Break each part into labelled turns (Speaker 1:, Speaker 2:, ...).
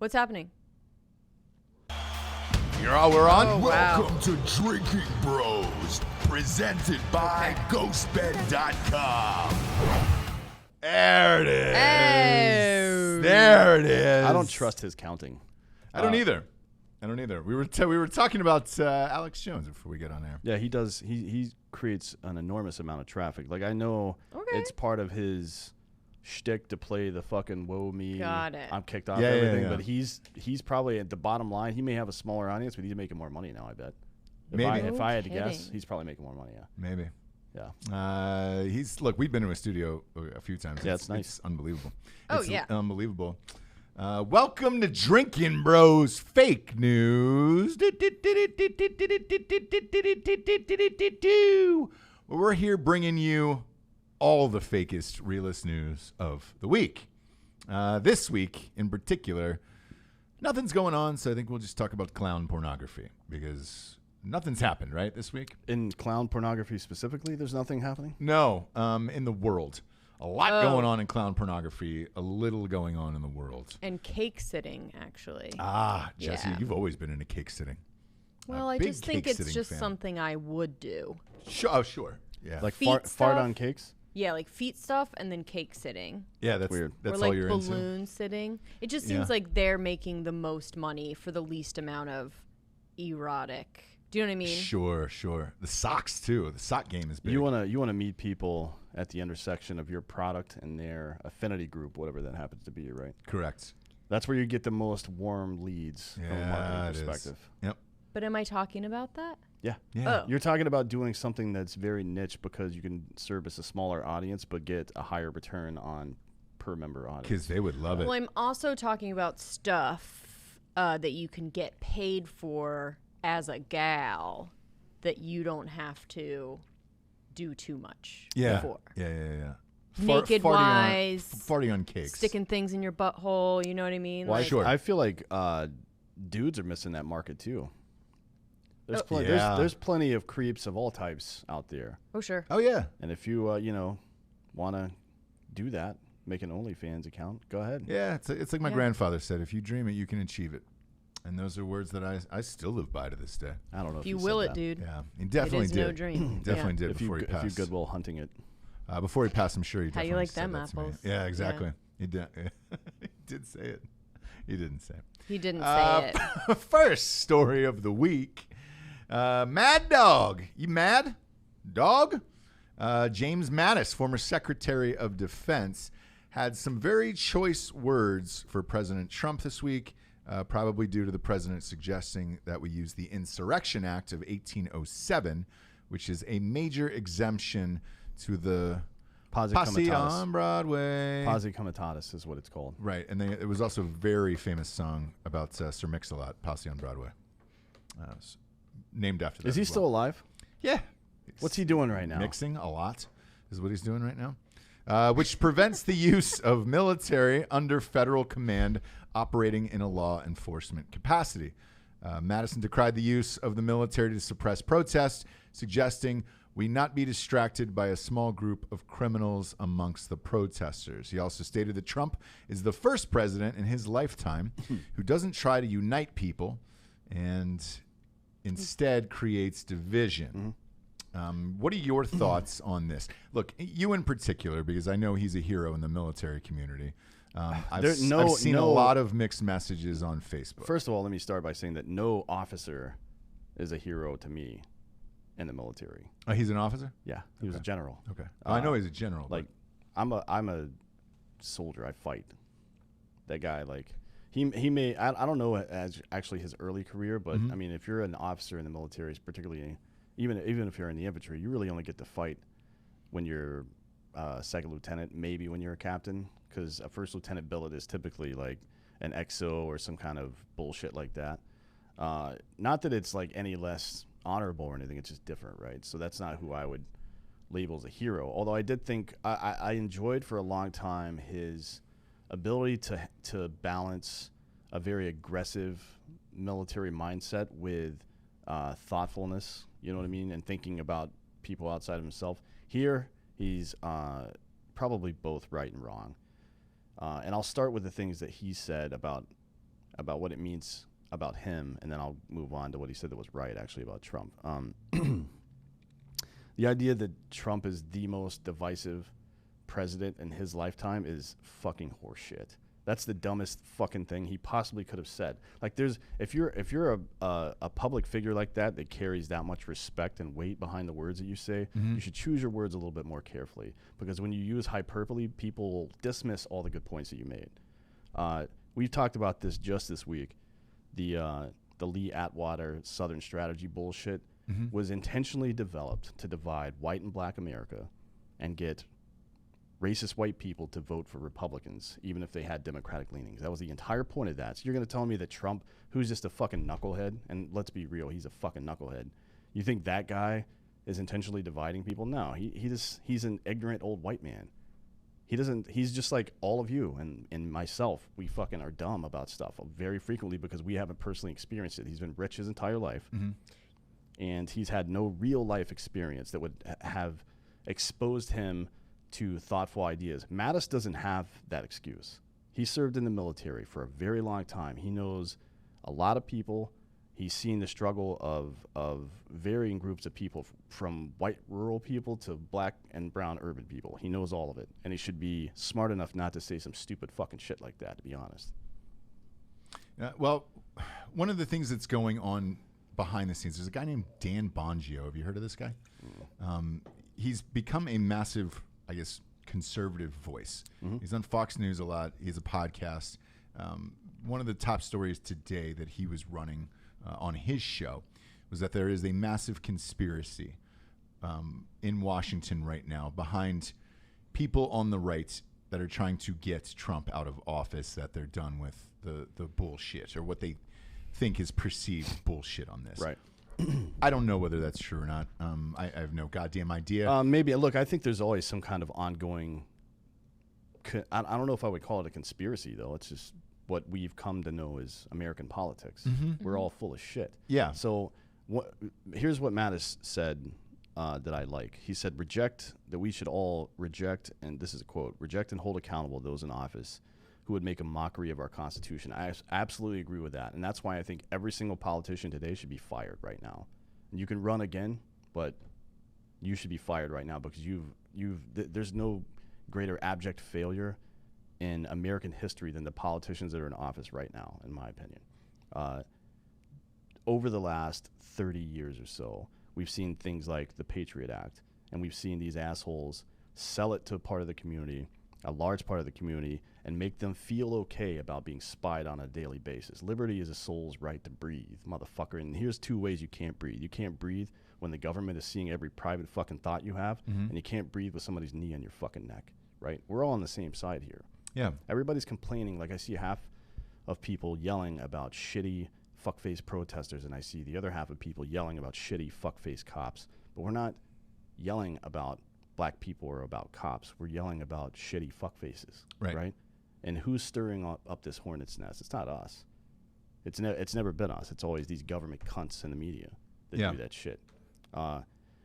Speaker 1: What's happening?
Speaker 2: We're on.
Speaker 1: Oh, wow.
Speaker 3: Welcome to Drinking Bros, presented by GhostBed.com.
Speaker 2: There it is.
Speaker 1: Oh.
Speaker 2: There it is.
Speaker 4: I don't trust his counting.
Speaker 2: I don't either. We were talking about Alex Jones before we get on air.
Speaker 4: Yeah, he does. He creates an enormous amount of traffic. Like, I know it's part of his shtick to play the fucking woe me.
Speaker 1: Got it.
Speaker 4: I'm kicked off
Speaker 2: Yeah,
Speaker 4: everything.
Speaker 2: yeah.
Speaker 4: But he's probably at the bottom line. He may have a smaller audience, but he's making more money now, I bet.
Speaker 2: Maybe.
Speaker 4: If I had to guess,
Speaker 1: kidding.
Speaker 4: he's probably making more money, yeah.
Speaker 2: Maybe.
Speaker 4: Yeah.
Speaker 2: We've been to a studio a few times.
Speaker 4: Yeah, it's nice.
Speaker 2: It's unbelievable.
Speaker 1: Oh,
Speaker 2: It's
Speaker 1: yeah.
Speaker 2: unbelievable. Welcome to Drinkin' Bros Fake News. We're here bringing you all the fakest, realest news of the week. This week, in particular, nothing's going on, so I think we'll just talk about clown pornography because nothing's happened, right, this week?
Speaker 4: In clown pornography specifically, there's nothing happening?
Speaker 2: No, in the world. A lot going on in clown pornography, a little going on in the world.
Speaker 1: And cake sitting, actually.
Speaker 2: Jesse,
Speaker 1: Yeah.
Speaker 2: you've always been into cake sitting.
Speaker 1: Well, I
Speaker 2: big
Speaker 1: just think
Speaker 2: cake
Speaker 1: it's
Speaker 2: sitting
Speaker 1: just
Speaker 2: fan.
Speaker 1: something I would do.
Speaker 2: Sure. Yeah.
Speaker 4: Like
Speaker 1: Feet
Speaker 4: fart
Speaker 1: stuff?
Speaker 4: on cakes?
Speaker 1: Yeah, like feet stuff and then cake sitting.
Speaker 2: yeah, that's
Speaker 4: weird.
Speaker 2: That's
Speaker 1: or
Speaker 2: all
Speaker 1: like
Speaker 2: you're
Speaker 1: balloon sitting. It just seems
Speaker 2: Yeah.
Speaker 1: like they're making the most money for the least amount of erotic. Do you know what I mean?
Speaker 2: into. Sure. The socks too. The sock game is big.
Speaker 4: You wanna meet people at the intersection of your product and their affinity group, whatever that happens to be, right?
Speaker 2: Correct.
Speaker 4: That's where you get the most warm leads from a
Speaker 2: Yeah,
Speaker 4: marketing
Speaker 2: it is.
Speaker 4: perspective.
Speaker 2: Yep.
Speaker 1: But am I talking about that?
Speaker 4: Yeah.
Speaker 2: Yeah.
Speaker 1: Oh.
Speaker 4: You're talking about doing something that's very niche because you can service a smaller audience but get a higher return on per member audience.
Speaker 2: Because they would love it.
Speaker 1: Well, I'm also talking about stuff that you can get paid for as a gal that you don't have to do too much for.
Speaker 2: Yeah.
Speaker 1: Naked wise,
Speaker 2: farting on cakes.
Speaker 1: sticking things in your butthole, you know what I mean?
Speaker 4: Well,
Speaker 1: Like,
Speaker 2: Sure.
Speaker 4: I feel like dudes are missing that market too. There's,
Speaker 2: Yeah.
Speaker 4: there's plenty of creeps of all types out there.
Speaker 1: Oh, sure.
Speaker 2: Oh yeah.
Speaker 4: And if you, want to do that, make an OnlyFans account, go ahead.
Speaker 2: Yeah. It's like my
Speaker 1: Yeah.
Speaker 2: grandfather said: if you dream it, you can achieve it. And those are words that I still live by to this day.
Speaker 4: I don't know if
Speaker 1: You
Speaker 4: he
Speaker 1: will
Speaker 4: said
Speaker 1: it,
Speaker 4: that.
Speaker 1: dude.
Speaker 2: Yeah, he definitely
Speaker 1: it is
Speaker 2: did.
Speaker 1: no dream.
Speaker 2: Definitely did
Speaker 4: If
Speaker 2: before he
Speaker 4: if
Speaker 2: passed.
Speaker 4: you Goodwill hunting it.
Speaker 2: Before he passed, I'm sure he
Speaker 1: How
Speaker 2: definitely
Speaker 1: you like
Speaker 2: said
Speaker 1: them
Speaker 2: that to me.
Speaker 1: apples?
Speaker 2: Yeah, exactly. He did. He did say it. He didn't say it.
Speaker 1: He didn't say it.
Speaker 2: First story of the week. Mad Dog. You mad? Dog? James Mattis, former Secretary of Defense, had some very choice words for President Trump this week, probably due to the president suggesting that we use the Insurrection Act of 1807, which is a major exemption to the
Speaker 4: Posse
Speaker 2: Posse
Speaker 4: Comitatus.
Speaker 2: on Broadway.
Speaker 4: Posse Comitatus is what it's called.
Speaker 2: Right, and it was also a very famous song about Sir Mix-a-Lot, Posse on Broadway. Named after that.
Speaker 4: Is he
Speaker 2: as well.
Speaker 4: still alive?
Speaker 2: Yeah.
Speaker 4: What's he doing right now?
Speaker 2: Mixing a lot is what he's doing right now, which prevents the use of military under federal command operating in a law enforcement capacity. Madison decried the use of the military to suppress protests, suggesting we not be distracted by a small group of criminals amongst the protesters. He also stated that Trump is the first president in his lifetime who doesn't try to unite people and instead creates division. What are your thoughts on this? Look, you in particular, because I know he's a hero in the military community. I've seen a lot of mixed messages on Facebook.
Speaker 4: First of all, let me start by saying that no officer is a hero to me in the military.
Speaker 2: He's an officer?
Speaker 4: Yeah, he was a general.
Speaker 2: Okay. I know he's a general.
Speaker 4: Like, I'm a soldier. I fight. That guy, like, he may. I don't know as actually his early career, but I mean, if you're an officer in the military, particularly even if you're in the infantry, you really only get to fight when you're second lieutenant, maybe when you're a captain, because a first lieutenant billet is typically like an XO or some kind of bullshit like that. Not that it's like any less honorable or anything, it's just different, right? So that's not who I would label as a hero. Although I did think I enjoyed for a long time his ability to balance a very aggressive military mindset with thoughtfulness, you know what I mean, and thinking about people outside of himself. Here, he's probably both right and wrong. And I'll start with the things that he said about about what it means about him, and then I'll move on to what he said that was right, actually, about Trump. The idea that Trump is the most divisive president in his lifetime is fucking horseshit. That's the dumbest fucking thing he possibly could have said. Like, if you're a public figure like that carries that much respect and weight behind the words that you say, you should choose your words a little bit more carefully, because when you use hyperbole, people will dismiss all the good points that you made. We've talked about this just this week. The Lee Atwater Southern strategy bullshit was intentionally developed to divide white and black America and get racist white people to vote for Republicans, even if they had Democratic leanings. That was the entire point of that. So you're going to tell me that Trump, who's just a fucking knucklehead, and let's be real, he's a fucking knucklehead. You think that guy is intentionally dividing people? No, he's an ignorant old white man. He's just like all of you and myself. We fucking are dumb about stuff very frequently because we haven't personally experienced it. He's been rich his entire life, and he's had no real life experience that would have exposed him to thoughtful ideas. Mattis doesn't have that excuse. He served in the military for a very long time. He knows a lot of people. He's seen the struggle of varying groups of people, from white rural people to black and brown urban people. He knows all of it, and he should be smart enough not to say some stupid fucking shit like that, to be honest.
Speaker 2: Well, one of the things that's going on behind the scenes, there's a guy named Dan Bongio. Have you heard of this guy? He's become a massive, I guess, conservative voice. He's on Fox News a lot. He has a podcast. One of the top stories today that he was running on his show was that there is a massive conspiracy in Washington right now behind people on the right that are trying to get Trump out of office, that they're done with the bullshit, or what they think is perceived bullshit on this.
Speaker 4: Right.
Speaker 2: I don't know whether that's true or not. I have no goddamn idea.
Speaker 4: Maybe. Look, I think there's always some kind of ongoing... I don't know if I would call it a conspiracy, though. It's just what we've come to know as American politics. We're all full of shit.
Speaker 2: Yeah.
Speaker 4: So here's what Mattis said that I like. He said, that we should all reject, and this is a quote, reject and hold accountable those in office who would make a mockery of our Constitution. I absolutely agree with that. And that's why I think every single politician today should be fired right now. And you can run again, but you should be fired right now, because there's no greater abject failure in American history than the politicians that are in office right now, in my opinion. Over the last 30 years or so, we've seen things like the Patriot Act, and we've seen these assholes sell it to a part of the community, a large part of the community, and make them feel okay about being spied on a daily basis. Liberty is a soul's right to breathe, motherfucker. And here's 2 ways you can't breathe. You can't breathe when the government is seeing every private fucking thought you have, and you can't breathe with somebody's knee on your fucking neck, right? We're all on the same side here.
Speaker 2: Yeah.
Speaker 4: Everybody's complaining. Like, I see half of people yelling about shitty fuckface protesters, and I see the other half of people yelling about shitty fuckface cops. But we're not yelling about black people or about cops. We're yelling about shitty fuckfaces, right? And who's stirring up this hornet's nest? It's not us. It's never been us. It's always these government cunts in the media that do that shit.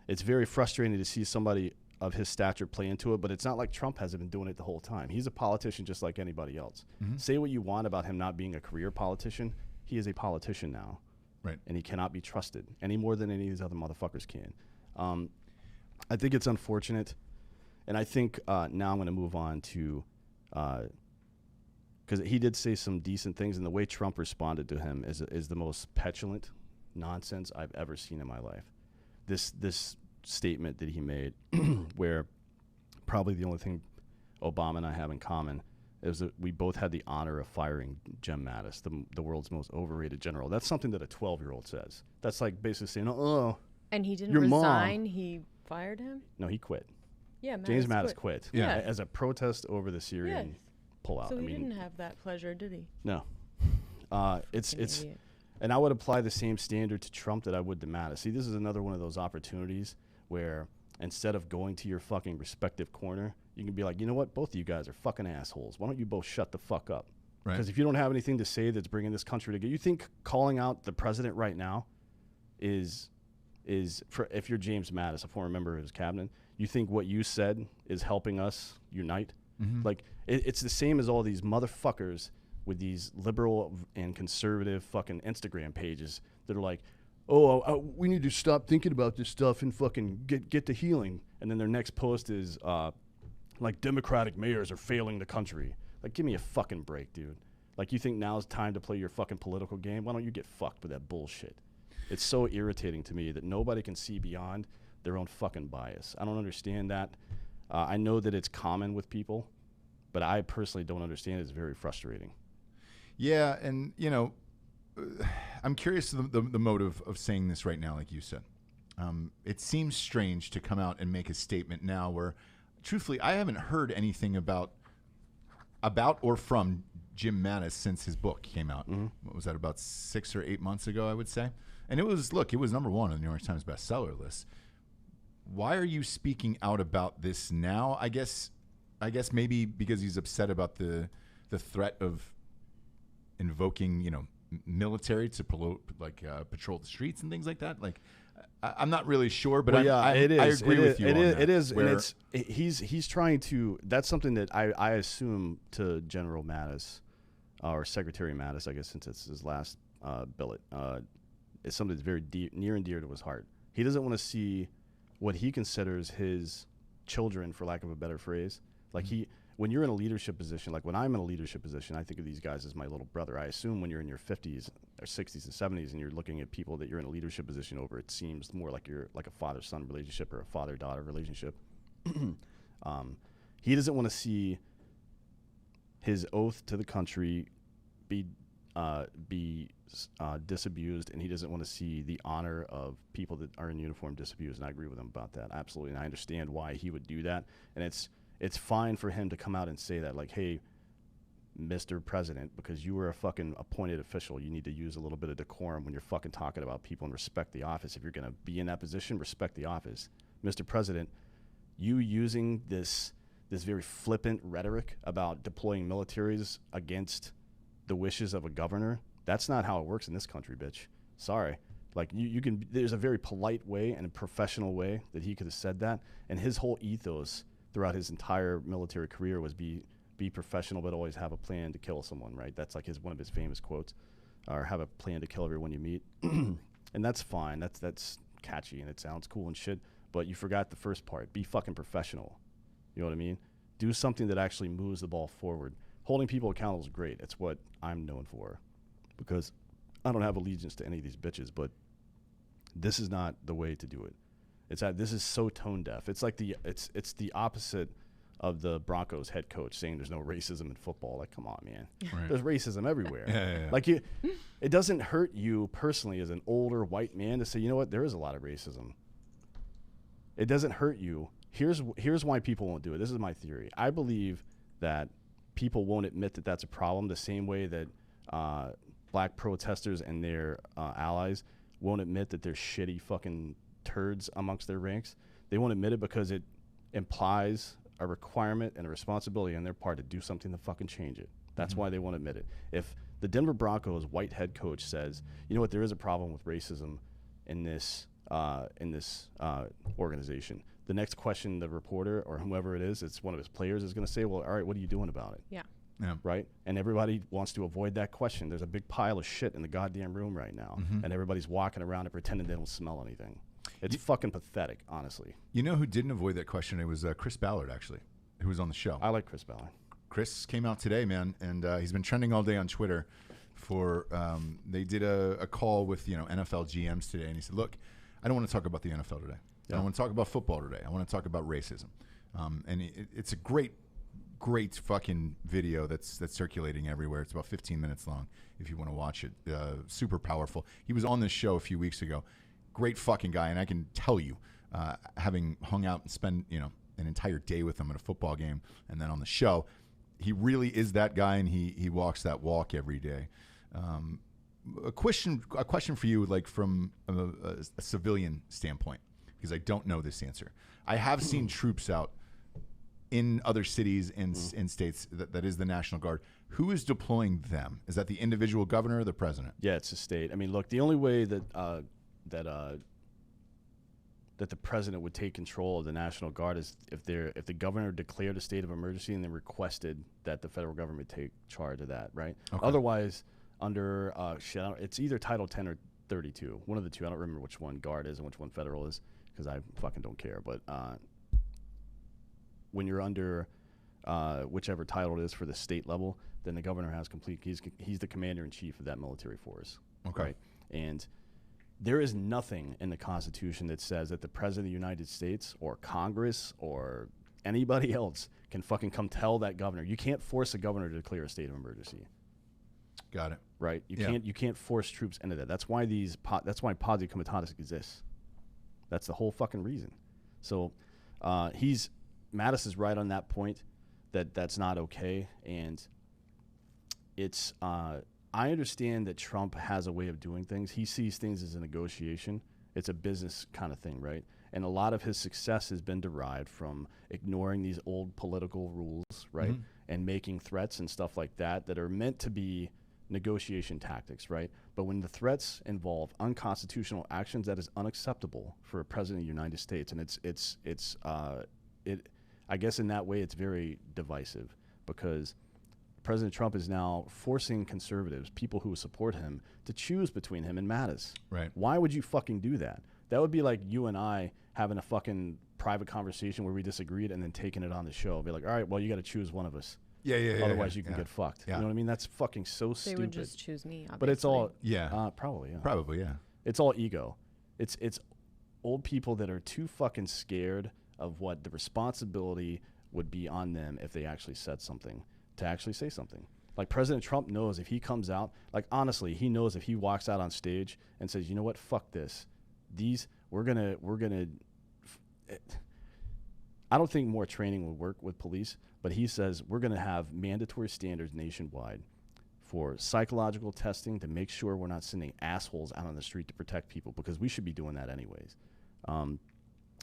Speaker 4: It's very frustrating to see somebody of his stature play into it, but it's not like Trump hasn't been doing it the whole time. He's a politician just like anybody else. Say what you want about him not being a career politician. He is a politician now.
Speaker 2: Right.
Speaker 4: And he cannot be trusted any more than any of these other motherfuckers can. I think it's unfortunate. And I think now I'm going to move on to... because he did say some decent things, and the way Trump responded to him is the most petulant nonsense I've ever seen in my life. This statement that he made, where probably the only thing Obama and I have in common is that we both had the honor of firing James Mattis, the world's most overrated general. That's something that a 12-year-old says. That's like basically saying, oh,
Speaker 1: And he didn't
Speaker 4: your
Speaker 1: resign.
Speaker 4: mom.
Speaker 1: He fired him.
Speaker 4: No, he quit.
Speaker 1: Yeah,
Speaker 4: James Mattis quit.
Speaker 1: Yeah.
Speaker 4: As a protest over the Syrian pullout.
Speaker 1: So he didn't have that pleasure, did he?
Speaker 4: No. It's
Speaker 1: Idiot.
Speaker 4: and I would apply the same standard to Trump that I would to Mattis. See, this is another one of those opportunities where instead of going to your fucking respective corner, you can be like, you know what? Both of you guys are fucking assholes. Why don't you both shut the fuck up?
Speaker 2: Right.
Speaker 4: Because if you don't have anything to say that's bringing this country together, you think calling out the president right now is for, if you're James Mattis, a former member of his cabinet, you think what you said is helping us unite?
Speaker 2: Mm-hmm.
Speaker 4: Like, it's the same as all these motherfuckers with these liberal and conservative fucking Instagram pages that are like, oh, we need to stop thinking about this stuff and fucking get to healing. And then their next post is like Democratic mayors are failing the country. Like, give me a fucking break, dude. Like, you think now's time to play your fucking political game? Why don't you get fucked with that bullshit? It's so irritating to me that nobody can see beyond their own fucking bias. I don't understand that. I know that it's common with people, but I personally don't understand it. It's very frustrating.
Speaker 2: Yeah, and, you know, I'm curious the motive of saying this right now, like you said. It seems strange to come out and make a statement now where, truthfully, I haven't heard anything about or from Jim Mattis since his book came out. Mm-hmm. What was that, about 6 or 8 months ago, I would say? And it was number one on the New York Times bestseller list. Why are you speaking out about this now? I guess maybe because he's upset about the threat of invoking, you know, military to patrol the streets and things like that. Like, I'm not really sure, but I agree with you.
Speaker 4: It is, and he's trying to. That's something that I assume to General Mattis or Secretary Mattis, I guess, since it's his last billet. It's something that's very near and dear to his heart. He doesn't want to see what he considers his children, for lack of a better phrase. Like when you're in a leadership position, like when I'm in a leadership position, I think of these guys as my little brother. I assume when you're in your 50s or 60s and 70s and you're looking at people that you're in a leadership position over, it seems more like you're like a father-son relationship or a father-daughter relationship. He doesn't want to see his oath to the country be disabused, and he doesn't want to see the honor of people that are in uniform disabused, and I agree with him about that, absolutely, and I understand why he would do that, and it's fine for him to come out and say that, like, hey, Mr. President, because you were a fucking appointed official, you need to use a little bit of decorum when you're fucking talking about people and respect the office. If you're going to be in that position, respect the office. Mr. President, you using this very flippant rhetoric about deploying militaries against the wishes of a governor, that's not how it works in this country, bitch. Sorry. Like, you can, there's a very polite way and a professional way that he could have said that, and his whole ethos throughout his entire military career was be professional, but always have a plan to kill someone, right? That's like one of his famous quotes, or have a plan to kill everyone you meet. And that's fine. That's catchy and it sounds cool and shit, but you forgot the first part. Be fucking professional. You know what I mean? Do something that actually moves the ball forward. Holding people accountable is great. It's what I'm known for, because I don't have allegiance to any of these bitches, but this is not the way to do it. This is so tone deaf. It's like it's the opposite of the Broncos head coach saying there's no racism in football. Like, come on, man. Right. There's racism everywhere. Yeah. Like, it doesn't hurt you personally as an older white man to say, you know what, there is a lot of racism. It doesn't hurt you. Here's why people won't do it. This is my theory. I believe that people won't admit that that's a problem the same way that black protesters and their allies won't admit that they're shitty fucking turds amongst their ranks. They won't admit it because it implies a requirement and a responsibility on their part to do something to fucking change it. That's why they won't admit it. If the Denver Broncos white head coach says, you know what, there is a problem with racism in this organization, the next question the reporter or whoever it is, it's one of his players, is going to say, well, all right, what are you doing about it?
Speaker 1: Yeah.
Speaker 4: Right? And everybody wants to avoid that question. There's a big pile of shit in the goddamn room right now, and everybody's walking around and pretending they don't smell anything. It's fucking pathetic, honestly. You
Speaker 2: know who didn't avoid that question? It was Chris Ballard, actually, who was on the show.
Speaker 4: I like Chris Ballard.
Speaker 2: Chris came out today, man, and he's been trending all day on Twitter. They did a call with NFL GMs today, and he said, look, I don't want to talk about the NFL today. I don't want to talk about football today. I want to talk about racism. And it's a great fucking video that's circulating everywhere. It's about 15 minutes long if you want to watch it. Super powerful. He was on this show a few weeks ago. Great fucking guy, and I can tell you, having hung out and spent an entire day with him at a football game and then on the show, he really is that guy, and he walks that walk every day. A question for you, like from a civilian standpoint, because I don't know this answer. I have seen troops out in other cities and in states that is the National Guard. Who is deploying them? Is that the individual governor or the president?
Speaker 4: Yeah, it's the state. I mean, look, the only way that that the president would take control of the National Guard is if the governor declared a state of emergency and then requested that the federal government take charge of that, right?
Speaker 2: Okay.
Speaker 4: Otherwise, under it's either Title 10 or 32, one of the two. I don't remember which one Guard is and which one federal is because I fucking don't care. But when you're under whichever title it is for the state level, then the governor has complete. He's the commander in chief of that military force.
Speaker 2: Okay.
Speaker 4: Right? And there is nothing in the Constitution that says that the President of the United States or Congress or anybody else can fucking come tell that governor. You can't force a governor to declare a state of emergency.
Speaker 2: Got it.
Speaker 4: Right? You can't force troops into that. That's why that's why posse comitatus exists. That's the whole fucking reason. So Mattis is right on that point that's not okay, and it's I understand that Trump has a way of doing things. He sees things as a negotiation. It's a business kind of thing, right? And a lot of his success has been derived from ignoring these old political rules, right?
Speaker 2: Mm-hmm.
Speaker 4: And making threats and stuff like that are meant to be negotiation tactics, right? But when the threats involve unconstitutional actions, that is unacceptable for a president of the United States. And I guess in that way, it's very divisive because President Trump is now forcing conservatives, people who support him, to choose between him and Mattis.
Speaker 2: Right.
Speaker 4: Why would you fucking do that? That would be like you and I having a fucking private conversation where we disagreed and then taking it on the show. Be like, all right, well, you got to choose one of us.
Speaker 2: Yeah.
Speaker 4: Otherwise, you can get fucked.
Speaker 2: Yeah.
Speaker 4: You know what I mean? That's fucking so
Speaker 1: They
Speaker 4: stupid.
Speaker 1: would just choose me, obviously.
Speaker 4: But it's all
Speaker 2: Probably, yeah.
Speaker 4: probably. It's all ego. It's old people that are too fucking scared of what the responsibility would be on them if they actually said something, to actually say something. Like President Trump knows if he comes out, like honestly, he knows if he walks out on stage and says, you know what, fuck this. We're gonna I don't think more training would work with police, but he says we're gonna have mandatory standards nationwide for psychological testing to make sure we're not sending assholes out on the street to protect people, because we should be doing that anyways.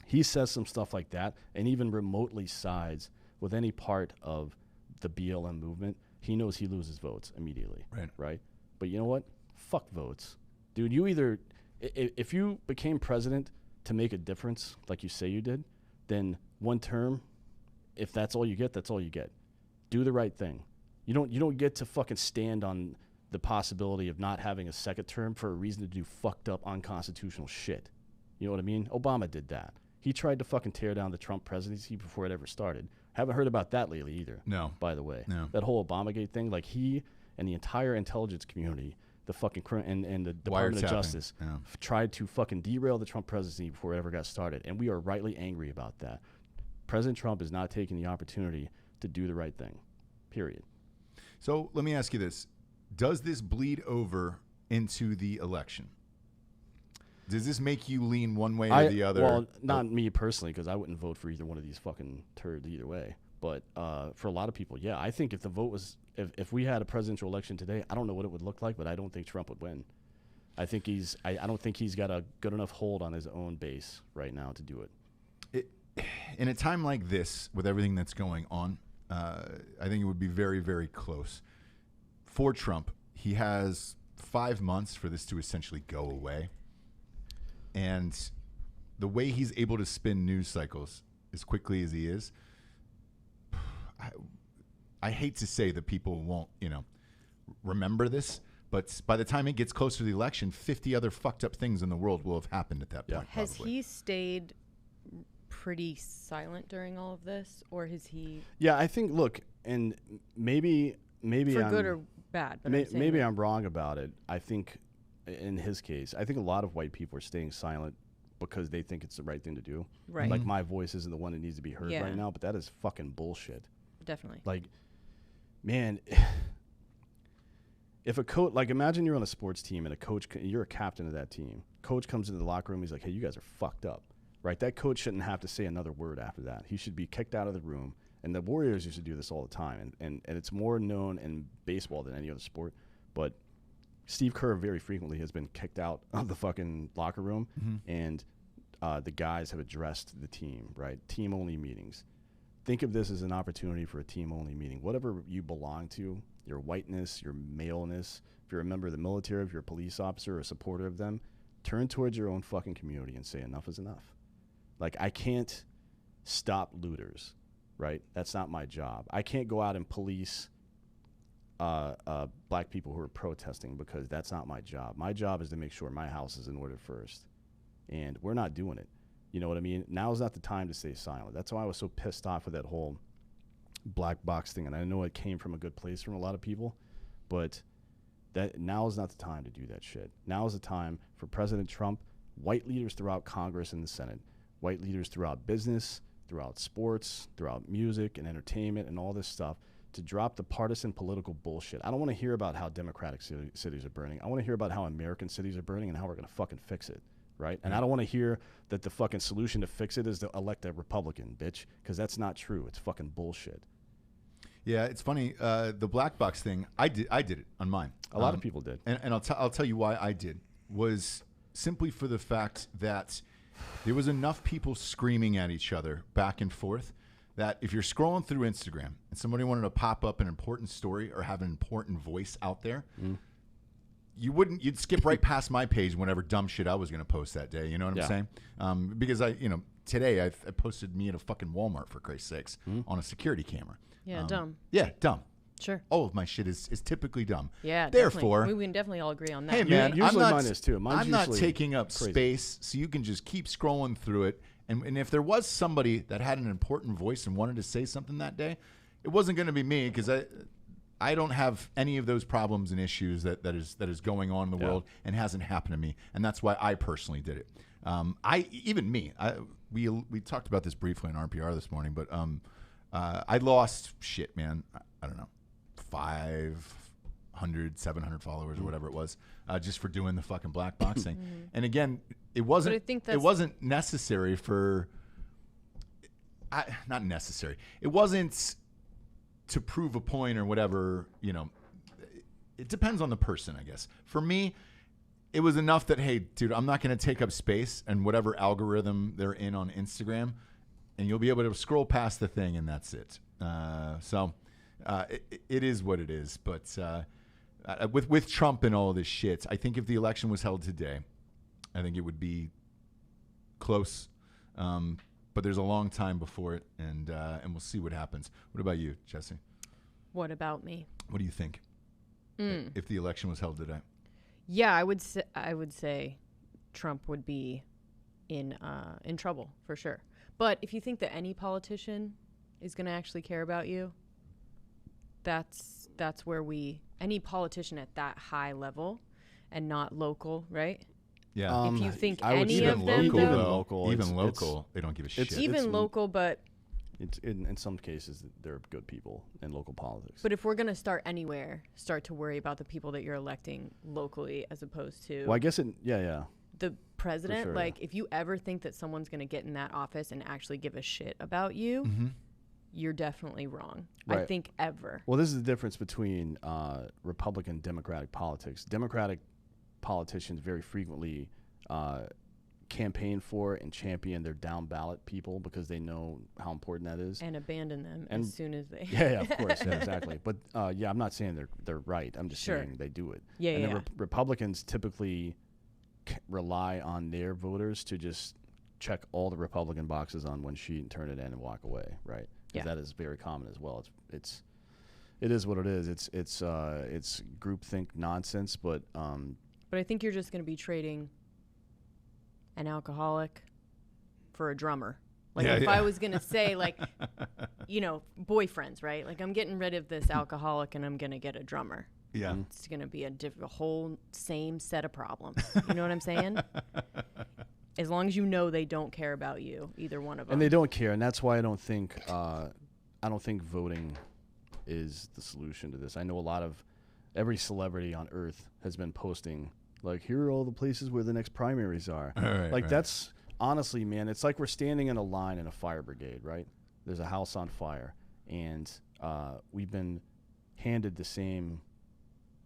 Speaker 4: He says some stuff like that and even remotely sides with any part of the BLM movement, he knows he loses votes immediately. Right? But you know what? Fuck votes. Dude, you either, if you became president to make a difference like you say you did, then one term, if that's all you get, that's all you get. Do the right thing. You don't get to fucking stand on the possibility of not having a second term for a reason to do fucked up unconstitutional shit. You know what I mean? Obama did that. He tried to fucking tear down the Trump presidency before it ever started. Haven't heard about that lately either.
Speaker 2: No.
Speaker 4: By the way.
Speaker 2: No.
Speaker 4: That whole Obamagate thing, like he and the entire intelligence community, the fucking and the Department of Justice tried to fucking derail the Trump presidency before it ever got started. And we are rightly angry about that. President Trump is not taking the opportunity to do the right thing. Period.
Speaker 2: So let me ask you this. Does this bleed over into the election? Does this make you lean one way or the other?
Speaker 4: Well, not me personally, because I wouldn't vote for either one of these fucking turds either way. But for a lot of people, yeah. I think if the vote was, if we had a presidential election today, I don't know what it would look like, but I don't think Trump would win. I think I don't think he's got a good enough hold on his own base right now to do it.
Speaker 2: In a time like this, with everything that's going on, I think it would be very, very close. For Trump, he has 5 months for this to essentially go away. And the way he's able to spin news cycles as quickly as he is, I hate to say that people won't, remember this, but by the time it gets closer to the election, 50 other fucked up things in the world will have happened at that point.
Speaker 1: Has he stayed pretty silent during all of this, or has he?
Speaker 4: Yeah, I think. Look, and maybe
Speaker 1: for good or bad. But
Speaker 4: maybe I'm wrong about it. I think. In his case, I think a lot of white people are staying silent because they think it's the right thing to do.
Speaker 1: Right.
Speaker 4: Like my voice isn't the one that needs to be heard right now, but that is fucking bullshit.
Speaker 1: Definitely.
Speaker 4: Like, man, if a coach, like imagine you're on a sports team and you're a captain of that team. Coach comes into the locker room, he's like, hey, you guys are fucked up. Right? That coach shouldn't have to say another word after that. He should be kicked out of the room. And the Warriors used to do this all the time. And it's more known in baseball than any other sport. But Steve Kerr very frequently has been kicked out of the fucking locker room, and the guys have addressed the team, right? Team-only meetings. Think of this as an opportunity for a team-only meeting. Whatever you belong to, your whiteness, your maleness, if you're a member of the military, if you're a police officer or a supporter of them, turn towards your own fucking community and say enough is enough. Like, I can't stop looters, right? That's not my job. I can't go out and police black people who are protesting because that's not my job. My job is to make sure my house is in order first. And we're not doing it. You know what I mean? Now is not the time to stay silent. That's why I was so pissed off with that whole black box thing. And I know it came from a good place from a lot of people, but that now is not the time to do that shit. Now is the time for President Trump, white leaders throughout Congress and the Senate, white leaders throughout business, throughout sports, throughout music and entertainment and all this stuff to drop the partisan political bullshit. I don't want to hear about how Democratic cities are burning. I want to hear about how American cities are burning and how we're going to fucking fix it, right? And I don't want to hear that the fucking solution to fix it is to elect a Republican, bitch, because that's not true. It's fucking bullshit.
Speaker 2: Yeah, it's funny. The black box thing, I did it on mine.
Speaker 4: A lot of people did.
Speaker 2: And I'll tell you why I did, was simply for the fact that there was enough people screaming at each other back and forth that if you're scrolling through Instagram and somebody wanted to pop up an important story or have an important voice out there, you'd skip right past my page whenever dumb shit I was going to post that day. You know what I'm saying? Because today I posted me at a fucking Walmart, for Christ's sakes, on a security camera.
Speaker 1: Yeah, dumb.
Speaker 2: Yeah, dumb.
Speaker 1: Sure.
Speaker 2: All of my shit is typically dumb.
Speaker 1: Yeah.
Speaker 2: Therefore,
Speaker 1: definitely. We can definitely all agree on that.
Speaker 2: hey man,
Speaker 4: Usually
Speaker 2: I'm not,
Speaker 4: mine is too.
Speaker 2: I'm not
Speaker 4: usually
Speaker 2: taking up
Speaker 4: crazy.
Speaker 2: space, so you can just keep scrolling through it. And if there was somebody that had an important voice and wanted to say something that day, it wasn't going to be me, because I don't have any of those problems and issues that is going on in the world and hasn't happened to me, and that's why I personally did it. We talked about this briefly on RPR this morning, but I lost shit, man. I don't know, 500, 700 followers or whatever it was, just for doing the fucking black box thing. And again, it wasn't. It wasn't necessary for. Not necessary. It wasn't to prove a point or whatever. You know, it depends on the person, I guess. For me, it was enough that, hey, dude, I'm not going to take up space and whatever algorithm they're in on Instagram, and you'll be able to scroll past the thing, and that's it. It is what it is. But with Trump and all this shit, I think if the election was held today, I think it would be close. But there's a long time before it, and we'll see what happens. What about you, Jesse?
Speaker 1: What about me?
Speaker 2: What do you think if the election was held today?
Speaker 1: Yeah, I would say Trump would be in trouble for sure. But if you think that any politician is going to actually care about you, that's where any politician at that high level and not local, right?
Speaker 2: Yeah.
Speaker 1: If you think
Speaker 4: I would
Speaker 1: any
Speaker 4: say
Speaker 1: of them,
Speaker 2: even local, they don't give a shit.
Speaker 1: Even local, but
Speaker 4: it's in some cases they're good people in local politics.
Speaker 1: But if we're going to start anywhere, start to worry about the people that you're electing locally as opposed to
Speaker 4: Well, I guess
Speaker 1: the president.
Speaker 4: sure,
Speaker 1: like, if you ever think that someone's going to get in that office and actually give a shit about you, you're definitely wrong.
Speaker 4: Right.
Speaker 1: I think ever.
Speaker 4: Well, this is the difference between Republican Democratic politics. Democratic politicians very frequently campaign for and champion their down ballot people because they know how important that is,
Speaker 1: And abandon them as soon as they.
Speaker 4: yeah, of course, yeah, exactly. But I'm not saying they're right. I'm just
Speaker 1: Sure.
Speaker 4: saying they do it.
Speaker 1: Yeah,
Speaker 4: and
Speaker 1: yeah,
Speaker 4: then
Speaker 1: yeah.
Speaker 4: Republicans typically rely on their voters to just check all the Republican boxes on one sheet and turn it in and walk away, right? Because that is very common as well. It is what it is. It's groupthink nonsense, but
Speaker 1: But I think you're just going to be trading an alcoholic for a drummer. Like, if I was going to say, like, boyfriends, right? Like, I'm getting rid of this alcoholic and I'm going to get a drummer.
Speaker 2: Yeah.
Speaker 1: It's going to be a whole same set of problems. You know what I'm saying? As long as you know they don't care about you, either one of them.
Speaker 4: And they don't care, and that's why I don't think voting is the solution to this. I know every celebrity on earth has been posting, like, here are all the places where the next primaries are.
Speaker 2: Right.
Speaker 4: That's honestly, man, it's like we're standing in a line in a fire brigade, right? There's a house on fire, and we've been handed the same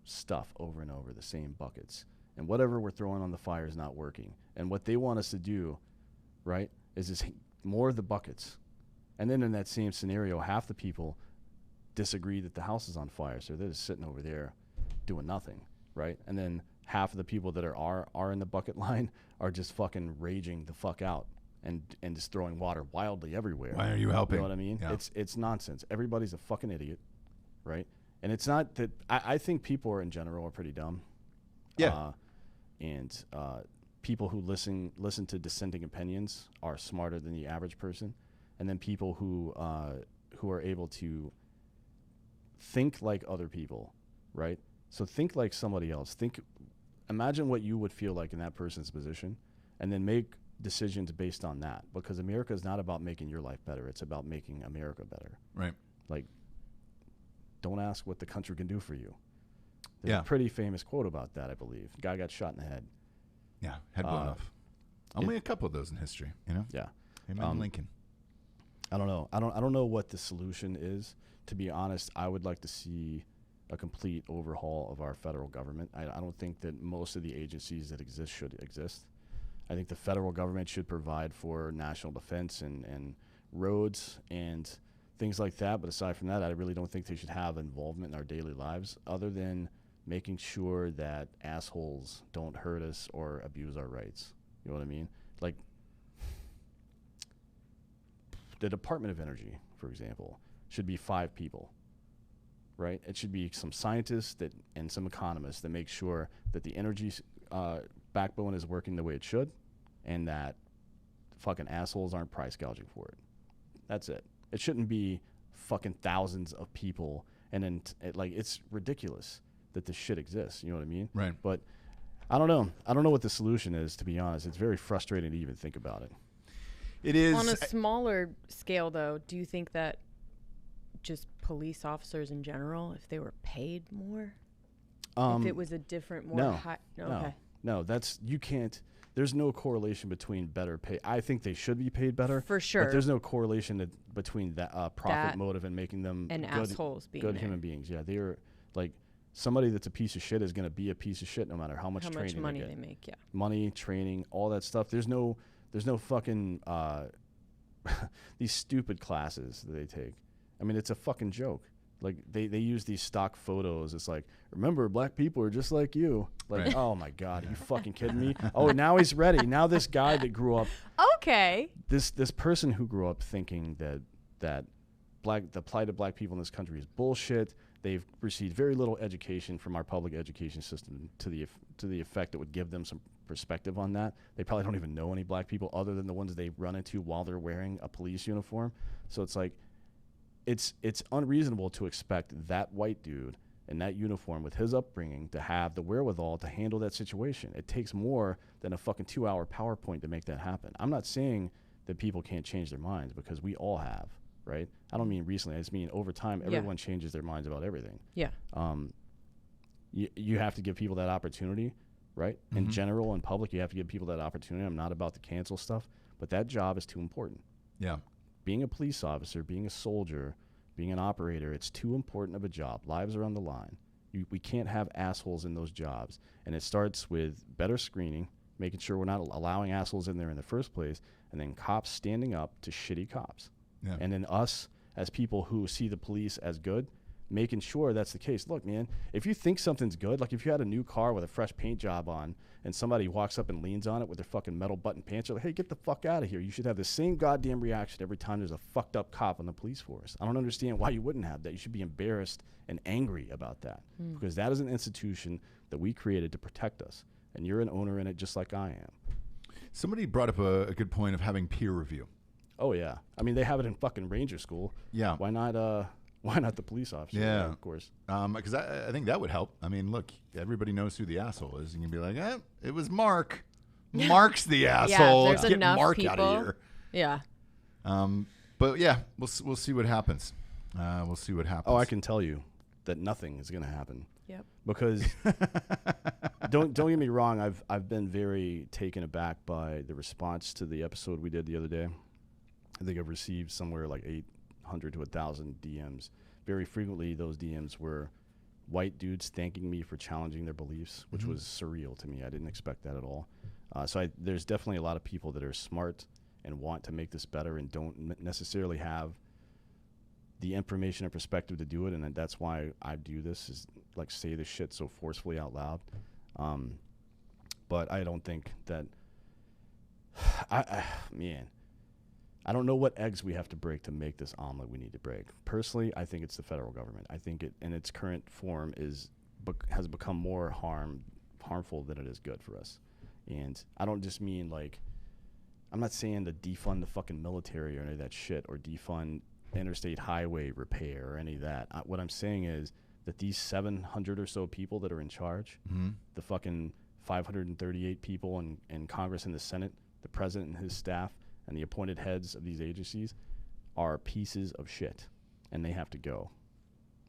Speaker 4: stuff over and over, the same buckets. And whatever we're throwing on the fire is not working. And what they want us to do, right, is just more of the buckets. And then in that same scenario, half the people disagree that the house is on fire, so they're just sitting over there doing nothing, right? And then half of the people that are in the bucket line are just fucking raging the fuck out and just throwing water wildly everywhere.
Speaker 2: Why are you helping?
Speaker 4: You know what I mean?
Speaker 2: Yeah.
Speaker 4: It's nonsense. Everybody's a fucking idiot, right? And it's not that I think people are in general are pretty dumb.
Speaker 2: Yeah.
Speaker 4: And people who listen to dissenting opinions are smarter than the average person, and then people who are able to think like other people, right? So think like somebody else. Imagine what you would feel like in that person's position, and then make decisions based on that. Because America is not about making your life better; it's about making America better.
Speaker 2: Right.
Speaker 4: Like, don't ask what the country can do for you. There's a pretty famous quote about that, I believe. Guy got shot in the head.
Speaker 2: Yeah, head blown off. Only a couple of those in history, you know?
Speaker 4: Yeah.
Speaker 2: Amen, Lincoln.
Speaker 4: I don't know. I don't know what the solution is. To be honest, I would like to see a complete overhaul of our federal government. I don't think that most of the agencies that exist should exist. I think the federal government should provide for national defense and roads and things like that. But aside from that, I really don't think they should have involvement in our daily lives other than making sure that assholes don't hurt us or abuse our rights. You know what I mean? Like the Department of Energy, for example, should be 5 people, right? It should be some scientists and some economists that make sure that the energy backbone is working the way it should and that fucking assholes aren't price gouging for it. That's it. It shouldn't be fucking thousands of people and then it's ridiculous that this shit exists. You know what I mean?
Speaker 2: Right.
Speaker 4: But I don't know. I don't know what the solution is, to be honest. It's very frustrating to even think about it.
Speaker 2: It is.
Speaker 1: On a smaller scale, though, do you think that just police officers in general, if they were paid more, if it was a different, more high? No, that's, you can't. There's no correlation between better pay. I think they should be paid better. For sure.
Speaker 4: But there's no correlation between that profit motive and making them
Speaker 1: and assholes being
Speaker 4: good
Speaker 1: there.
Speaker 4: human beings. Yeah, they're like somebody that's a piece of shit is going to be a piece of shit no matter how much training
Speaker 1: money
Speaker 4: they
Speaker 1: they make. Yeah.
Speaker 4: Money, training, all that stuff. There's no fucking these stupid classes that they take. I mean, it's a fucking joke. Like they use these stock photos. It's like, remember, black people are just like you. Like,
Speaker 2: right.
Speaker 4: Oh my God, are you fucking kidding me? Oh, now he's ready. Now this guy that grew up,
Speaker 1: Okay.
Speaker 4: this person who grew up thinking that the plight of black people in this country is bullshit. They've received very little education from our public education system to the effect that would give them some perspective on that. They probably don't even know any black people other than the ones they run into while they're wearing a police uniform. So it's like, it's unreasonable to expect that white dude in that uniform with his upbringing to have the wherewithal to handle that situation. It takes more than a fucking 2-hour PowerPoint to make that happen. I'm not saying that people can't change their minds, because we all have, right? I don't mean recently. I just mean over time, everyone changes their minds about everything.
Speaker 1: Yeah.
Speaker 4: You have to give people that opportunity, right? Mm-hmm. In general, in public, you have to give people that opportunity. I'm not about the cancel stuff, but that job is too important.
Speaker 2: Yeah.
Speaker 4: Being a police officer, being a soldier, being an operator, it's too important of a job. Lives are on the line. We can't have assholes in those jobs. And it starts with better screening, making sure we're not allowing assholes in there in the first place, and then cops standing up to shitty cops.
Speaker 2: Yeah.
Speaker 4: And then us as people who see the police as good, making sure that's the case. Look, man, if you think something's good, like if you had a new car with a fresh paint job on and somebody walks up and leans on it with their fucking metal button pants, you're like, hey, get the fuck out of here. You should have the same goddamn reaction every time there's a fucked up cop on the police force. I don't understand why you wouldn't have that. You should be embarrassed and angry about that, because that is an institution that we created to protect us, and you're an owner in it just like I am.
Speaker 2: Somebody brought up a good point of having peer review.
Speaker 4: Oh, yeah. I mean, they have it in fucking Ranger School.
Speaker 2: Yeah.
Speaker 4: Why not the police officer?
Speaker 2: Yeah.
Speaker 4: Of course.
Speaker 2: Because I think that would help. I mean, look, everybody knows who the asshole is. You can be like, it was Mark. Mark's the asshole.
Speaker 1: there's
Speaker 2: Let's get
Speaker 1: enough
Speaker 2: Mark
Speaker 1: people.
Speaker 2: out of here.
Speaker 1: Yeah.
Speaker 2: But yeah, we'll see what happens. We'll see what happens.
Speaker 4: Oh, I can tell you that nothing is going to happen.
Speaker 1: Yep.
Speaker 4: Because don't get me wrong, I've been very taken aback by the response to the episode we did the other day. I think I've received somewhere like 800 to 1,000 DMs. Very frequently, those DMs were white dudes thanking me for challenging their beliefs, which was surreal to me. I didn't expect that at all. So there's definitely a lot of people that are smart and want to make this better and don't necessarily have the information and perspective to do it, and that's why I do this, is like say this shit so forcefully out loud. But I don't think that Man, I don't know what eggs we have to break to make this omelet we need to break. Personally, I think it's the federal government. I think it, in its current form, has become more harmful than it is good for us. And I don't just mean like, I'm not saying to defund the fucking military or any of that shit, or defund interstate highway repair or any of that. What I'm saying is that these 700 or so people that are in charge, the fucking 538 people in Congress and the Senate, the president and his staff, and the appointed heads of these agencies are pieces of shit, and they have to go.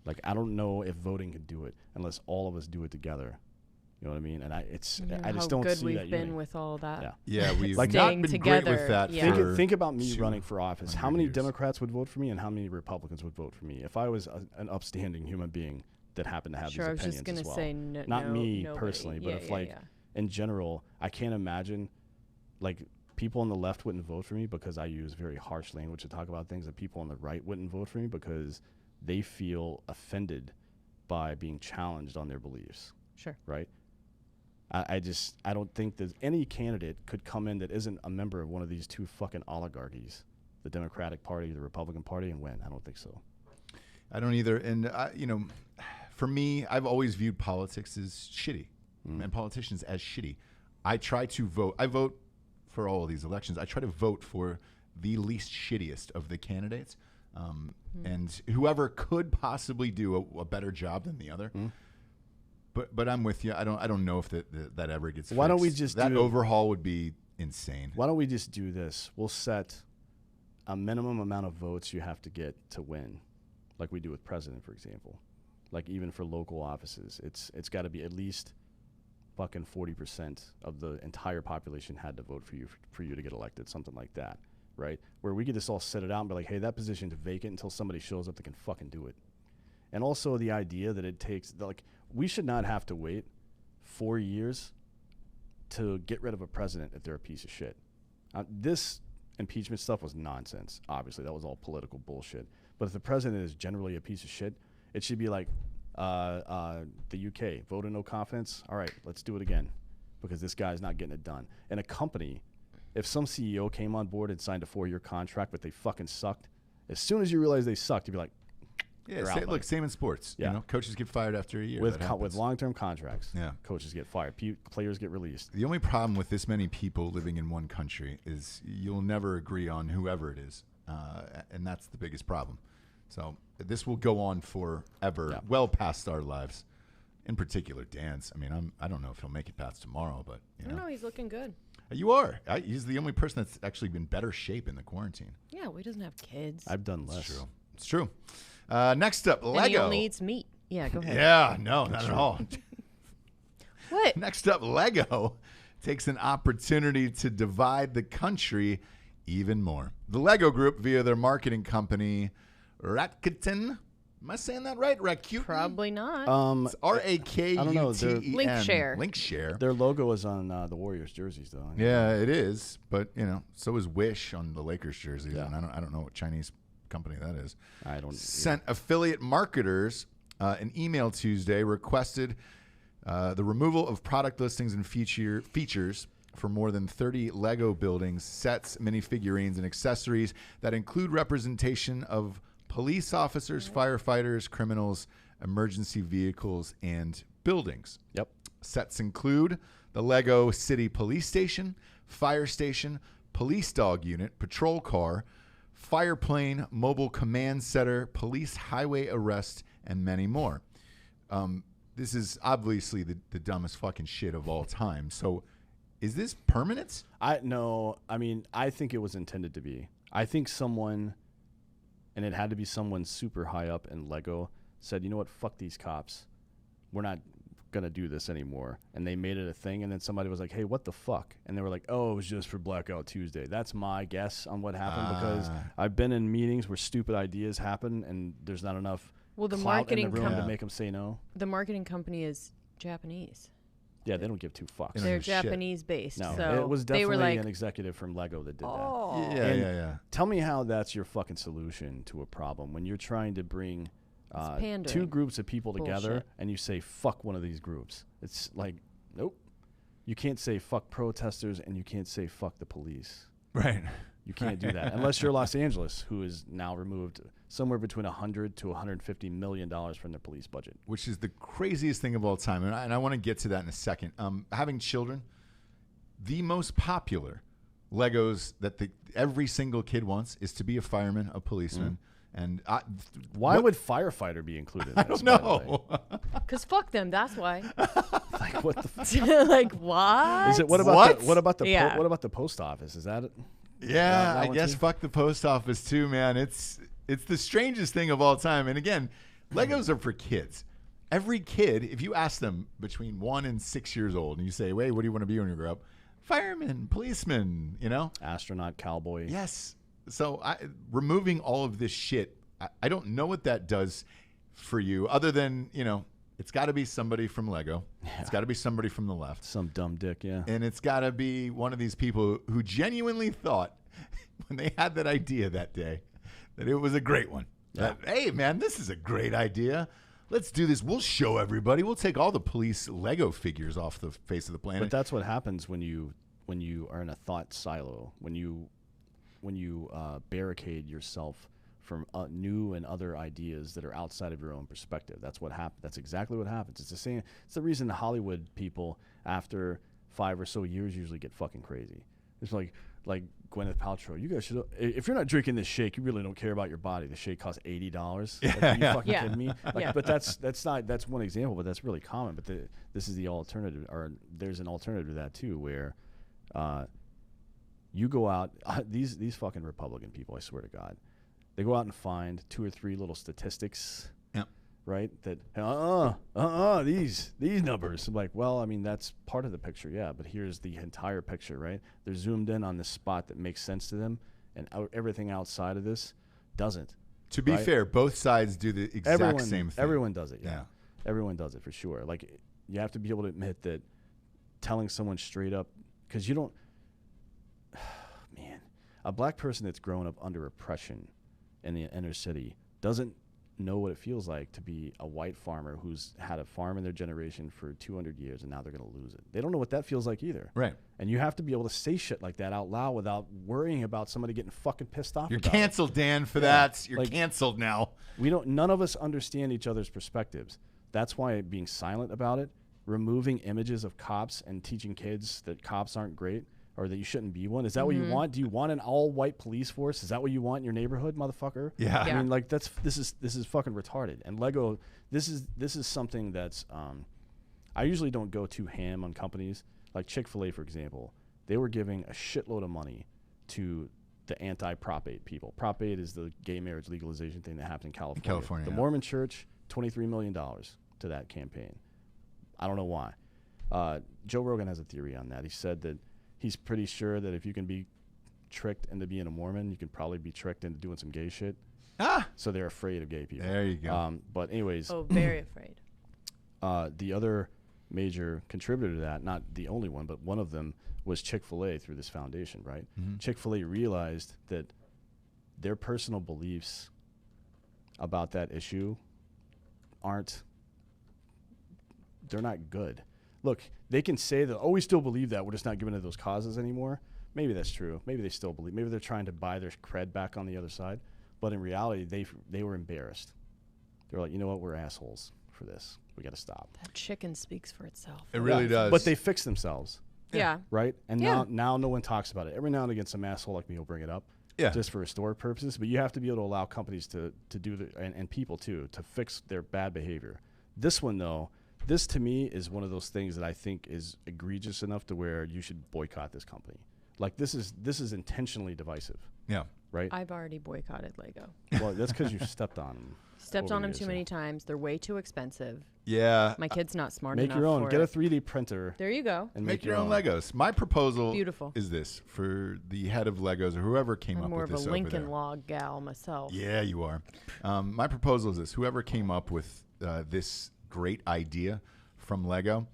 Speaker 4: Like, I don't know if voting could do it unless all of us do it together. You know what I mean? And I just don't see that.
Speaker 1: How good we've been with all that.
Speaker 2: Yeah, we've
Speaker 4: like
Speaker 2: not
Speaker 1: staying
Speaker 2: been
Speaker 1: together.
Speaker 2: great with that.
Speaker 1: Yeah.
Speaker 4: Think about me running for office. How many
Speaker 2: years.
Speaker 4: Democrats would vote for me, and how many Republicans would vote for me if I was an upstanding human being that happened to have
Speaker 1: Sure, I was
Speaker 4: these
Speaker 1: just
Speaker 4: opinions
Speaker 1: gonna
Speaker 4: as well?
Speaker 1: say
Speaker 4: Not me
Speaker 1: nobody.
Speaker 4: personally, but
Speaker 1: Yeah,
Speaker 4: if
Speaker 1: yeah,
Speaker 4: in general, I can't imagine like people on the left wouldn't vote for me because I use very harsh language to talk about things, that people on the right wouldn't vote for me because they feel offended by being challenged on their beliefs.
Speaker 1: Sure.
Speaker 4: Right? I don't think that any candidate could come in that isn't a member of one of these two fucking oligarchies, the Democratic Party, the Republican Party, and win. I don't think so.
Speaker 2: I don't either. And, for me, I've always viewed politics as shitty and politicians as shitty. I try to vote. I vote for all of these elections. I try to vote for the least shittiest of the candidates, and whoever could possibly do a better job than the other. But I'm with you. I don't know if that ever gets fixed.
Speaker 4: Why don't we just
Speaker 2: that overhaul would be insane.
Speaker 4: Why don't we just do this? We'll set a minimum amount of votes you have to get to win, like we do with president, for example. Like even for local offices, it's got to be at least fucking 40% of the entire population had to vote for you to get elected, something like that, right? Where we could just all set it out and be like, hey, that position's vacant until somebody shows up that can fucking do it. And also the idea that it takes, like, we should not have to wait 4 years to get rid of a president if they're a piece of shit. This impeachment stuff was nonsense. Obviously, that was all political bullshit. But if the president is generally a piece of shit, it should be like the UK, vote of no confidence. All right, let's do it again because this guy's not getting it done. And a company, if some CEO came on board and signed a 4-year contract but they fucking sucked, as soon as you realize they sucked, you'd be like,
Speaker 2: yeah, look, same in sports.
Speaker 4: Yeah.
Speaker 2: You know, coaches get fired after a year.
Speaker 4: With long-term contracts.
Speaker 2: Yeah.
Speaker 4: Coaches get fired. Players get released.
Speaker 2: The only problem with this many people living in one country is you'll never agree on whoever it is, and that's the biggest problem. So this will go on forever, well past our lives. In particular, Dan's. I mean, I don't know if he'll make it past tomorrow, but
Speaker 1: I don't know. He's looking good.
Speaker 2: You are. He's the only person that's actually been better shape in the quarantine.
Speaker 1: Yeah, well, he doesn't have kids.
Speaker 4: I've done less.
Speaker 2: It's true. Next up, Lego.
Speaker 1: And he only eats meat. Yeah, go ahead.
Speaker 2: Yeah, no, not at all.
Speaker 1: What?
Speaker 2: Next up, Lego takes an opportunity to divide the country even more. The Lego Group, via their marketing company, Rakuten. Am I saying that right? Rakuten?
Speaker 1: Probably not.
Speaker 2: It's R-A-K-U-T-E-N.
Speaker 4: I don't know.
Speaker 2: Linkshare.
Speaker 4: Their logo is on the Warriors jerseys, though.
Speaker 2: Yeah, it is. But, so is Wish on the Lakers jerseys.
Speaker 4: Yeah.
Speaker 2: And I don't know what Chinese company that is.
Speaker 4: I don't.
Speaker 2: Sent affiliate marketers an email Tuesday, requested the removal of product listings and features for more than 30 Lego buildings, sets, minifigurines, and accessories that include representation of police officers, firefighters, criminals, emergency vehicles, and buildings.
Speaker 4: Yep.
Speaker 2: Sets include the Lego City Police Station, Fire Station, Police Dog Unit, Patrol Car, Fire Plane, Mobile Command Center, Police Highway Arrest, and many more. This is obviously the dumbest fucking shit of all time. So is this permanent?
Speaker 4: No. I mean, I think it was intended to be. I think someone, and it had to be someone super high up in Lego, said, you know what, fuck these cops. We're not going to do this anymore. And they made it a thing, and then somebody was like, hey, what the fuck? And they were like, oh, it was just for Blackout Tuesday. That's my guess on what happened because I've been in meetings where stupid ideas happen, and there's not enough
Speaker 1: the
Speaker 4: clout
Speaker 1: marketing
Speaker 4: in the room to make them say no.
Speaker 1: The marketing company is Japanese.
Speaker 4: Yeah, they don't give two fucks.
Speaker 1: They're Japanese based.
Speaker 4: No,
Speaker 1: so
Speaker 4: it was
Speaker 1: they were
Speaker 4: definitely
Speaker 1: like,
Speaker 4: an executive from Lego that did
Speaker 1: oh.
Speaker 2: Yeah,
Speaker 4: And
Speaker 2: yeah.
Speaker 4: Tell me how that's your fucking solution to a problem when you're trying to bring two groups of people together
Speaker 1: Bullshit.
Speaker 4: and you say, fuck one of these groups. It's like, nope. you can't say fuck protesters and you can't say fuck the police.
Speaker 2: Right.
Speaker 4: You can't do that unless you're Los Angeles, who has now removed somewhere between $100 to $150 million from their police budget.
Speaker 2: Which is the craziest thing of all time. And I want to get to that in a second. Having children, the most popular Legos that every single kid wants is to be a fireman, a policeman. And
Speaker 4: why would firefighter be included?
Speaker 2: I don't know.
Speaker 1: Because fuck them. That's why.
Speaker 4: Like what the fuck?
Speaker 1: Like what?
Speaker 4: Is it what about the post office? Is that it?
Speaker 2: Yeah,
Speaker 4: that
Speaker 2: I guess
Speaker 4: too?
Speaker 2: fuck the post office too, man. It's the strangest thing of all time. And again, Legos are for kids. Every kid, if you ask them between 1 and 6 years old, and you say, "Wait, what do you want to be when you grow up?" Fireman, policeman,
Speaker 4: astronaut, cowboy.
Speaker 2: Yes. So removing all of this shit, I don't know what that does for you, other than it's got to be somebody from Lego. Yeah. It's got to be somebody from the left.
Speaker 4: Some dumb dick, yeah.
Speaker 2: And it's got to be one of these people who genuinely thought when they had that idea that day that it was a great one.
Speaker 4: Yeah.
Speaker 2: That, hey, man, this is a great idea. Let's do this. We'll show everybody. We'll take all the police Lego figures off the face of the planet.
Speaker 4: But that's what happens when you are in a thought silo, when you barricade yourself from new and other ideas that are outside of your own perspective. That's what happens. That's exactly what happens. It's the same. It's the reason the Hollywood people, after 5 or so years, usually get fucking crazy. It's like Gwyneth Paltrow. You guys should. If you're not drinking this shake, you really don't care about your body. The shake costs $80. Like, are you fucking kidding me? But that's one example. But that's really common. But this is the alternative, or there's an alternative to that too, where you go out. These fucking Republican people, I swear to God. They go out and find 2 or 3 little statistics, right? That these numbers. I'm like, well, I mean, that's part of the picture, yeah. But here's the entire picture, right? They're zoomed in on this spot that makes sense to them, and everything outside of this doesn't.
Speaker 2: To be fair, both sides do the exact same thing.
Speaker 4: Everyone does it, yeah. Everyone does it for sure. Like, you have to be able to admit that telling someone straight up, because you don't, man, a black person that's grown up under oppression in the inner city doesn't know what it feels like to be a white farmer who's had a farm in their generation for 200 years and now they're going to lose it. They don't know what that feels like either.
Speaker 2: Right.
Speaker 4: And you have to be able to say shit like that out loud without worrying about somebody getting fucking pissed off.
Speaker 2: You're canceled, Dan, for that. You're canceled now.
Speaker 4: None of us understand each other's perspectives. That's why being silent about it, removing images of cops and teaching kids that cops aren't great, or that you shouldn't be one. Is that what you want? Do you want an all-white police force? Is that what you want in your neighborhood, motherfucker?
Speaker 2: Yeah.
Speaker 4: I mean, like, this is fucking retarded. And Lego, this is something that's I usually don't go too ham on companies. Like Chick-fil-A, for example, they were giving a shitload of money to the anti-Prop 8 people. Prop 8 is the gay marriage legalization thing that happened in California. The Mormon Church, $23 million to that campaign. I don't know why. Joe Rogan has a theory on that. He said that he's pretty sure that if you can be tricked into being a Mormon, you can probably be tricked into doing some gay shit. So they're afraid of gay people.
Speaker 2: There you go.
Speaker 4: But anyways.
Speaker 1: Oh, very afraid.
Speaker 4: The other major contributor to that, not the only one, but one of them was Chick-fil-A through this foundation, right? Mm-hmm. Chick-fil-A realized that their personal beliefs about that issue they're not good. Look, they can say that, we still believe that. We're just not giving to those causes anymore. Maybe that's true. Maybe they still believe. Maybe they're trying to buy their cred back on the other side. But in reality, they were embarrassed. They were like, you know what? We're assholes for this. We got to stop.
Speaker 1: That chicken speaks for itself.
Speaker 2: It really does.
Speaker 4: But they fixed themselves.
Speaker 1: Yeah.
Speaker 4: Right? And now no one talks about it. Every now and again, some asshole like me will bring it up.
Speaker 2: Yeah.
Speaker 4: Just for historic purposes. But you have to be able to allow companies to do and people too, to fix their bad behavior. This one, though, this to me is one of those things that I think is egregious enough to where you should boycott this company. Like, this is intentionally divisive.
Speaker 2: Yeah.
Speaker 4: Right?
Speaker 1: I've already boycotted Lego.
Speaker 4: Well, that's because you stepped on them.
Speaker 1: Stepped on them too many times. They're way too expensive.
Speaker 2: Yeah.
Speaker 1: My kid's not smart
Speaker 4: make
Speaker 1: enough
Speaker 4: your own.
Speaker 1: for
Speaker 4: Get
Speaker 1: it.
Speaker 4: a 3D printer.
Speaker 1: There you go.
Speaker 2: And make your own Legos. My proposal
Speaker 1: Beautiful.
Speaker 2: is this for the head of Legos or whoever came
Speaker 1: I'm
Speaker 2: up
Speaker 1: more
Speaker 2: with
Speaker 1: of
Speaker 2: this
Speaker 1: a
Speaker 2: over
Speaker 1: Lincoln
Speaker 2: there.
Speaker 1: Log gal myself.
Speaker 2: Yeah, you are. My proposal is this. Whoever came up with this great idea from Lego,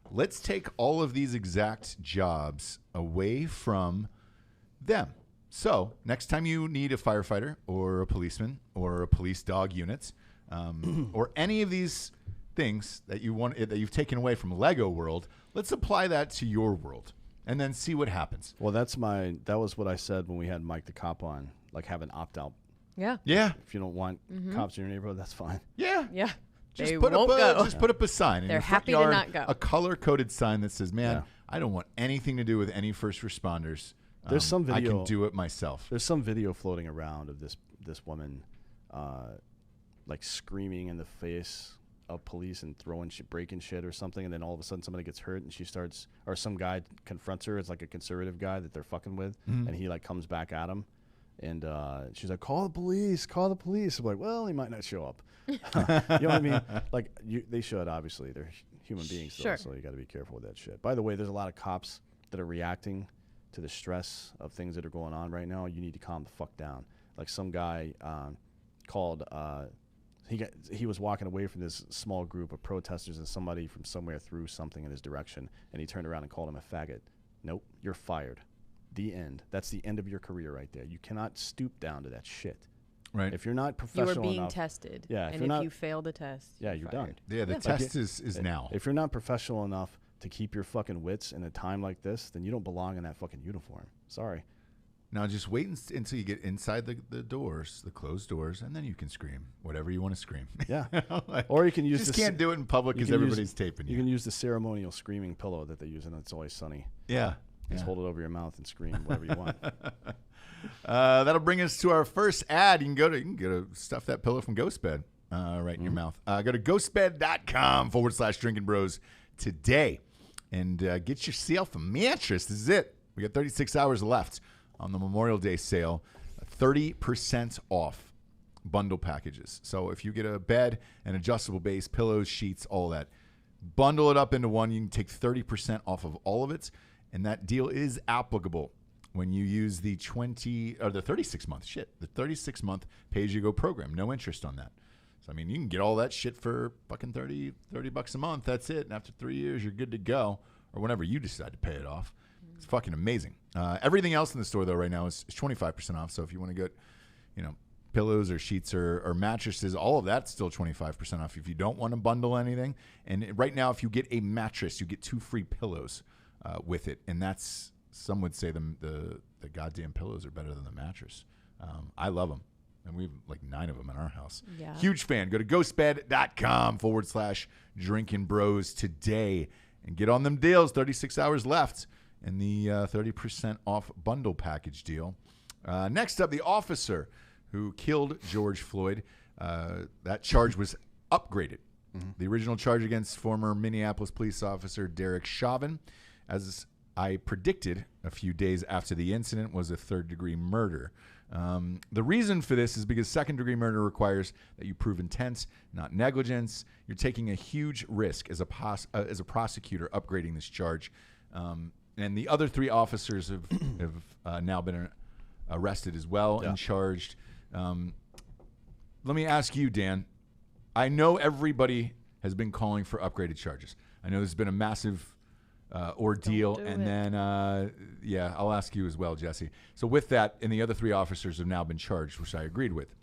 Speaker 2: let's take all of these exact jobs away from them. So next time you need a firefighter or a policeman or a police dog unit or any of these things that you've taken away from Lego world. Let's apply that to your world, and then see what happens.
Speaker 4: Well, that was what I said when we had Mike the cop on. Like, have an opt out.
Speaker 1: Yeah.
Speaker 2: Yeah.
Speaker 4: If you don't want cops in your neighborhood, that's fine.
Speaker 2: Yeah.
Speaker 1: Yeah.
Speaker 2: Just
Speaker 1: They
Speaker 2: put
Speaker 1: won't
Speaker 2: up
Speaker 1: go.
Speaker 2: Just put up a sign. In
Speaker 1: They're
Speaker 2: your front
Speaker 1: happy to
Speaker 2: yard,
Speaker 1: not go.
Speaker 2: A color-coded sign that says, "Man,
Speaker 4: Yeah.
Speaker 2: I don't want anything to do with any first responders.
Speaker 4: There's some
Speaker 2: I
Speaker 4: video.
Speaker 2: can do it myself."
Speaker 4: There's some video floating around of this woman, like screaming in the face of police and throwing shit, breaking shit or something, and then all of a sudden somebody gets hurt and she starts, or some guy confronts her. It's like a conservative guy that they're fucking with, and he like comes back at him, and she's like, "Call the police! Call the police!" I'm like, "Well, he might not show up." You know what I mean? Like, they should, obviously. They're human beings, though,
Speaker 1: Sure.
Speaker 4: so you got to be careful with that shit. By the way, there's a lot of cops that are reacting to the stress of things that are going on right now. You need to calm the fuck down. Like, some guy called. He was walking away from this small group of protesters, and somebody from somewhere threw something in his direction, and he turned around and called him a faggot. Nope, you're fired. The end. That's the end of your career right there. You cannot stoop down to that shit.
Speaker 2: Right.
Speaker 4: If you're not
Speaker 1: You are
Speaker 4: professional
Speaker 1: being
Speaker 4: enough,
Speaker 1: tested.
Speaker 4: Yeah, if
Speaker 1: And
Speaker 4: you're
Speaker 1: if
Speaker 4: not-
Speaker 1: you fail the test,
Speaker 4: yeah, you're done.
Speaker 2: Yeah, the test is now.
Speaker 4: If you're not professional enough to keep your fucking wits in a time like this, then you don't belong in that fucking uniform. Sorry.
Speaker 2: Now just wait until you get inside the doors, the closed doors, and then you can scream whatever you want to scream.
Speaker 4: Yeah.
Speaker 2: Like,
Speaker 4: Or you can use
Speaker 2: just
Speaker 4: the
Speaker 2: can't do it in public because everybody's taping you.
Speaker 4: You can use the ceremonial screaming pillow that they use in It's Always Sunny.
Speaker 2: Yeah.
Speaker 4: Just hold it over your mouth and scream whatever you want.
Speaker 2: That'll bring us to our first ad. You can go to stuff that pillow from Ghostbed right in your mouth. Go to ghostbed.com/Drinkin Bros today and get yourself a mattress. This is it. We got 36 hours left on the Memorial Day sale. 30% off bundle packages. So if you get a bed, an adjustable base, pillows, sheets, all that, bundle it up into one. You can take 30% off of all of it. And that deal is applicable when you use the 36-month pay-as-you-go program. No interest on that. So, I mean, you can get all that shit for fucking $30 a month. That's it. And after 3 years, you're good to go. Or whenever you decide to pay it off. It's fucking amazing. Everything else in the store, though, right now is 25% off. So if you want to get, pillows or sheets or mattresses, all of that's still 25% off if you don't want to bundle anything. And right now, if you get a mattress, you get 2 free pillows with it. And that's, some would say the goddamn pillows are better than the mattress. I love them. And we have like 9 of them in our house.
Speaker 1: Yeah.
Speaker 2: Huge fan. Go to ghostbed.com/Drinkin Bros today and get on them deals. 36 hours left in the 30% off bundle package deal. Next up, the officer who killed George Floyd. That charge was upgraded. The original charge against former Minneapolis police officer Derek Chauvin, as I predicted a few days after the incident, was a third-degree murder. The reason for this is because second-degree murder requires that you prove intent, not negligence. You're taking a huge risk as a prosecutor upgrading this charge. And the other 3 officers have now been arrested as well and charged. Let me ask you, Dan. I know everybody has been calling for upgraded charges. I know there's been a massive ordeal. And then, I'll ask you as well, Jesse. So with that, and the other 3 officers have now been charged, which I agreed with.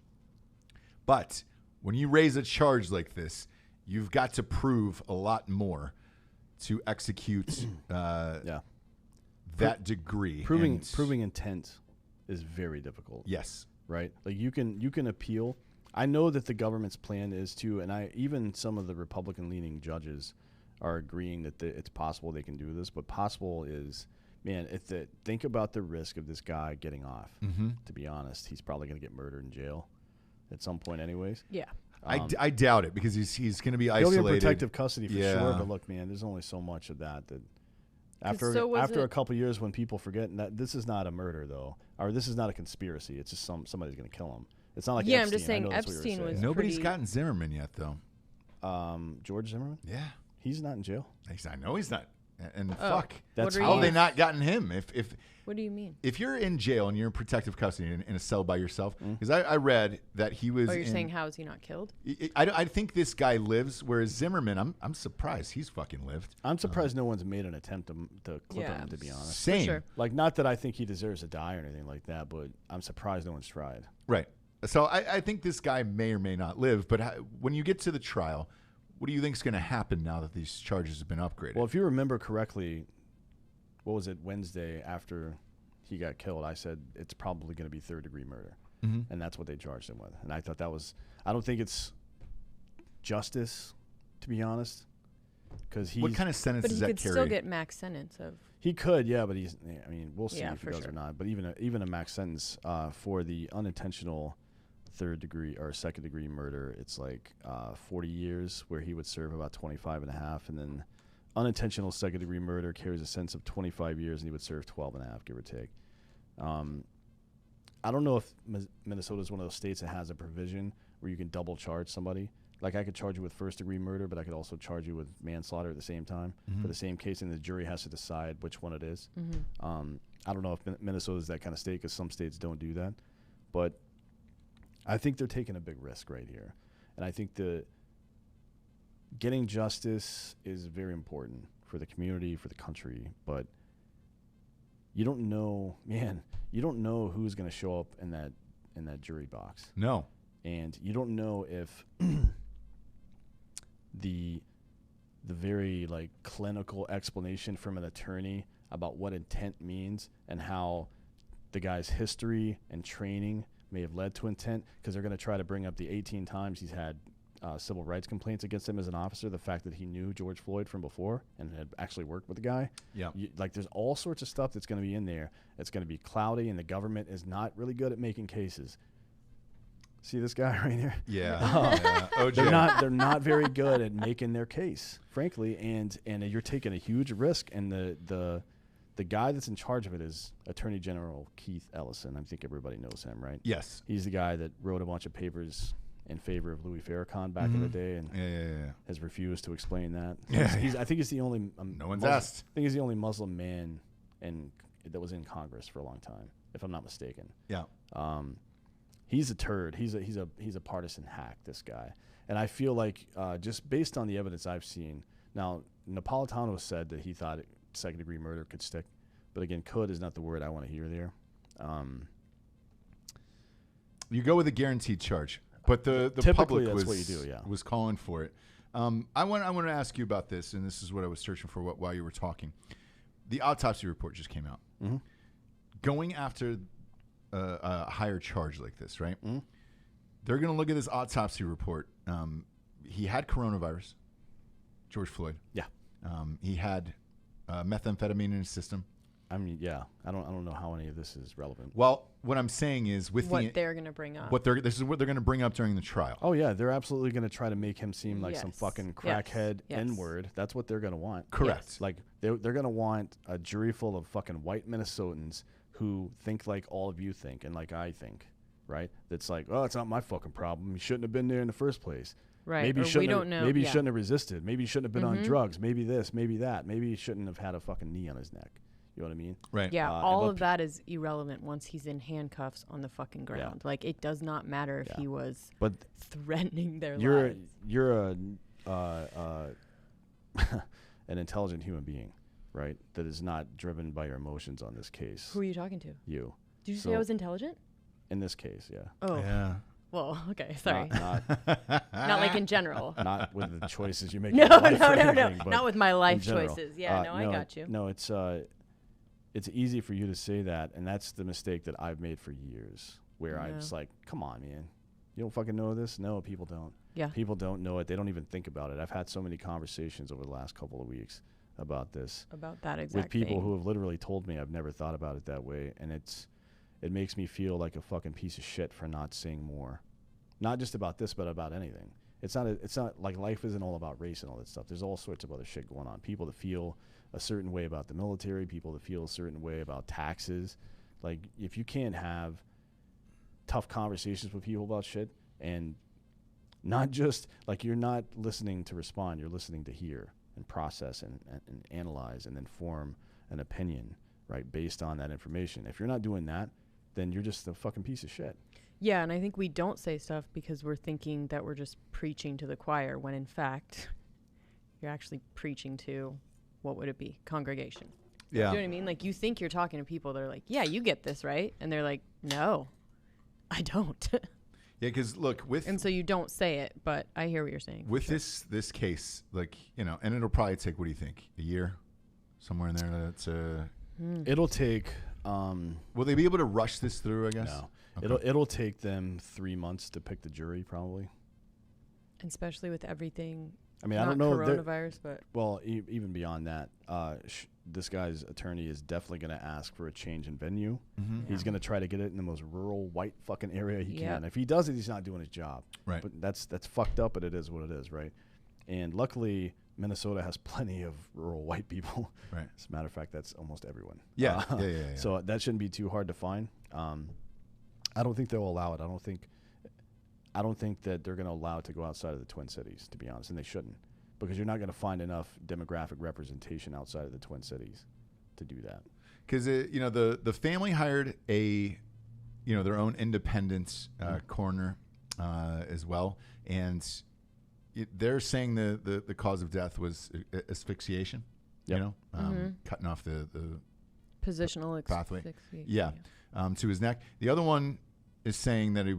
Speaker 2: But when you raise a charge like this, you've got to prove a lot more to execute that degree.
Speaker 4: Proving intent is very difficult.
Speaker 2: Yes.
Speaker 4: Right? Like, you can appeal. I know that the government's plan is to, and even some of the Republican-leaning judges are agreeing that it's possible they can do this, but possible is, man, think about the risk of this guy getting off. To be honest, he's probably going to get murdered in jail at some point anyways.
Speaker 1: Yeah.
Speaker 2: I doubt it, because he's going to be
Speaker 4: He'll
Speaker 2: isolated.
Speaker 4: be in protective custody for sure, but look, man, there's only so much of that after a couple of years, when people forget that this is not a murder, though, or this is not a conspiracy, it's just somebody's going to kill him. It's not like Epstein.
Speaker 1: I'm just saying Epstein was
Speaker 2: Nobody's gotten Zimmerman yet, though.
Speaker 4: George Zimmerman?
Speaker 2: Yeah.
Speaker 4: He's not in jail.
Speaker 2: I know he's not. And fuck.
Speaker 4: That's
Speaker 2: how have they not gotten him?
Speaker 1: What do you mean?
Speaker 2: If you're in jail and you're in protective custody in a cell by yourself, because I read that he was.
Speaker 1: Oh, you're saying how is he not killed?
Speaker 2: I think this guy lives, whereas Zimmerman, I'm surprised he's fucking lived.
Speaker 4: I'm surprised no one's made an attempt to clip him, to be honest.
Speaker 2: Same.
Speaker 1: Sure.
Speaker 4: Like, not that I think he deserves to die or anything like that, but I'm surprised no one's tried.
Speaker 2: Right. So I think this guy may or may not live, but when you get to the trial, What do you think is going to happen now that these charges have been upgraded?
Speaker 4: Well, if you remember correctly, what was it, Wednesday after he got killed, I said it's probably going to be third-degree murder.
Speaker 2: Mm-hmm.
Speaker 4: And that's what they charged him with. And I thought that was – I don't think it's justice, to be honest, because he's –
Speaker 2: what kind of sentence
Speaker 1: But
Speaker 2: does
Speaker 1: he
Speaker 2: that
Speaker 1: could
Speaker 2: carry?
Speaker 1: still get max sentence of.
Speaker 4: He could, yeah, but he's – I mean, we'll see
Speaker 1: Yeah,
Speaker 4: if he
Speaker 1: for
Speaker 4: does
Speaker 1: sure.
Speaker 4: or not. But even a max sentence for the unintentional third-degree or second-degree murder, it's like 40 years where he would serve about 25 and a half. And then unintentional second-degree murder carries a sentence of 25 years, and he would serve 12 and a half, give or take. I don't know if Minnesota is one of those states that has a provision where you can double charge somebody. Like I could charge you with first-degree murder, but I could also charge you with manslaughter at the same time for the same case, and the jury has to decide which one it is. I don't know if Minnesota is that kind of state because some states don't do that. But I think they're taking a big risk right here. And I think getting justice is very important for the community, for the country. But you don't know, man, you don't know who's going to show up in that jury box.
Speaker 2: No.
Speaker 4: And you don't know if the very like clinical explanation from an attorney about what intent means and how the guy's history and training may have led to intent, because they're going to try to bring up the 18 times he's had civil rights complaints against him as an officer, the fact that he knew George Floyd from before and had actually worked with the guy.
Speaker 2: Yeah.
Speaker 4: Like there's all sorts of stuff that's going to be in there that's going to be cloudy, and the government is not really good at making cases. See this guy right here?
Speaker 2: Yeah.
Speaker 4: OJ. They're not very good at making their case, frankly, and you're taking a huge risk. And the guy that's in charge of it is Attorney General Keith Ellison. I think everybody knows him, right?
Speaker 2: Yes.
Speaker 4: He's the guy that wrote a bunch of papers in favor of Louis Farrakhan back in the day, and has refused to explain that. I think he's the only
Speaker 2: no one's asked.
Speaker 4: I think he's the only Muslim man that was in Congress for a long time, if I'm not mistaken.
Speaker 2: Yeah.
Speaker 4: He's a turd. He's a partisan hack, this guy. And I feel like just based on the evidence I've seen, now Napolitano said that he thought second-degree murder could stick, but again, could is not the word I want to hear there.
Speaker 2: You go with a guaranteed charge, but the
Speaker 4: typically
Speaker 2: public
Speaker 4: that's what you do, yeah.
Speaker 2: was calling for it. I want to ask you about this, and this is what I was searching for while you were talking. The autopsy report just came out.
Speaker 4: Mm-hmm.
Speaker 2: Going after a higher charge like this, right?
Speaker 4: Mm-hmm.
Speaker 2: They're going to look at this autopsy report. He had coronavirus, George Floyd.
Speaker 4: Yeah.
Speaker 2: He had methamphetamine in his system.
Speaker 4: I mean, yeah. I don't know how any of this is relevant.
Speaker 2: Well, what I'm saying is with
Speaker 1: What they're going to bring up.
Speaker 2: this is what they're going to bring up during the trial.
Speaker 4: Oh yeah, they're absolutely going to try to make him seem like some
Speaker 1: Yes.
Speaker 4: fucking crackhead
Speaker 1: Yes.
Speaker 4: N-word. That's what they're going to want.
Speaker 2: Correct.
Speaker 1: Yes.
Speaker 4: Like they're going to want a jury full of fucking white Minnesotans who think like all of you think and like I think, right? That's like, oh, it's not my fucking problem. You shouldn't have been there in the first place.
Speaker 1: Right.
Speaker 4: Maybe
Speaker 1: Or
Speaker 4: you shouldn't
Speaker 1: we
Speaker 4: have,
Speaker 1: don't know.
Speaker 4: Maybe you
Speaker 1: Yeah.
Speaker 4: shouldn't have resisted. Maybe you shouldn't have been on drugs. Maybe this. Maybe that. Maybe you shouldn't have had a fucking knee on his neck. You know what I mean?
Speaker 2: Right.
Speaker 1: Yeah,
Speaker 4: and
Speaker 1: all
Speaker 4: what
Speaker 1: of that is irrelevant once he's in handcuffs on the fucking ground. Like, it does not matter if
Speaker 4: Yeah.
Speaker 1: he was
Speaker 4: But
Speaker 1: threatening their
Speaker 4: you're
Speaker 1: lives.
Speaker 4: you're an intelligent human being, right? That is not driven by your emotions on this case.
Speaker 1: Who are you talking to?
Speaker 4: You.
Speaker 1: Did you say I
Speaker 4: So-
Speaker 1: was intelligent?
Speaker 4: In this case, yeah.
Speaker 1: Oh,
Speaker 2: Yeah.
Speaker 1: well, okay, sorry.
Speaker 4: Not
Speaker 1: Not like in general.
Speaker 4: not with the choices you make.
Speaker 1: No,
Speaker 4: in your life
Speaker 1: no,
Speaker 4: or
Speaker 1: no, no.
Speaker 4: anything, but
Speaker 1: Not with my life
Speaker 4: general.
Speaker 1: choices. Yeah, no, I got you.
Speaker 4: No, it's easy for you to say that, and that's the mistake that I've made for years, where I'm
Speaker 1: Yeah.
Speaker 4: just like, come on, man. You don't fucking know this? No, people don't.
Speaker 1: Yeah.
Speaker 4: People don't know it. They don't even think about it. I've had so many conversations over the last couple of weeks about this
Speaker 1: About that exact
Speaker 4: with people
Speaker 1: thing.
Speaker 4: who have literally told me I've never thought about it that way, and it makes me feel like a fucking piece of shit for not saying more. Not just about this, but about anything. It's not like life isn't all about race and all that stuff. There's all sorts of other shit going on. People that feel a certain way about the military, people that feel a certain way about taxes. Like, if you can't have tough conversations with people about shit, and not just like you're not listening to respond, you're listening to hear and process and analyze and then form an opinion, right, based on that information. If you're not doing that, then you're just a fucking piece of shit.
Speaker 1: Yeah, and I think we don't say stuff because we're thinking that we're just preaching to the choir, when in fact, you're actually preaching to, what would it be? Congregation.
Speaker 2: Yeah.
Speaker 1: Do you know what I mean? Like, you think you're talking to people that are like, yeah, you get this, right? And they're like, no, I don't.
Speaker 2: Yeah, because look,
Speaker 1: And so you don't say it, but I hear what you're saying.
Speaker 2: with this case, like, you know, and it'll probably take, what do you think, a year, somewhere in there? That's
Speaker 4: It'll take.
Speaker 2: will they be able to rush this through? I guess.
Speaker 4: No,
Speaker 2: Okay.
Speaker 4: it'll take them 3 months to pick the jury, probably.
Speaker 1: Especially with everything.
Speaker 4: I mean, I
Speaker 1: not
Speaker 4: don't know.
Speaker 1: coronavirus, but
Speaker 4: Well, even beyond that, this guy's attorney is definitely going to ask for a change in venue.
Speaker 2: Mm-hmm.
Speaker 4: He's going to try to get it in the most rural, white fucking area he
Speaker 1: Yep.
Speaker 4: can. If he does it, he's not doing his job.
Speaker 2: Right.
Speaker 4: But that's fucked up, but it is what it is, right? And luckily, Minnesota has plenty of rural white people.
Speaker 2: Right.
Speaker 4: As a matter of fact, that's almost everyone.
Speaker 2: Yeah.
Speaker 4: Uh,
Speaker 2: Yeah.
Speaker 4: So that shouldn't be too hard to find. I don't think they'll allow it. I don't think that they're going to allow it to go outside of the Twin Cities, to be honest, and they shouldn't, because you're not going to find enough demographic representation outside of the Twin Cities to do that.
Speaker 2: Because you know, the family hired their own independent coroner as well, and they're saying the cause of death was asphyxiation.
Speaker 4: Yep.
Speaker 2: You know, cutting off the
Speaker 1: positional
Speaker 2: pathway.
Speaker 1: asphyxiation.
Speaker 2: Yeah, to his neck. The other one is saying that he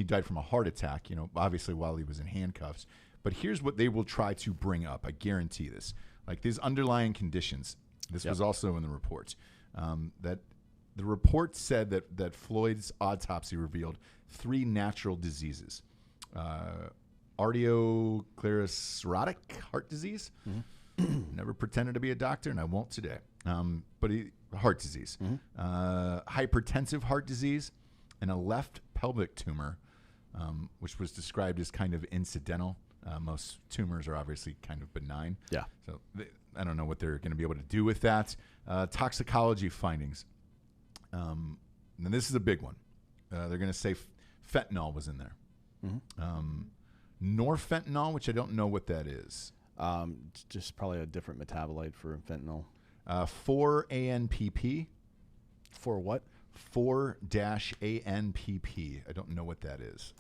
Speaker 2: died from a heart attack, you know, obviously while he was in handcuffs. But here's what they will try to bring up. I guarantee this. Like these underlying conditions. This was also in the report. That the report said that Floyd's autopsy revealed 3 natural diseases. Arteriosclerotic heart disease. Never pretended to be a doctor, and I won't today. But heart disease, hypertensive heart disease, and a left pelvic tumor, which was described as kind of incidental. Most tumors are obviously kind of benign.
Speaker 4: Yeah.
Speaker 2: So I don't know what they're going to be able to do with that. Toxicology findings. And this is a big one. They're going to say fentanyl was in there. Norfentanyl, which I don't know what that is.
Speaker 4: Just probably a different metabolite for fentanyl.
Speaker 2: 4-ANPP.
Speaker 4: For what?
Speaker 2: 4-ANPP. I don't know what that is.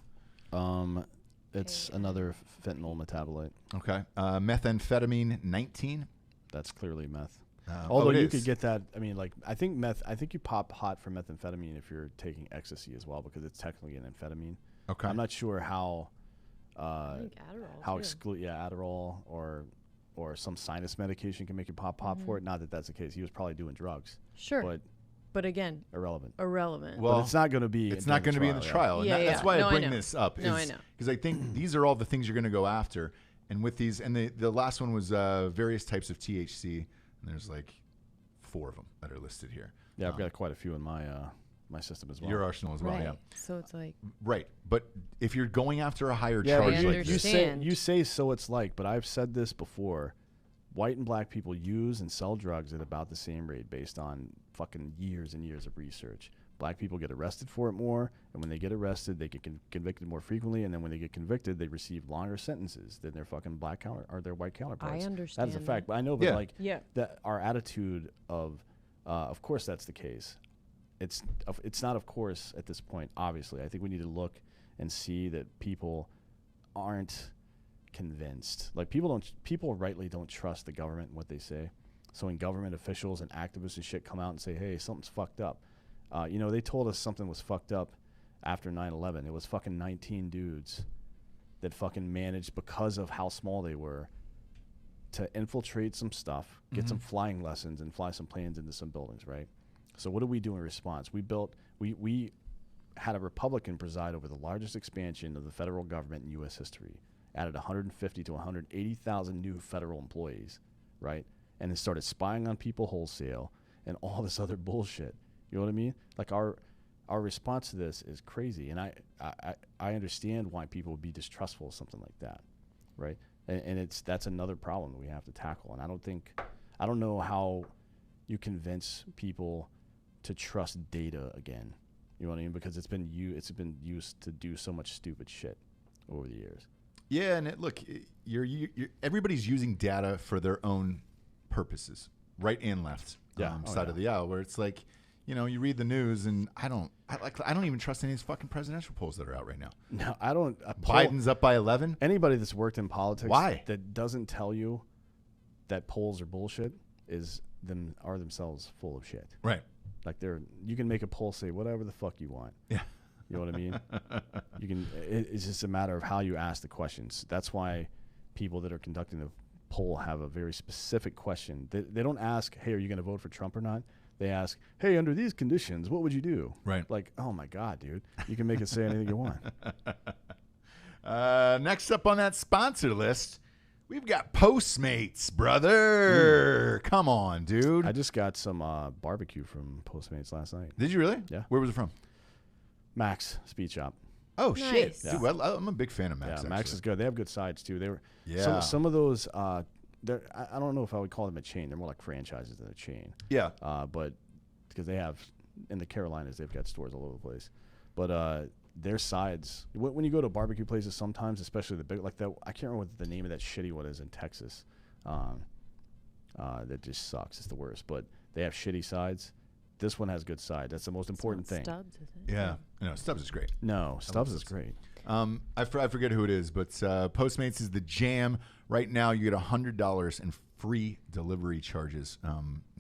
Speaker 4: It's another fentanyl metabolite.
Speaker 2: Okay. Methamphetamine 19.
Speaker 4: That's clearly meth. Although
Speaker 2: it
Speaker 4: you
Speaker 2: is.
Speaker 4: could get that. I mean, like, I think you pop hot for methamphetamine if you're taking ecstasy as well, because it's technically an amphetamine.
Speaker 2: Okay.
Speaker 4: I'm not sure how
Speaker 1: I think Adderall. too.
Speaker 4: Adderall or some sinus medication can make you pop for it. Not that that's the case. He was probably doing drugs.
Speaker 1: Sure. But again,
Speaker 4: Irrelevant.
Speaker 1: irrelevant.
Speaker 2: Well,
Speaker 4: But it's not going to be.
Speaker 2: It's not going to be in the trial. And
Speaker 1: Yeah,
Speaker 2: that's
Speaker 1: yeah.
Speaker 2: why
Speaker 1: No,
Speaker 2: I
Speaker 1: I
Speaker 2: bring
Speaker 1: know.
Speaker 2: this up.
Speaker 1: No, I know.
Speaker 2: Because I think these are all the things you're going to go after. And with these, and the last one was various types of THC. And there's like 4 of them that are listed here.
Speaker 4: Yeah, I've got quite a few in my my system as well.
Speaker 2: Your arsenal as well,
Speaker 1: right.
Speaker 2: yeah.
Speaker 1: So it's like,
Speaker 2: Right. But if you're going after a higher
Speaker 4: Yeah,
Speaker 2: charge
Speaker 1: I
Speaker 4: but
Speaker 2: like
Speaker 4: you
Speaker 2: this,
Speaker 1: understand.
Speaker 4: say you say so it's like, but I've said this before. White and black people use and sell drugs at about the same rate based on fucking years and years of research. Black people get arrested for it more, and when they get arrested, they get convicted more frequently, and then when they get convicted, they receive longer sentences than their fucking their white counterparts.
Speaker 1: I understand.
Speaker 4: That is a fact, but I know, but
Speaker 2: Yeah.
Speaker 4: like
Speaker 1: Yeah.
Speaker 4: that our attitude of course that's the case. It's not of course at this point. Obviously, I think we need to look and see that people aren't convinced. Like people rightly don't trust the government and what they say. So when government officials and activists and shit come out and say, "Hey, something's fucked up," they told us something was fucked up after 9/11. It was fucking 19 dudes that fucking managed, because of how small they were, to infiltrate some stuff, get some flying lessons, and fly some planes into some buildings, right? So what did we do in response? We had a Republican preside over the largest expansion of the federal government in U.S. history, added 150 to 180,000 new federal employees, right? And then started spying on people wholesale and all this other bullshit. You know what I mean? Like our response to this is crazy, and I understand why people would be distrustful of something like that, right? And that's another problem that we have to tackle. And I don't know how you convince people to trust data again. You know what I mean? Because it's been used to do so much stupid shit over the years.
Speaker 2: Yeah, and you're everybody's using data for their own purposes, right and left side of the aisle, where it's like, you read the news, and I don't even trust any of these fucking presidential polls that are out right now.
Speaker 4: No, I don't.
Speaker 2: Biden's up by 11.
Speaker 4: Anybody that's worked in politics,
Speaker 2: Why?
Speaker 4: that doesn't tell you that polls are bullshit are themselves full of shit.
Speaker 2: Right.
Speaker 4: Like you can make a poll say whatever the fuck you want.
Speaker 2: Yeah.
Speaker 4: You know what I mean? You can. It's just a matter of how you ask the questions. That's why people that are conducting the poll have a very specific question. They don't ask, "Hey, are you going to vote for Trump or not?" They ask, "Hey, under these conditions, what would you do?"
Speaker 2: Right.
Speaker 4: Like, oh my God, dude, you can make it say anything you want.
Speaker 2: Next up on that sponsor list, we've got Postmates, brother. Come on, dude.
Speaker 4: I just got some barbecue from Postmates last night.
Speaker 2: Did you really?
Speaker 4: Yeah.
Speaker 2: Where was it from?
Speaker 4: Max Speed Shop.
Speaker 2: Oh,
Speaker 1: Nice.
Speaker 2: shit.
Speaker 1: Yeah.
Speaker 2: Dude, I'm a big fan of Max.
Speaker 4: Yeah, Max is good. They have good sides too. They were some of those. I don't know if I would call them a chain. They're more like franchises than a chain.
Speaker 2: Yeah.
Speaker 4: But because they have in the Carolinas, they've got stores all over the place. But their sides, when you go to barbecue places, sometimes, especially the big, like that, I can't remember what the name of that shitty one is in Texas. That just sucks. It's the worst. But they have shitty sides. This one has good side. That's the most important thing.
Speaker 1: Stubbs, is it?
Speaker 2: Yeah. No, Stubbs is great.
Speaker 4: No, Stubbs is great.
Speaker 2: I forget who it is, but Postmates is the jam. Right now, you get $100 in free delivery charges,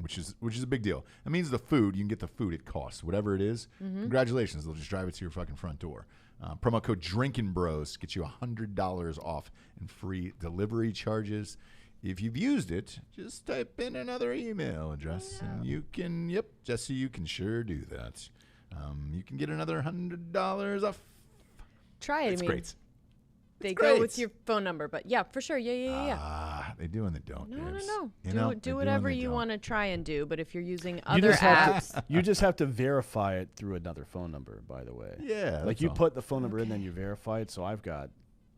Speaker 2: which is a big deal. That means the food, you can get the food it costs, whatever it is. Congratulations, they'll just drive it to your fucking front door. Promo code Drinkin Bros gets you $100 off in free delivery charges. If you've used it, just type in another email address, and you can. Yep, Jesse, you can sure do that. You can get another $100 off.
Speaker 1: Try it.
Speaker 2: It's great.
Speaker 1: They
Speaker 2: It's
Speaker 1: go
Speaker 2: great.
Speaker 1: with your phone number, but yeah, for sure. Yeah.
Speaker 2: They do and they don't.
Speaker 1: No.
Speaker 2: Dibs.
Speaker 1: Do
Speaker 2: They do and
Speaker 1: whatever
Speaker 2: they
Speaker 1: you
Speaker 2: don't.
Speaker 1: want to try and do, but if you're using
Speaker 4: You
Speaker 1: other
Speaker 4: just have
Speaker 1: apps,
Speaker 4: to, you just have to verify it through another phone number, by the way.
Speaker 2: Yeah,
Speaker 4: Like
Speaker 2: that's
Speaker 4: you
Speaker 2: all.
Speaker 4: put the phone number in, then you verify it. So I've got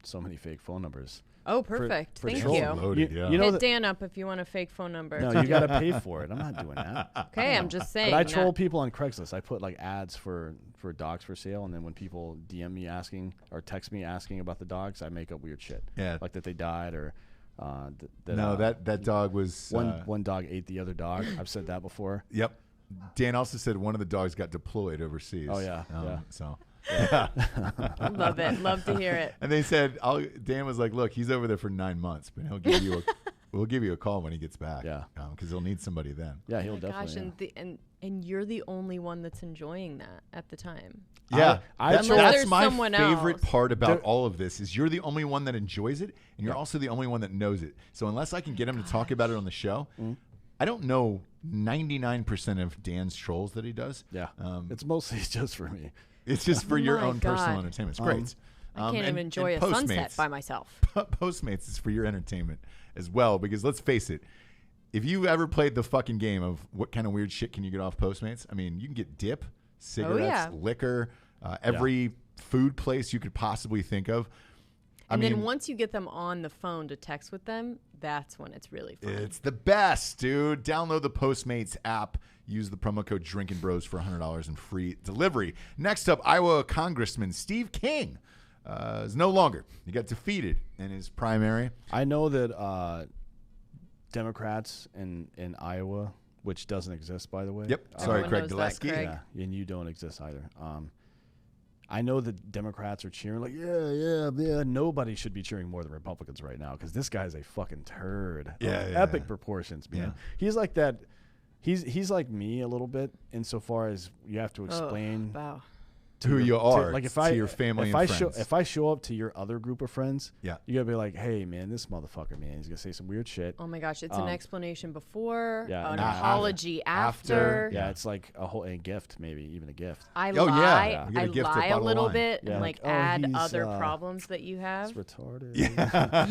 Speaker 4: so many fake phone numbers.
Speaker 1: oh, perfect.
Speaker 4: for
Speaker 1: Thank
Speaker 4: trolls.
Speaker 1: you.
Speaker 2: Loaded, yeah.
Speaker 4: You know
Speaker 1: Hit
Speaker 4: that,
Speaker 1: Dan up if you want a fake phone number.
Speaker 4: no, you got to pay for it. I'm not doing that.
Speaker 1: Okay, I'm just saying.
Speaker 4: But I
Speaker 1: that-
Speaker 4: troll people on Craigslist. I put like ads for dogs for sale, and then when people DM me asking or text me asking about the dogs, I make up weird shit.
Speaker 2: Yeah.
Speaker 4: Like that they died or
Speaker 2: that dog was
Speaker 4: one dog ate the other dog. I've said that before.
Speaker 2: Yep. Dan also said one of the dogs got deployed overseas.
Speaker 4: Oh, yeah, yeah.
Speaker 2: So.
Speaker 1: Love it. Love to hear it.
Speaker 2: And they said, Dan was like, "Look, he's over there for 9 months, but he'll give you we'll give you a call when he gets back.
Speaker 4: Yeah.
Speaker 2: Because he'll need somebody then."
Speaker 4: Yeah, he'll
Speaker 1: Oh my gosh,
Speaker 4: definitely.
Speaker 1: and you're the only one that's enjoying that at the time.
Speaker 2: Yeah,
Speaker 4: Unless
Speaker 2: that's
Speaker 1: there's
Speaker 2: my
Speaker 1: someone
Speaker 2: favorite
Speaker 1: else.
Speaker 2: part about all of this is you're the only one that enjoys it, and you're also the only one that knows it. So unless I can get him to talk about it on the show, I don't know 99% of Dan's trolls that he does.
Speaker 4: Yeah, it's mostly just for me.
Speaker 2: It's just for your
Speaker 1: my
Speaker 2: own personal
Speaker 1: God.
Speaker 2: entertainment. It's great.
Speaker 1: I can't even
Speaker 2: and
Speaker 1: enjoy a sunset by myself.
Speaker 2: Postmates is for your entertainment as well, because let's face it, if you've ever played the fucking game of what kind of weird shit can you get off Postmates, I mean, you can get dip, cigarettes, liquor, every food place you could possibly think of.
Speaker 1: And then once you get them on the phone to text with them, that's when it's really fun.
Speaker 2: It's the best, dude. Download the Postmates app. Use the promo code Drinkin Bros for $100 in free delivery. Next up, Iowa Congressman Steve King is no longer. He got defeated in his primary.
Speaker 4: I know that Democrats in Iowa, which doesn't exist, by the way.
Speaker 2: Yep. Sorry,
Speaker 1: Everyone
Speaker 2: Craig
Speaker 1: knows that,
Speaker 2: Gillespie.
Speaker 1: Craig.
Speaker 4: Yeah, and you don't exist either. I know that Democrats are cheering like, yeah. Nobody should be cheering more than Republicans right now because this guy's a fucking turd.
Speaker 2: Yeah, yeah.
Speaker 4: Epic proportions, man.
Speaker 2: Yeah.
Speaker 4: He's like that. He's like me a little bit insofar as you have to explain
Speaker 1: Wow.
Speaker 2: To who you are,
Speaker 4: like if
Speaker 2: to your family and friends.
Speaker 4: If I show up to your other group of friends,
Speaker 2: Yeah.
Speaker 4: you gotta be like, hey man, this motherfucker, man, he's gonna say some weird shit.
Speaker 1: Oh my gosh, it's an explanation before,
Speaker 4: yeah,
Speaker 1: an
Speaker 4: and
Speaker 1: apology
Speaker 2: after.
Speaker 1: after.
Speaker 4: Yeah, it's like a gift, maybe even a gift.
Speaker 1: I
Speaker 2: Oh, yeah.
Speaker 1: lie.
Speaker 2: You get a
Speaker 1: I
Speaker 2: gift, a
Speaker 1: lie a
Speaker 2: bottle of
Speaker 1: little
Speaker 2: wine.
Speaker 1: bit
Speaker 4: Yeah,
Speaker 1: and
Speaker 4: like, oh,
Speaker 1: add
Speaker 4: he's,
Speaker 1: other problems that you have.
Speaker 4: It's retarded.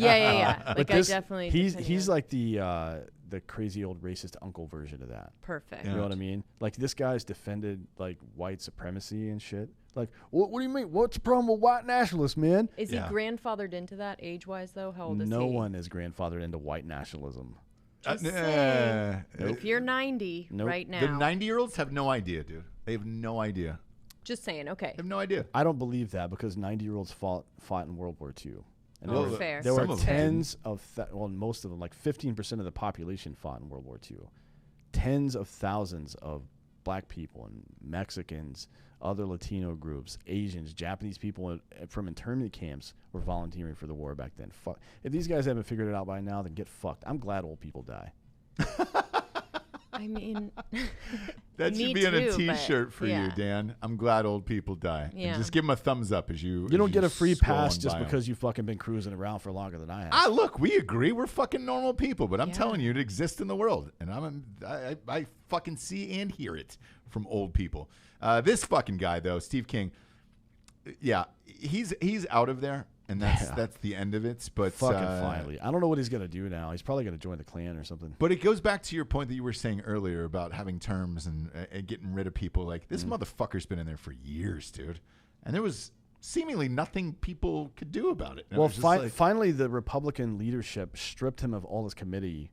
Speaker 1: Yeah. Like
Speaker 4: But
Speaker 1: I definitely.
Speaker 4: he's
Speaker 1: depending on-
Speaker 4: like the crazy old racist uncle version of that.
Speaker 1: perfect.
Speaker 2: Yeah.
Speaker 4: You know what I mean? Like this guy's defended like white supremacy and shit. Like, what do you mean? What's the problem with white nationalists, man?
Speaker 1: Is
Speaker 2: Yeah.
Speaker 1: he grandfathered into that age-wise though? How old is
Speaker 4: No
Speaker 1: he?
Speaker 4: one is grandfathered into white nationalism.
Speaker 1: Just saying.
Speaker 2: Nope.
Speaker 1: If you're 90
Speaker 4: Nope.
Speaker 1: right now,
Speaker 2: The 90-year-olds have no idea, dude. They have no idea.
Speaker 1: just saying. Okay.
Speaker 2: They have no idea.
Speaker 4: I don't believe that because 90-year-olds fought in World War II. And
Speaker 1: Oh,
Speaker 4: there were,
Speaker 1: fair.
Speaker 4: There
Speaker 2: Some
Speaker 4: were
Speaker 2: of them
Speaker 4: tens of, most of them, like 15% of the population fought in World War II. Tens of thousands of black people and Mexicans, other Latino groups, Asians, Japanese people from internment camps were volunteering for the war back then. Fuck. If these guys haven't figured it out by now, then get fucked. I'm glad old people die.
Speaker 1: I mean,
Speaker 2: that
Speaker 1: me
Speaker 2: should be on a
Speaker 1: too, but
Speaker 2: T-shirt for
Speaker 1: yeah.
Speaker 2: you, Dan. I'm glad old people die.
Speaker 1: Yeah.
Speaker 2: And just give them a thumbs up as you.
Speaker 4: You don't get a free
Speaker 2: scroll
Speaker 4: pass
Speaker 2: on
Speaker 4: just
Speaker 2: by 'em.
Speaker 4: because you've fucking been cruising around for longer than I have.
Speaker 2: Ah, look, we agree. We're fucking normal people, but I'm
Speaker 1: Yeah.
Speaker 2: telling you, it exists in the world, and I fucking see and hear it from old people. This fucking guy though, Steve King. Yeah, he's out of there, and that's the end of it. But
Speaker 4: Fucking finally. I don't know what he's going to do now. He's probably going to join the Klan or something.
Speaker 2: But it goes back to your point that you were saying earlier about having terms and getting rid of people. Like, this motherfucker's been in there for years, dude. And there was seemingly nothing people could do about it. And
Speaker 4: Well,
Speaker 2: it was just like,
Speaker 4: finally, the Republican leadership stripped him of all his committee,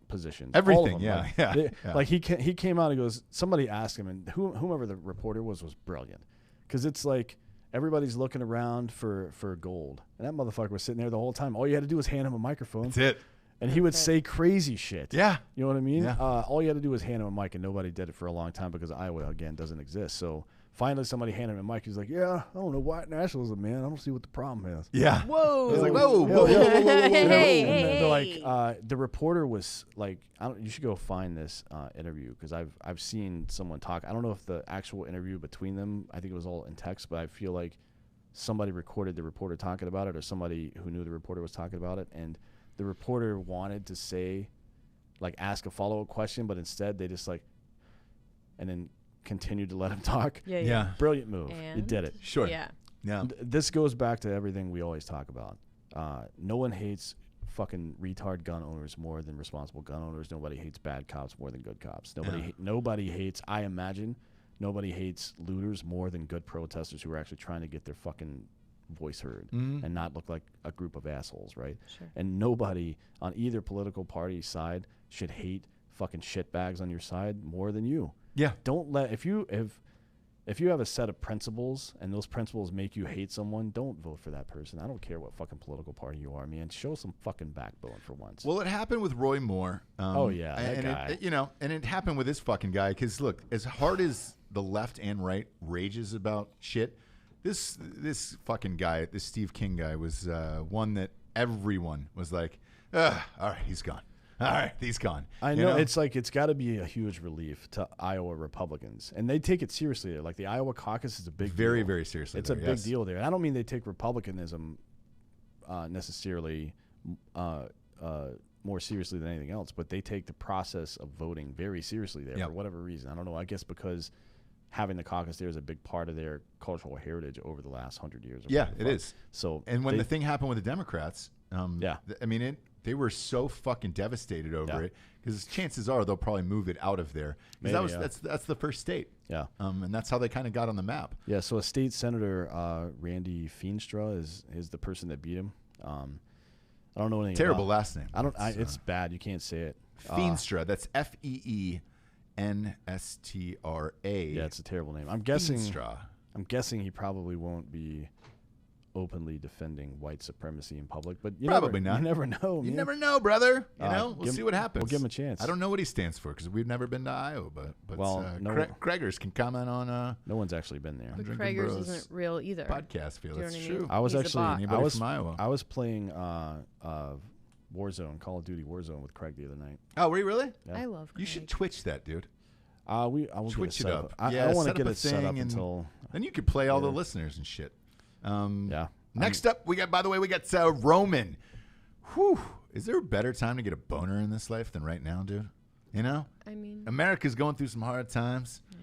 Speaker 4: positions.
Speaker 2: Everything,
Speaker 4: All of them.
Speaker 2: yeah,
Speaker 4: Like,
Speaker 2: yeah,
Speaker 4: they-
Speaker 2: yeah.
Speaker 4: Like he came out and goes. Somebody asked him, and whomever the reporter was brilliant, because it's like everybody's looking around for gold, and that motherfucker was sitting there the whole time. All you had to do was hand him a microphone.
Speaker 2: that's it.
Speaker 4: And he would say crazy shit.
Speaker 2: Yeah.
Speaker 4: You know what I mean?
Speaker 2: Yeah.
Speaker 4: All you had to do was hand him a mic, and nobody did it for a long time because Iowa, again, doesn't exist. So finally somebody handed him a mic. He's like, yeah, I don't know, white nationalism, man. I don't see what the problem is.
Speaker 2: Yeah.
Speaker 1: Whoa.
Speaker 2: He's like, whoa, whoa, whoa,
Speaker 1: Hey,
Speaker 2: whoa, whoa, whoa,
Speaker 1: hey,
Speaker 2: whoa.
Speaker 1: hey,
Speaker 4: And
Speaker 1: hey.
Speaker 4: they're like, the reporter was like, you should go find this interview because I've seen someone talk. I don't know if the actual interview between them, I think it was all in text, but I feel like somebody recorded the reporter talking about it or somebody who knew the reporter was talking about it. And the reporter wanted to say, like, ask a follow-up question, but instead they just like, and then continued to let him talk.
Speaker 1: Yeah.
Speaker 2: Yeah.
Speaker 4: Brilliant move. You
Speaker 1: And?
Speaker 4: did it.
Speaker 2: Sure.
Speaker 1: Yeah.
Speaker 2: Yeah.
Speaker 4: This goes back to everything we always talk about. No one hates fucking retard gun owners more than responsible gun owners. Nobody hates bad cops more than good cops. Nobody hates, I imagine, nobody hates looters more than good protesters who are actually trying to get their fucking voice heard and not look like a group of assholes, right?
Speaker 1: Sure.
Speaker 4: And nobody on either political party side should hate fucking shitbags on your side more than you.
Speaker 2: Yeah.
Speaker 4: Don't let if you have a set of principles and those principles make you hate someone, don't vote for that person. I don't care what fucking political party you are, man. Show some fucking backbone for once.
Speaker 2: Well, it happened with Roy Moore.
Speaker 4: Oh, yeah, that
Speaker 2: and
Speaker 4: guy.
Speaker 2: And it happened with this fucking guy. Because look, as hard as the left and right rages about shit, this fucking guy, this Steve King guy, was one that everyone was like, all right, he's gone. All right, he's gone.
Speaker 4: I know, it's like it's got to be a huge relief to Iowa Republicans, and they take it seriously there. Like the Iowa caucus is a big
Speaker 2: very,
Speaker 4: deal.
Speaker 2: very seriously.
Speaker 4: It's
Speaker 2: there,
Speaker 4: a big
Speaker 2: yes.
Speaker 4: deal there. And I don't mean they take Republicanism necessarily more seriously than anything else, but they take the process of voting very seriously there
Speaker 2: Yep.
Speaker 4: for whatever reason. I don't know. I guess because having the caucus there is a big part of their cultural heritage over the last 100 years.
Speaker 2: Yeah, it is.
Speaker 4: So,
Speaker 2: And when the thing happened with the Democrats,
Speaker 4: Yeah.
Speaker 2: I mean, they were so fucking devastated over
Speaker 4: Yeah.
Speaker 2: it because chances are they'll probably move it out of there. 'Cause
Speaker 4: Maybe, yeah.
Speaker 2: that's the first state.
Speaker 4: Yeah.
Speaker 2: And that's how they kind of got on the map.
Speaker 4: Yeah, so a state senator, Randy Feenstra, is the person that beat him. I don't know anything.
Speaker 2: Terrible
Speaker 4: about,
Speaker 2: last name.
Speaker 4: It's bad. You can't say it.
Speaker 2: Feenstra. That's Feenstra.
Speaker 4: Yeah, it's a terrible name. I'm guessing.
Speaker 2: Feenstra.
Speaker 4: I'm guessing he probably won't be openly defending white supremacy in public, but
Speaker 2: Probably not.
Speaker 4: You never know.
Speaker 2: You
Speaker 4: man.
Speaker 2: never know, brother. We'll
Speaker 4: give-
Speaker 2: see what happens.
Speaker 4: we'll give him a chance.
Speaker 2: I don't know what he stands for because we've never been to Iowa, but
Speaker 4: Well,
Speaker 2: Craigers can comment on
Speaker 4: No one's actually been there.
Speaker 1: But
Speaker 2: Drinkin'
Speaker 1: Craigers
Speaker 2: Bros
Speaker 1: isn't real either.
Speaker 2: podcast feel.
Speaker 1: Do you know
Speaker 2: That's
Speaker 1: what I mean?
Speaker 2: true.
Speaker 4: I was
Speaker 1: He's a
Speaker 4: actually
Speaker 1: bot.
Speaker 2: Anybody from Iowa?
Speaker 4: I was playing Warzone, Call of Duty Warzone with Craig the other night.
Speaker 2: Oh, were you really?
Speaker 4: Yeah.
Speaker 1: I love Craig.
Speaker 2: You should Twitch that, dude.
Speaker 4: I will
Speaker 2: Twitch
Speaker 4: get
Speaker 2: it
Speaker 4: set
Speaker 2: up.
Speaker 4: I
Speaker 2: Yeah,
Speaker 4: don't want
Speaker 2: set
Speaker 4: to
Speaker 2: up
Speaker 4: get
Speaker 2: a
Speaker 4: it set up
Speaker 2: thing and-
Speaker 4: until.
Speaker 2: Then you could play all the
Speaker 4: later.
Speaker 2: listeners and shit.
Speaker 4: Yeah.
Speaker 2: Next up, we got. By the way, we got Roman. Whew. Is there a better time to get a boner in this life than right now, dude? You know,
Speaker 1: I mean,
Speaker 2: America's going through some hard times.
Speaker 1: yeah.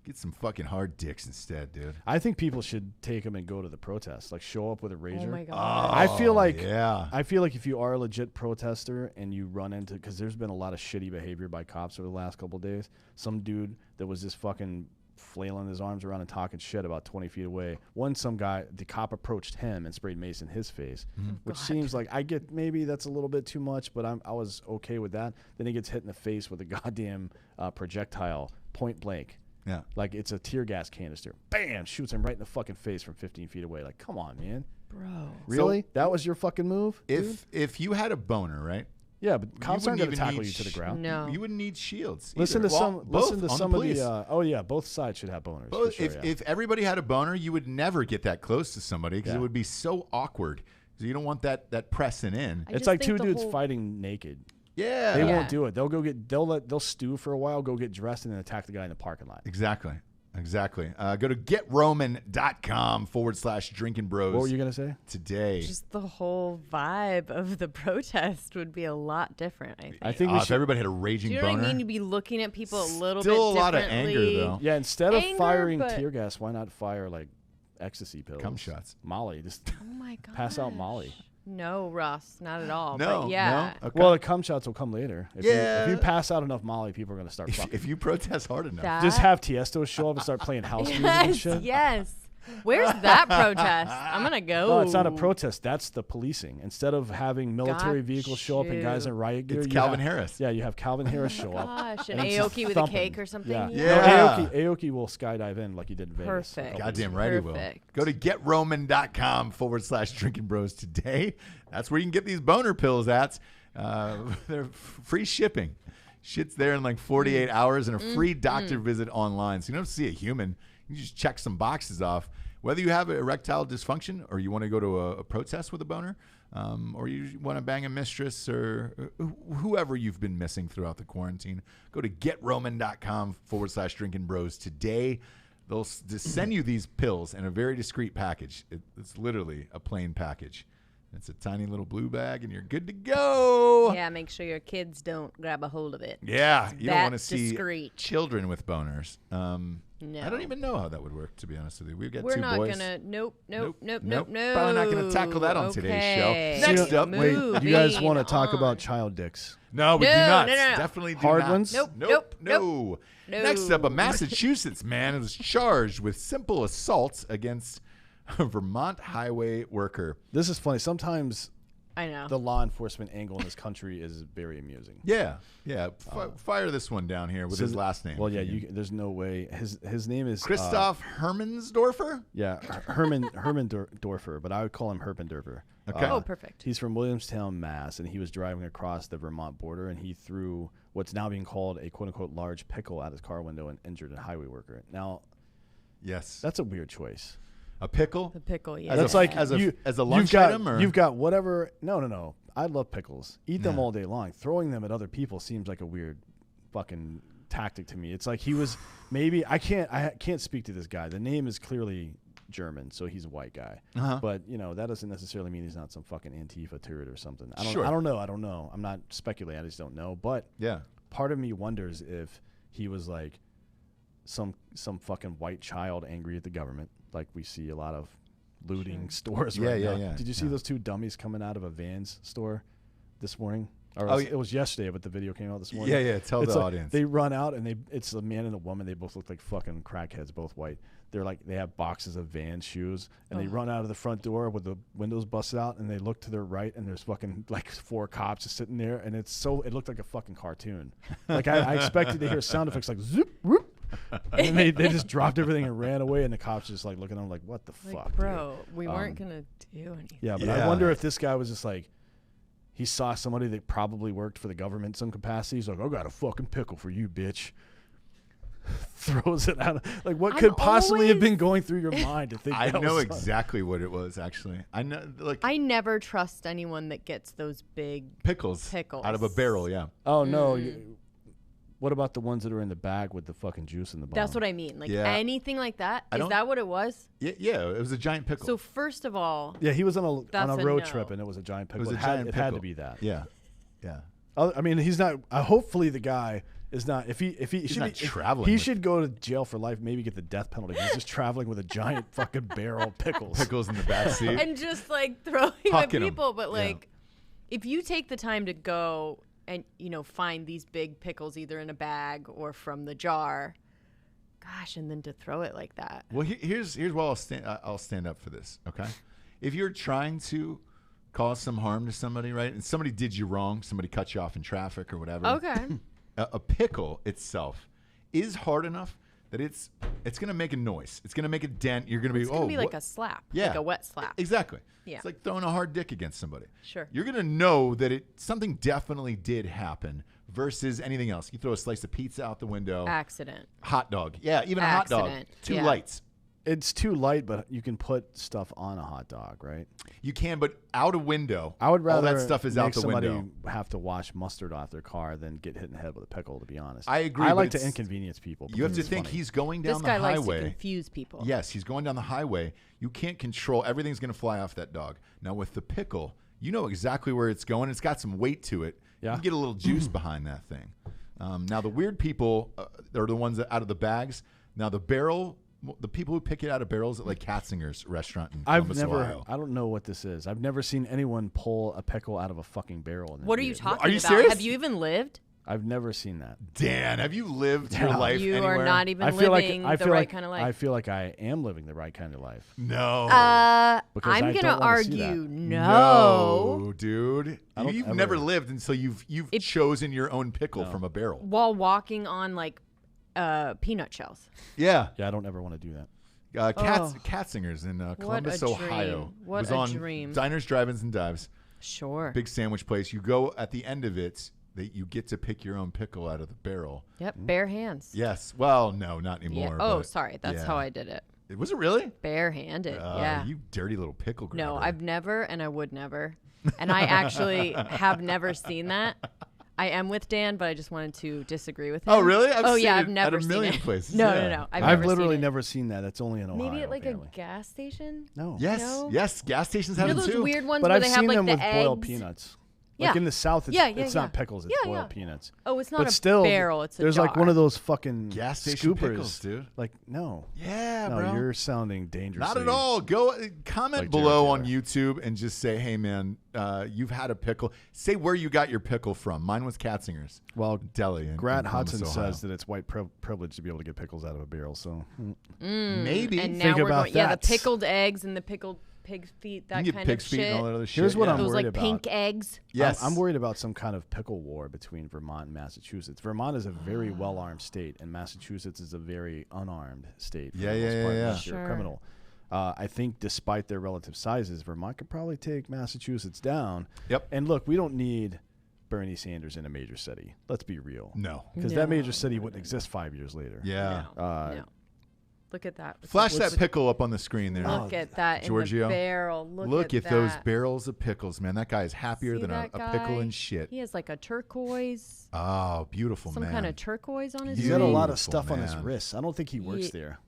Speaker 2: Get some fucking hard dicks instead, dude.
Speaker 4: I think people should take them and go to the protest. Like show up with a razor.
Speaker 1: Oh my god.
Speaker 4: I feel like
Speaker 2: yeah.
Speaker 4: I feel like if you are a legit protester and you run into, because there's been a lot of shitty behavior by cops over the last couple of days. Some dude that was just fucking flailing his arms around and talking shit about 20 feet away. The cop approached him and sprayed mace in his face, which seems like maybe that's a little bit too much, but I was okay with that. Then he gets hit in the face with a goddamn projectile, point blank.
Speaker 2: Yeah.
Speaker 4: Like it's a tear gas canister. Bam! Shoots him right in the fucking face from 15 feet away. Like, come on, man.
Speaker 1: Bro.
Speaker 4: Really? That was your fucking move? dude?
Speaker 2: If you had a boner, right?
Speaker 4: Yeah, but cops aren't going to
Speaker 2: even
Speaker 4: tackle
Speaker 2: need
Speaker 4: you to the ground.
Speaker 1: No.
Speaker 2: You wouldn't need shields.
Speaker 4: Listen
Speaker 2: either.
Speaker 4: to some.
Speaker 2: Both
Speaker 4: Listen to
Speaker 2: on
Speaker 4: some
Speaker 2: the
Speaker 4: of
Speaker 2: police.
Speaker 4: the. Both sides should have boners.
Speaker 2: Both,
Speaker 4: for sure,
Speaker 2: if everybody had a boner, you would never get that close to somebody because it
Speaker 4: Yeah.
Speaker 2: would be so awkward. Because you don't want that pressing in.
Speaker 1: I
Speaker 4: it's
Speaker 1: just
Speaker 4: like
Speaker 1: think
Speaker 4: two
Speaker 1: the
Speaker 4: dudes
Speaker 1: whole-
Speaker 4: fighting naked.
Speaker 2: Yeah.
Speaker 4: They won't do it. They'll stew for a while, go get dressed, and then attack the guy in the parking lot.
Speaker 2: Exactly. Go to GetRoman.com/Drinkin Bros.
Speaker 4: What were you going to say?
Speaker 2: Today.
Speaker 1: Just the whole vibe of the protest would be a lot different, I think.
Speaker 2: If everybody had a raging
Speaker 1: Do you know
Speaker 2: boner.
Speaker 1: what I mean? You'd be looking at people a little
Speaker 2: Still
Speaker 1: bit
Speaker 2: a lot of
Speaker 1: differently.
Speaker 2: anger, though.
Speaker 4: Yeah, instead of firing
Speaker 1: but-
Speaker 4: tear gas, why not fire like ecstasy pills?
Speaker 2: Cum shots.
Speaker 4: Molly. Just
Speaker 1: Oh my god.
Speaker 4: pass out Molly.
Speaker 1: No, Ross, not at all.
Speaker 2: No,
Speaker 1: but yeah.
Speaker 2: no. Okay.
Speaker 4: Well, the cum shots will come later. If
Speaker 2: Yeah.
Speaker 4: if you pass out enough Molly, people are going to start fucking.
Speaker 2: If you protest hard enough.
Speaker 4: Just have Tiesto show up and start playing house music and shit.
Speaker 1: Yes. Where's that protest? I'm gonna go.
Speaker 4: No, it's not a protest. That's the policing. Instead of having military
Speaker 1: Got
Speaker 4: vehicles show up and guys in riot gear,
Speaker 2: It's
Speaker 4: you
Speaker 2: Calvin
Speaker 4: have-
Speaker 2: Harris.
Speaker 4: Yeah, you have Calvin Harris show up.
Speaker 1: Gosh, an
Speaker 4: and it's
Speaker 1: Aoki with a
Speaker 4: thumping.
Speaker 1: cake or something.
Speaker 4: Yeah.
Speaker 2: Yeah.
Speaker 4: No, Aoki will skydive in like he did in Vegas.
Speaker 1: Perfect.
Speaker 2: Goddamn right he will.
Speaker 1: Perfect.
Speaker 2: Go to GetRoman.com/Drinkin Bros today. That's where you can get these boner pills at. They're free shipping. Shit's there in like 48 hours and a free doctor visit online. So you don't have to see a human. You just check some boxes off. Whether you have erectile dysfunction or you want to go to a protest with a boner, or you want to bang a mistress or whoever you've been missing throughout the quarantine, go to GetRoman.com/Drinkin Bros today. They'll just send you these pills in a very discreet package. It's literally a plain package. It's a tiny little blue bag, and you're good to go.
Speaker 1: Yeah, make sure your kids don't grab a hold of it.
Speaker 2: Yeah, you don't
Speaker 1: that
Speaker 2: want to see
Speaker 1: discreet.
Speaker 2: children with boners.
Speaker 1: No.
Speaker 2: I don't even know how that would work, to be honest with you. We've got
Speaker 1: We're
Speaker 2: two
Speaker 1: not
Speaker 2: boys.
Speaker 1: gonna. Nope.
Speaker 2: Probably not going to tackle that on today's show.
Speaker 1: Okay.
Speaker 2: Next up,
Speaker 4: Wait, you guys want to
Speaker 1: Moving
Speaker 4: talk
Speaker 1: on.
Speaker 4: about child dicks?
Speaker 2: No, we do
Speaker 1: No,
Speaker 2: not.
Speaker 1: no, no, no.
Speaker 2: Definitely do
Speaker 4: Hard
Speaker 2: not.
Speaker 4: ones?
Speaker 1: Nope,
Speaker 2: Nope.
Speaker 1: nope,
Speaker 2: No.
Speaker 1: No.
Speaker 2: Next up, a Massachusetts man was charged with simple assault against a Vermont highway worker.
Speaker 4: This is funny. Sometimes
Speaker 1: I know.
Speaker 4: the law enforcement angle in this country is very amusing.
Speaker 2: Yeah. Fire this one down here with his last name.
Speaker 4: Well, yeah, there's no way. His name is
Speaker 2: Christoph Hermansdorfer?
Speaker 4: Yeah, Herman Dorfer, but I would call him Herpendorfer.
Speaker 2: Okay.
Speaker 1: Oh, perfect.
Speaker 4: He's from Williamstown, Mass, and he was driving across the Vermont border, and he threw what's now being called a quote-unquote large pickle out his car window and injured a highway worker. Now,
Speaker 2: Yes.
Speaker 4: that's a weird choice.
Speaker 2: A pickle?
Speaker 1: The pickle, yeah.
Speaker 2: As
Speaker 4: That's
Speaker 2: a-
Speaker 4: like
Speaker 2: as a
Speaker 4: you,
Speaker 2: as a lunch
Speaker 4: you've got,
Speaker 2: item, or
Speaker 4: you've got whatever. No. I love pickles. Eat them
Speaker 2: Yeah.
Speaker 4: all day long. Throwing them at other people seems like a weird fucking tactic to me. It's like he was maybe I can't speak to this guy. The name is clearly German, so he's a white guy.
Speaker 2: Uh-huh.
Speaker 4: But that doesn't necessarily mean he's not some fucking Antifa turret or something.
Speaker 2: Sure.
Speaker 4: I don't know. I'm not speculating. I just don't know. But
Speaker 2: yeah.
Speaker 4: part of me wonders if he was like some fucking white child angry at the government, like we see a lot of looting stores right now.
Speaker 2: Yeah.
Speaker 4: Did you see those two dummies coming out of a Vans store this morning? Or
Speaker 2: Oh,
Speaker 4: it was yesterday, but the video came out this morning.
Speaker 2: Yeah. Tell
Speaker 4: It's
Speaker 2: the
Speaker 4: like
Speaker 2: audience.
Speaker 4: They run out and it's a man and a woman. They both look like fucking crackheads, both white. They're like, they have boxes of Vans shoes and they run out of the front door with the windows busted out and they look to their right and there's fucking like 4 cops just sitting there and it looked like a fucking cartoon. Like I expected to hear sound effects like zoop, whoop. And then they just dropped everything and ran away and the cops just like looking at them like, what the
Speaker 1: Like,
Speaker 4: fuck,
Speaker 1: bro,
Speaker 4: dude?
Speaker 1: we weren't gonna do anything.
Speaker 4: Yeah, but
Speaker 2: Yeah.
Speaker 4: I wonder if this guy was just like, he saw somebody that probably worked for the government in some capacity. He's like, I got a fucking pickle for you, bitch. Throws it out. Like, what could possibly have been going through your mind to think
Speaker 2: I
Speaker 4: that
Speaker 2: know
Speaker 4: was
Speaker 2: exactly what it was, actually. I know, like,
Speaker 1: I never trust anyone that gets those big.
Speaker 2: pickles
Speaker 1: Pickles.
Speaker 2: out of a barrel, yeah.
Speaker 4: Oh, no. What about the ones that are in the bag with the fucking juice in the bottom?
Speaker 1: That's what I mean. Like
Speaker 2: Yeah.
Speaker 1: anything like that.
Speaker 2: I
Speaker 1: Is
Speaker 2: don't-
Speaker 1: that what it was?
Speaker 2: Yeah, it was a giant pickle.
Speaker 1: So first of all,
Speaker 4: Yeah, he was on a
Speaker 1: That's a
Speaker 4: road
Speaker 1: no.
Speaker 4: trip and it was a giant
Speaker 2: it
Speaker 4: pickle.
Speaker 2: was a
Speaker 4: It
Speaker 2: giant pickle.
Speaker 4: had to be that.
Speaker 2: Yeah.
Speaker 4: I mean, he's not. Hopefully, the guy is not. If he
Speaker 2: He's
Speaker 4: should
Speaker 2: not
Speaker 4: be,
Speaker 2: traveling
Speaker 4: he
Speaker 2: with-
Speaker 4: should go to jail for life. Maybe get the death penalty. He's just traveling with a giant fucking barrel of pickles.
Speaker 2: Pickles in the back seat.
Speaker 1: and just like throwing at
Speaker 2: Hucking 'em.
Speaker 1: people, but
Speaker 2: Yeah.
Speaker 1: like, if you take the time to go and find these big pickles either in a bag or from the jar, gosh, and then to throw it like that.
Speaker 2: Well, here's why I'll stand up for this. Okay, if you're trying to cause some harm to somebody, right, and somebody did you wrong, somebody cut you off in traffic or whatever.
Speaker 1: Okay.
Speaker 2: A pickle itself is hard enough that it's going to make a noise. It's going to make a dent. You're going to be
Speaker 1: It's gonna be like
Speaker 2: what?
Speaker 1: a slap,
Speaker 2: Yeah.
Speaker 1: like a wet slap.
Speaker 2: Exactly.
Speaker 1: Yeah.
Speaker 2: It's like throwing a hard dick against somebody.
Speaker 1: Sure.
Speaker 2: You're going to know that something definitely did happen versus anything else. You throw a slice of pizza out the window.
Speaker 1: Accident.
Speaker 2: Hot dog. Yeah, even a hot dog.
Speaker 1: Accident.
Speaker 2: 2
Speaker 1: Yeah.
Speaker 2: lights.
Speaker 4: It's too light, but you can put stuff on a hot dog, right?
Speaker 2: You can, but out a window.
Speaker 4: I would rather
Speaker 2: all that stuff is out the
Speaker 4: somebody
Speaker 2: window.
Speaker 4: have to wash mustard off their car than get hit in the head with a pickle, to be honest.
Speaker 2: I agree.
Speaker 4: I
Speaker 2: but
Speaker 4: like to
Speaker 2: it's-
Speaker 4: inconvenience people.
Speaker 2: You have to
Speaker 4: because it's
Speaker 2: think
Speaker 4: funny.
Speaker 2: he's going down
Speaker 1: This
Speaker 2: the
Speaker 1: guy likes to
Speaker 2: highway.
Speaker 1: confuse people.
Speaker 2: Yes, he's going down the highway. You can't control. Everything's going to fly off that dog. Now, with the pickle, you know exactly where it's going. It's got some weight to it.
Speaker 4: Yeah.
Speaker 2: You can get a little juice behind that thing. Now, the weird people are the ones that out of the bags. Now, the barrel, the people who pick it out of barrels at like Katzinger's restaurant in Columbus, Ohio.
Speaker 4: I don't know what this is. I've never seen anyone pull a pickle out of a fucking barrel. In
Speaker 1: What are
Speaker 4: their
Speaker 1: you
Speaker 4: beard.
Speaker 1: talking
Speaker 2: Are you
Speaker 1: about?
Speaker 2: serious?
Speaker 1: Have you even lived?
Speaker 4: I've never seen that.
Speaker 2: Dan, have you lived your life
Speaker 1: You
Speaker 2: anywhere?
Speaker 1: are not even
Speaker 4: I feel
Speaker 1: living
Speaker 4: like I
Speaker 1: the
Speaker 4: feel
Speaker 1: right
Speaker 4: like
Speaker 1: kind of
Speaker 4: I
Speaker 1: life.
Speaker 4: feel like I am living the right kind of life.
Speaker 2: No.
Speaker 4: Because
Speaker 1: I'm
Speaker 4: I
Speaker 1: gonna
Speaker 4: don't wanna see that.
Speaker 1: argue
Speaker 2: No, dude.
Speaker 4: I don't
Speaker 2: You've
Speaker 4: ever-
Speaker 2: never lived until you've chosen your own pickle from a barrel.
Speaker 1: While walking on like peanut shells.
Speaker 2: Yeah.
Speaker 4: Yeah, I don't ever want to do that.
Speaker 2: Katzinger's in
Speaker 1: What
Speaker 2: Columbus,
Speaker 1: a
Speaker 2: Ohio.
Speaker 1: dream. What
Speaker 2: It was
Speaker 1: a
Speaker 2: on
Speaker 1: dream.
Speaker 2: Diners, Drive-Ins, and Dives.
Speaker 1: Sure.
Speaker 2: Big sandwich place. You go at the end of it, that you get to pick your own pickle out of the barrel.
Speaker 1: Yep. Bare hands.
Speaker 2: Yes. Well, no, not
Speaker 1: Yeah.
Speaker 2: anymore.
Speaker 1: Oh,
Speaker 2: but
Speaker 1: sorry. That's
Speaker 2: yeah.
Speaker 1: how I did it.
Speaker 2: Was it really?
Speaker 1: Barehanded. yeah.
Speaker 2: You dirty little pickle grabber.
Speaker 1: No, I've never, and I would never. And I actually have never seen that. I am with Dan, but I just wanted to disagree with him.
Speaker 2: Oh, really? I've seen
Speaker 1: I've
Speaker 2: it
Speaker 1: never
Speaker 2: at a
Speaker 1: seen
Speaker 2: million
Speaker 1: it.
Speaker 2: places.
Speaker 1: No,
Speaker 2: yeah.
Speaker 1: no.
Speaker 4: I've
Speaker 1: never
Speaker 4: literally
Speaker 1: seen it.
Speaker 4: never seen that. It's only in Ohio.
Speaker 1: Maybe at like
Speaker 4: apparently.
Speaker 1: a gas station.
Speaker 4: No.
Speaker 2: Yes.
Speaker 1: No?
Speaker 2: Yes. Gas stations
Speaker 1: You
Speaker 2: have
Speaker 1: know
Speaker 2: them
Speaker 1: those
Speaker 2: too.
Speaker 1: weird ones
Speaker 4: But
Speaker 1: where
Speaker 4: I've
Speaker 1: they have
Speaker 4: seen
Speaker 1: like
Speaker 4: them
Speaker 1: the
Speaker 4: with
Speaker 1: eggs?
Speaker 4: boiled peanuts.
Speaker 1: Yeah.
Speaker 4: Like in the South, it's,
Speaker 1: Yeah,
Speaker 4: it's
Speaker 1: yeah.
Speaker 4: not pickles, it's
Speaker 1: Yeah,
Speaker 4: boiled
Speaker 1: yeah.
Speaker 4: peanuts.
Speaker 1: Oh, it's not
Speaker 4: But
Speaker 1: a
Speaker 4: still,
Speaker 1: barrel. It's a
Speaker 4: there's
Speaker 1: jar.
Speaker 4: like one of those fucking
Speaker 2: Gas station
Speaker 4: scoopers,
Speaker 2: pickles, dude.
Speaker 4: Like, no.
Speaker 2: Yeah,
Speaker 4: No,
Speaker 2: bro.
Speaker 4: you're sounding dangerous.
Speaker 2: Not at all. Go comment
Speaker 4: Like
Speaker 2: below
Speaker 4: Jared
Speaker 2: on
Speaker 4: Taylor.
Speaker 2: YouTube and just say, "Hey, man, you've had a pickle." Say where you got your pickle from. Mine was Katzinger's.
Speaker 4: Well,
Speaker 2: Deli. In
Speaker 4: Grant
Speaker 2: Columbus,
Speaker 4: Hudson
Speaker 2: Ohio.
Speaker 4: says that it's white privilege to be able to get pickles out of a barrel. So
Speaker 2: Maybe.
Speaker 1: And
Speaker 4: Think
Speaker 1: now we're
Speaker 4: about
Speaker 1: going, yeah, the
Speaker 4: that.
Speaker 1: pickled eggs and the pickled pig's feet, that
Speaker 2: you can get
Speaker 1: kind
Speaker 2: pig's
Speaker 1: of
Speaker 2: feet
Speaker 1: shit.
Speaker 2: and all that other shit.
Speaker 4: Here's what
Speaker 2: yeah.
Speaker 4: I'm
Speaker 1: Those
Speaker 4: worried
Speaker 1: like
Speaker 4: about.
Speaker 1: pink eggs.
Speaker 2: Yes.
Speaker 4: I'm worried about some kind of pickle war between Vermont and Massachusetts. Vermont is a very well-armed state, and Massachusetts is a very unarmed state. For
Speaker 2: Yeah,
Speaker 4: the most
Speaker 2: yeah,
Speaker 4: part,
Speaker 2: yeah,
Speaker 4: unless you're
Speaker 1: Sure.
Speaker 4: a criminal. I think despite their relative sizes, Vermont could probably take Massachusetts down.
Speaker 2: Yep.
Speaker 4: And look, we don't need Bernie Sanders in a major city. Let's be real.
Speaker 2: No.
Speaker 4: Because that major city wouldn't exist 5 years later.
Speaker 2: Yeah.
Speaker 1: No. Look at that.
Speaker 2: Flash that pickle up on the screen there.
Speaker 1: Look at that
Speaker 2: Giorgio.
Speaker 1: in the barrel.
Speaker 2: Look at
Speaker 1: that.
Speaker 2: those barrels of pickles, man. That guy is happier
Speaker 1: See
Speaker 2: than a
Speaker 1: that
Speaker 2: pickle
Speaker 1: guy?
Speaker 2: and shit.
Speaker 1: He has like a turquoise,
Speaker 2: Oh, beautiful,
Speaker 1: some
Speaker 2: man.
Speaker 1: kind of turquoise on his
Speaker 4: He's got a
Speaker 1: ring.
Speaker 4: lot of
Speaker 2: Beautiful,
Speaker 4: stuff on his
Speaker 2: man.
Speaker 4: wrists. I don't think he works
Speaker 1: Ye-
Speaker 4: there.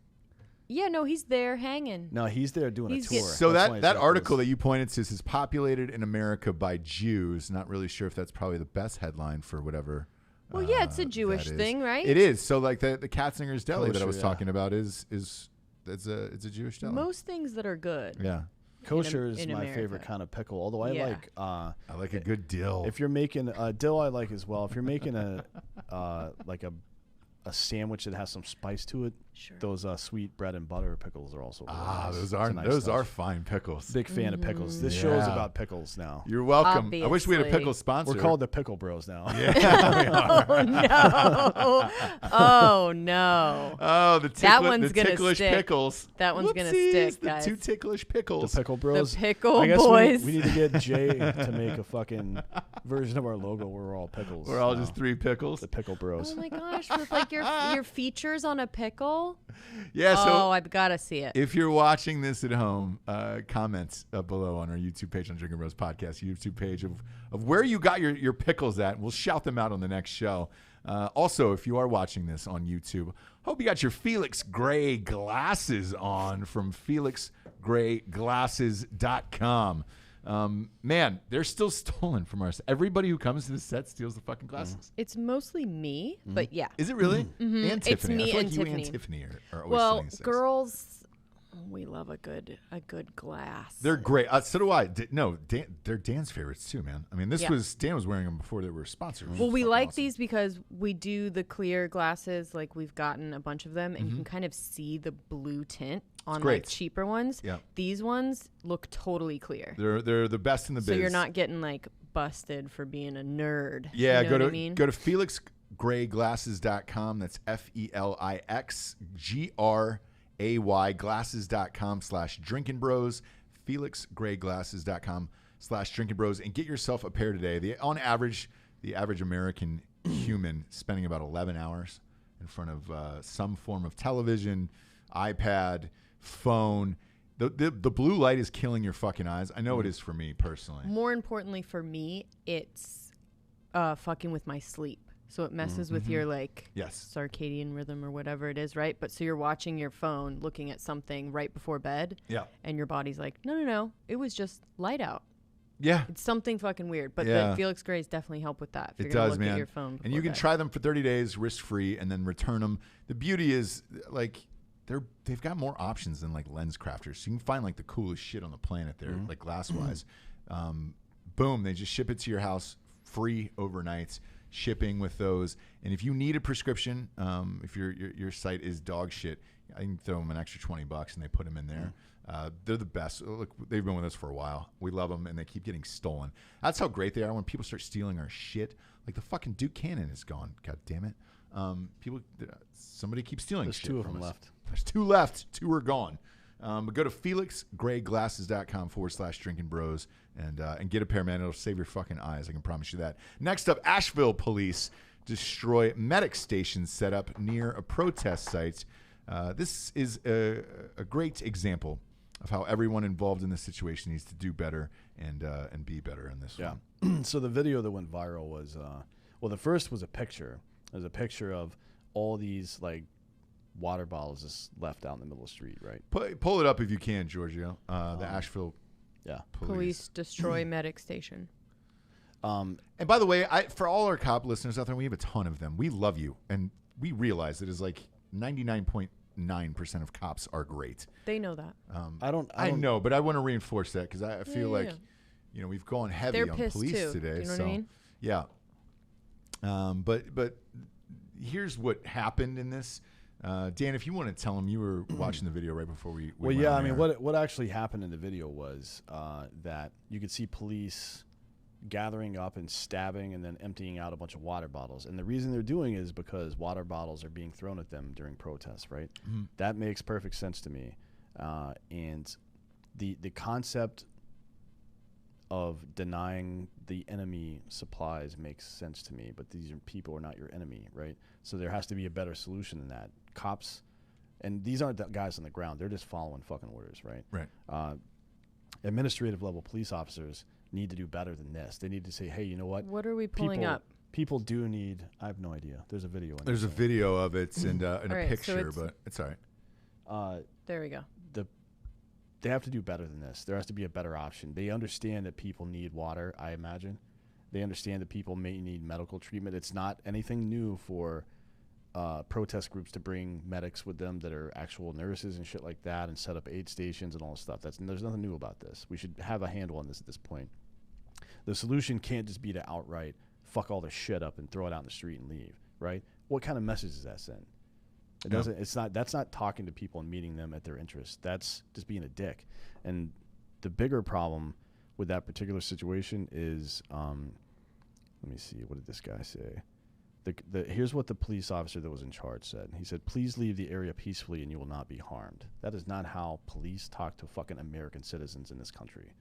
Speaker 1: Yeah, no, he's there hanging.
Speaker 4: No, he's there doing
Speaker 1: He's
Speaker 4: a tour.
Speaker 1: get-
Speaker 2: So
Speaker 4: That's why
Speaker 2: that
Speaker 4: he's got
Speaker 2: article
Speaker 4: those-
Speaker 2: that you pointed to is populated in America by Jews. Not really sure if that's probably the best headline for whatever.
Speaker 1: Well, yeah, it's a
Speaker 2: that
Speaker 1: Jewish
Speaker 2: is.
Speaker 1: thing, right?
Speaker 2: It is. So like the Katzinger's Deli that I
Speaker 4: Kosher,
Speaker 2: was
Speaker 4: yeah.
Speaker 2: talking about is it's a Jewish deli.
Speaker 1: Most things that are good.
Speaker 2: Yeah.
Speaker 4: Kosher is
Speaker 1: in
Speaker 4: my
Speaker 1: America.
Speaker 4: favorite kind of pickle. Although I
Speaker 1: Yeah.
Speaker 4: like
Speaker 2: I like a good dill.
Speaker 4: if you're making dill, I like as well. If you're making a like a sandwich that has some spice to it,
Speaker 1: Sure.
Speaker 4: those sweet bread and butter pickles are also really nice.
Speaker 2: those
Speaker 4: It's
Speaker 2: are
Speaker 4: a nice
Speaker 2: those
Speaker 4: stuff.
Speaker 2: are fine pickles.
Speaker 4: Big fan of pickles. This show is
Speaker 2: Yeah.
Speaker 4: about pickles now.
Speaker 2: You're welcome. I wish we had a
Speaker 1: Obviously.
Speaker 2: pickle sponsor.
Speaker 4: We're called the Pickle Bros now.
Speaker 2: Yeah, we are.
Speaker 1: Oh no! Oh no!
Speaker 2: Oh,
Speaker 1: That one's
Speaker 2: the
Speaker 1: gonna
Speaker 2: ticklish
Speaker 1: stick.
Speaker 2: pickles.
Speaker 1: That one's gonna
Speaker 2: Whoopsies,
Speaker 1: stick, guys.
Speaker 2: The two ticklish
Speaker 4: The
Speaker 2: pickles.
Speaker 4: Pickle Bros.
Speaker 1: Pickle
Speaker 4: I guess
Speaker 1: Boys.
Speaker 4: We need to get Jay to make a fucking version of our logo where we're all pickles.
Speaker 2: We're all
Speaker 4: now.
Speaker 2: just three pickles.
Speaker 4: the Pickle Bros.
Speaker 1: Oh my gosh! With like your features on a pickle.
Speaker 2: Yeah. So
Speaker 1: Oh, I've got to see it.
Speaker 2: if you're watching this at home, comments below on our YouTube page on Drinkin' Bros Podcast YouTube page of where you got your pickles at. We'll shout them out on the next show. Also, if you are watching this on YouTube, hope you got your Felix Gray glasses on from FelixGrayGlasses.com. Man, they're still stolen from us. Everybody who comes to the set steals the fucking glasses.
Speaker 1: It's mostly me, but yeah.
Speaker 2: Is it really? And
Speaker 1: It's
Speaker 2: Tiffany.
Speaker 1: me
Speaker 2: I feel
Speaker 1: and
Speaker 2: like you
Speaker 1: Tiffany.
Speaker 2: and Tiffany are always
Speaker 1: Well,
Speaker 2: stealing things.
Speaker 1: girls, we love a good glass.
Speaker 2: They're great. So do I. They're Dan's favorites too, man. I mean,
Speaker 1: Yeah.
Speaker 2: Dan was wearing them before they were sponsored.
Speaker 1: Well, we
Speaker 2: Fucking
Speaker 1: like
Speaker 2: awesome.
Speaker 1: these because we do the clear glasses. Like we've gotten a bunch of them, and you can kind of see the blue tint on
Speaker 2: great.
Speaker 1: like cheaper ones.
Speaker 2: Yeah.
Speaker 1: These ones look totally clear,
Speaker 2: They're the best in the
Speaker 1: so
Speaker 2: biz.
Speaker 1: you're not getting like busted for being a nerd.
Speaker 2: Yeah,
Speaker 1: you know
Speaker 2: go to
Speaker 1: what I mean?
Speaker 2: go to FelixGrayGlasses.com. That's FelixGray glasses.com/Drinkin' Bros. FelixGrayGlasses.com/Drinkin' Bros. And get yourself a pair today. On average, the average American human spending about 11 hours in front of some form of television, iPad, phone. The blue light is killing your fucking eyes. I know it is for me personally.
Speaker 1: More importantly for me, it's fucking with my sleep. So it messes with your circadian rhythm or whatever it is, right? But so you're watching your phone, looking at something right before bed.
Speaker 2: Yeah.
Speaker 1: And your body's like, no, it was just light out.
Speaker 2: Yeah.
Speaker 1: It's something fucking weird. But the Felix Grays definitely help with that. If
Speaker 2: It
Speaker 1: you're
Speaker 2: does,
Speaker 1: look
Speaker 2: man.
Speaker 1: At your phone
Speaker 2: and you can try them for 30 days risk-free and then return them. The beauty is like they've got more options than like lens crafters. So you can find like the coolest shit on the planet there, like glass-wise. Boom, they just ship it to your house free overnight. Shipping with those, and if you need a prescription, if your site is dog shit, I can throw them an extra $20 and they put them in there. They're the best. Look, they've been with us for a while. We love them, and they keep getting stolen. That's how great they are when people start stealing our shit. Like the fucking Duke Cannon is gone. God damn it! Somebody keeps stealing.
Speaker 4: There's
Speaker 2: shit
Speaker 4: 2 of
Speaker 2: from
Speaker 4: them
Speaker 2: us.
Speaker 4: left.
Speaker 2: There's 2 left. 2 are gone. But go to felixgrayglasses.com/drinking bros and get a pair, man. It'll save your fucking eyes. I can promise you that. Next up, Asheville Police destroy medic stations set up near a protest site. This is a great example of how everyone involved in this situation needs to do better and be better in this one.
Speaker 4: So the video that went viral was, the first was a picture. It was a picture of all these like water bottles just left out in the middle of the street, right?
Speaker 2: Pull it up if you can, Giorgio. The Asheville
Speaker 1: Police destroy medic station.
Speaker 2: And by the way, for all our cop listeners out there, we have a ton of them. We love you, and we realize that is like 99.9% of cops are great.
Speaker 1: They know that.
Speaker 2: I know, but I want to reinforce that because I feel like we've gone heavy
Speaker 1: They're
Speaker 2: on
Speaker 1: pissed
Speaker 2: police
Speaker 1: too.
Speaker 2: today.
Speaker 1: Do you know
Speaker 2: so
Speaker 1: what I mean?
Speaker 2: yeah. But here's what happened in this. Dan, if you want to tell them, you were watching the video right before we
Speaker 4: well,
Speaker 2: went
Speaker 4: yeah,
Speaker 2: on
Speaker 4: I mean,
Speaker 2: air.
Speaker 4: what actually happened in the video was that you could see police gathering up and stabbing and then emptying out a bunch of water bottles. And the reason they're doing is because water bottles are being thrown at them during protests, right? Mm-hmm. That makes perfect sense to me. And the concept of denying the enemy supplies makes sense to me, but these people are not your enemy, right? So there has to be a better solution than that. Cops, and these aren't the guys on the ground, they're just following fucking orders, right?
Speaker 2: Right.
Speaker 4: Administrative level police officers need to do better than this. They need to say, hey, you know what?
Speaker 1: What are we pulling up?
Speaker 4: People do need, I have no idea. There's a video.
Speaker 2: There's a video of it and a
Speaker 1: right,
Speaker 2: picture,
Speaker 1: so
Speaker 2: but it's all right.
Speaker 1: There we go.
Speaker 4: They have to do better than this. There has to be a better option. They understand that people need water, I imagine. They understand that people may need medical treatment. It's not anything new for protest groups to bring medics with them that are actual nurses and shit like that and set up aid stations and all this stuff. There's nothing new about this. We should have a handle on this at this point. The solution can't just be to outright fuck all the shit up and throw it out in the street and leave, right? What kind of message does that send? It doesn't. It's not. That's not talking to people and meeting them at their interests. That's just being a dick. And the bigger problem with that particular situation is, let me see. What did this guy say? Here's what the police officer that was in charge said. He said, "Please leave the area peacefully, and you will not be harmed." That is not how police talk to fucking American citizens in this country.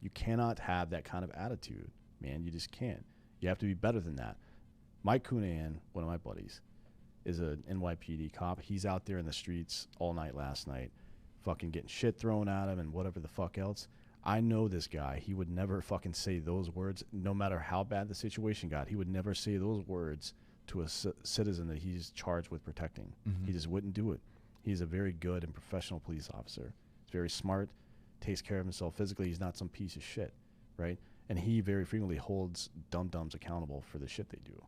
Speaker 4: You cannot have that kind of attitude, man. You just can't. You have to be better than that. Mike Cunahan, one of my buddies, is an NYPD cop. He's out there in the streets all night last night, fucking getting shit thrown at him and whatever the fuck else. I know this guy. He would never fucking say those words, no matter how bad the situation got. He would never say those words to a citizen that he's charged with protecting. Mm-hmm. He just wouldn't do it. He's a very good and professional police officer. He's very smart, takes care of himself physically. He's not some piece of shit, right? And he very frequently holds dum-dums accountable for the shit they do.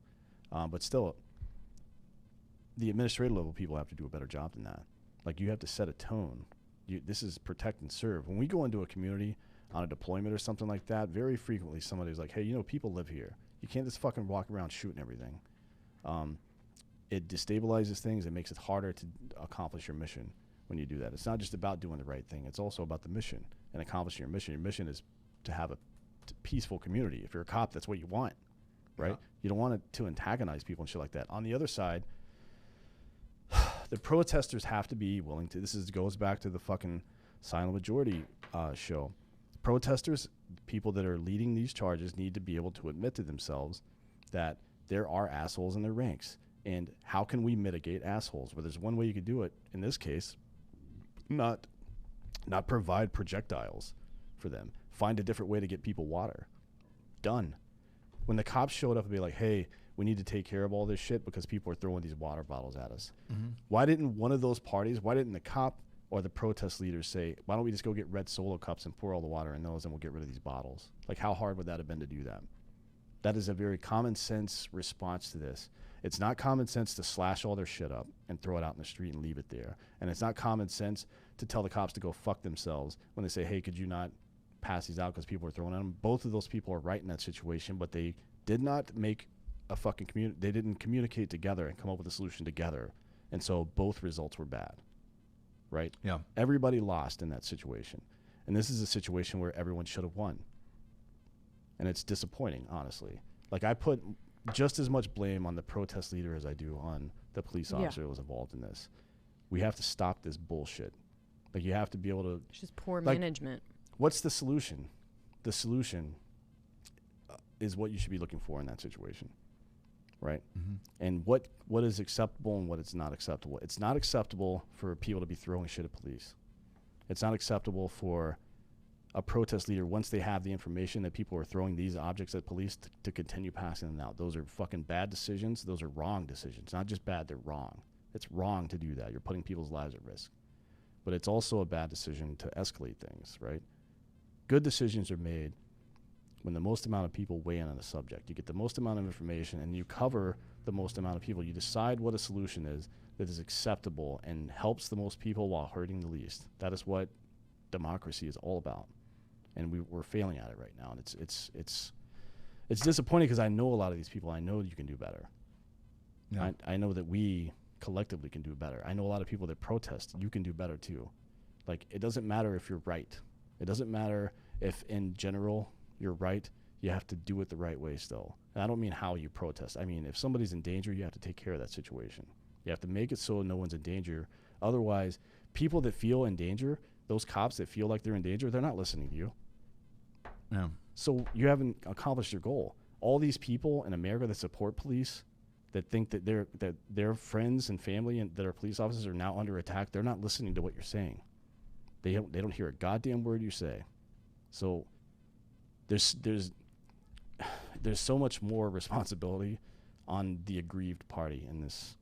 Speaker 4: But still, the administrative level people have to do a better job than that. Like, you have to set a tone. This is protect and serve. When we go into a community on a deployment or something like that, very frequently somebody's like, hey, people live here. You can't just fucking walk around shooting everything. It destabilizes things. It makes it harder to accomplish your mission when you do that. It's not just about doing the right thing. It's also about the mission and accomplishing your mission. Your mission is to have a peaceful community. If you're a cop, that's what you want, right? Yeah. You don't want it to antagonize people and shit like that. On the other side, the protesters have to be willing to. Goes back to the fucking silent majority show. Protesters, people that are leading these charges, need to be able to admit to themselves that there are assholes in their ranks. And how can we mitigate assholes? Well, there's one way you could do it. In this case, not provide projectiles for them. Find a different way to get people water. Done. When the cops showed up and be like, hey, we need to take care of all this shit because people are throwing these water bottles at us. Why didn't one of those parties, why didn't the cop or the protest leaders say, why don't we just go get red Solo cups and pour all the water in those and we'll get rid of these bottles? Like, how hard would that have been to do that? That is a very common sense response to this. It's not common sense to slash all their shit up and throw it out in the street and leave it there. And it's not common sense to tell the cops to go fuck themselves when they say, hey, could you not pass these out because people are throwing at them? Both of those people are right in that situation, but they did not make a fucking they didn't communicate together and come up with a solution together. And so both results were bad, right?
Speaker 2: Yeah.
Speaker 4: Everybody lost in that situation. And this is a situation where everyone should have won. And it's disappointing, honestly. Like, I put just as much blame on the protest leader as I do on the police officer that was involved in this. We have to stop this bullshit. Like, you have to be able to...
Speaker 1: It's just poor
Speaker 4: like,
Speaker 1: management.
Speaker 4: What's the solution? The solution is what you should be looking for in that situation, right? And what is acceptable and what is not acceptable. It's not acceptable for people to be throwing shit at police. It's not acceptable for a protest leader, once they have the information that people are throwing these objects at police, to continue passing them out. Those are fucking bad decisions. Those are wrong decisions. Not just bad, they're wrong. It's wrong to do that. You're putting people's lives at risk. But it's also a bad decision to escalate things, right? Good decisions are made when the most amount of people weigh in on a subject. You get the most amount of information and you cover the most amount of people. You decide what a solution is that is acceptable and helps the most people while hurting the least. That is what democracy is all about. And we're failing at it right now. And it's disappointing because I know a lot of these people. I know you can do better. Yeah. I know that we collectively can do better. I know a lot of people that protest. You can do better too. Like, it doesn't matter if you're right. It doesn't matter if in general you're right. You have to do it the right way still. And I don't mean how you protest. I mean, if somebody's in danger, you have to take care of that situation. You have to make it so no one's in danger. Otherwise, people that feel in danger, those cops that feel like they're in danger, they're not listening to you.
Speaker 2: Yeah.
Speaker 4: So you haven't accomplished your goal. All these people in America that support police, that think that their friends and family and that are police officers are now under attack, they're not listening to what you're saying. They don't hear a goddamn word you say. So there's so much more responsibility on the aggrieved party in this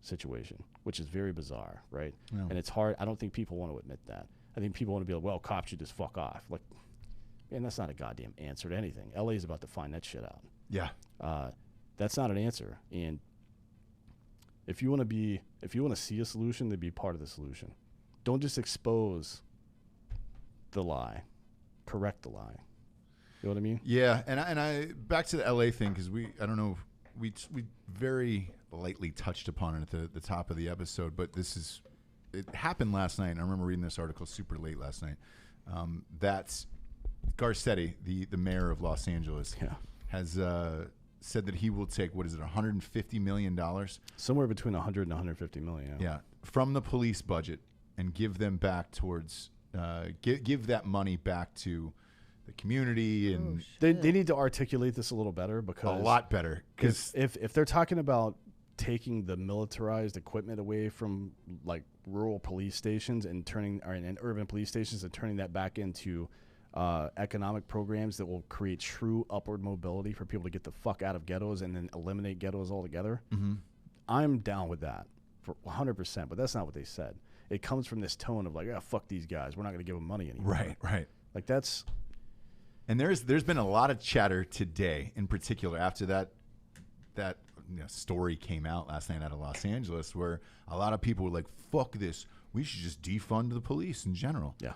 Speaker 4: situation, which is very bizarre, right? Yeah. And it's hard. I don't think people want to admit that. I think people want to be like, well, cops should just fuck off. Like, man, that's not a goddamn answer to anything. LA is about to find that shit out.
Speaker 2: Yeah.
Speaker 4: That's not an answer. And if you want to see a solution, then be part of the solution. Don't just expose the lie. Correct the lie. You know what I mean?
Speaker 2: Yeah. And I back to the LA thing, because I don't know, we very lightly touched upon it at the top of the episode, but it happened last night. And I remember reading this article super late last night. That's Garcetti, the mayor of Los Angeles, has said that he will take, what is it, $150 million?
Speaker 4: Somewhere between 100 and 150 million.
Speaker 2: Yeah, from the police budget and give them back towards, give that money back to the community. And
Speaker 4: they need to articulate this a little better, because
Speaker 2: a lot better. Because
Speaker 4: if they're talking about taking the militarized equipment away from like rural police stations and urban police stations and turning that back into economic programs that will create true upward mobility for people to get the fuck out of ghettos and then eliminate ghettos altogether, I'm down with that for 100%. But that's not what they said. It comes from this tone of like, fuck these guys. We're not going to give them money anymore.
Speaker 2: Right.
Speaker 4: Like, that's.
Speaker 2: And there's been a lot of chatter today, in particular, after that story came out last night out of Los Angeles, where a lot of people were like, fuck this. We should just defund the police in general.
Speaker 4: Yeah.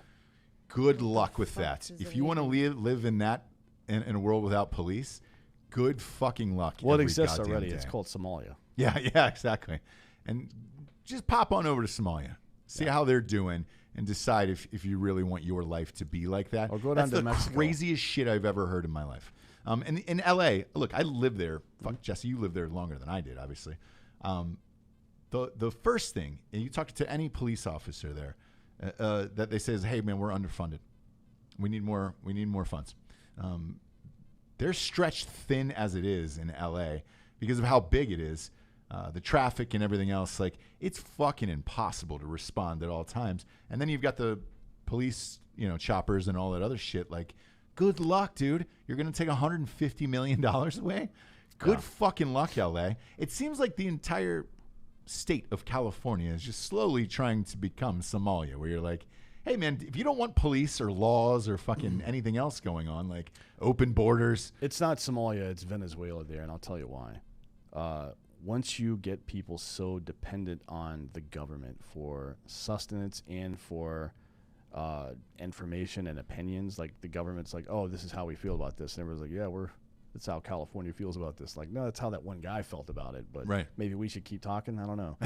Speaker 2: Good luck with that. If you want to live in a world without police, good fucking luck.
Speaker 4: Well, it exists already. Day. It's called Somalia.
Speaker 2: Yeah, exactly. And just pop on over to Somalia. See how they're doing and decide if you really want your life to be like that.
Speaker 4: Or go down to Mexico.
Speaker 2: That's the craziest shit I've ever heard in my life. And in L.A., look, I lived there. Fuck, Jesse, you lived there longer than I did, obviously. The first thing, and you talk to any police officer there, that they say is, hey, man, we're underfunded. We need more funds. They're stretched thin as it is in L.A. because of how big it is. the traffic and everything else. Like, it's fucking impossible to respond at all times. And then you've got the police, choppers and all that other shit. Like, good luck, dude. You're going to take $150 million away? Good fucking luck, LA. It seems like the entire state of California is just slowly trying to become Somalia, where you're like, hey, man, if you don't want police or laws or fucking anything else going on, like open borders.
Speaker 4: It's not Somalia, it's Venezuela there, and I'll tell you why. Once you get people so dependent on the government for sustenance and for information and opinions, like the government's like, oh, this is how we feel about this. And everyone's like, yeah, that's how California feels about this. Like, no, that's how that one guy felt about it. But maybe we should keep talking. I don't know.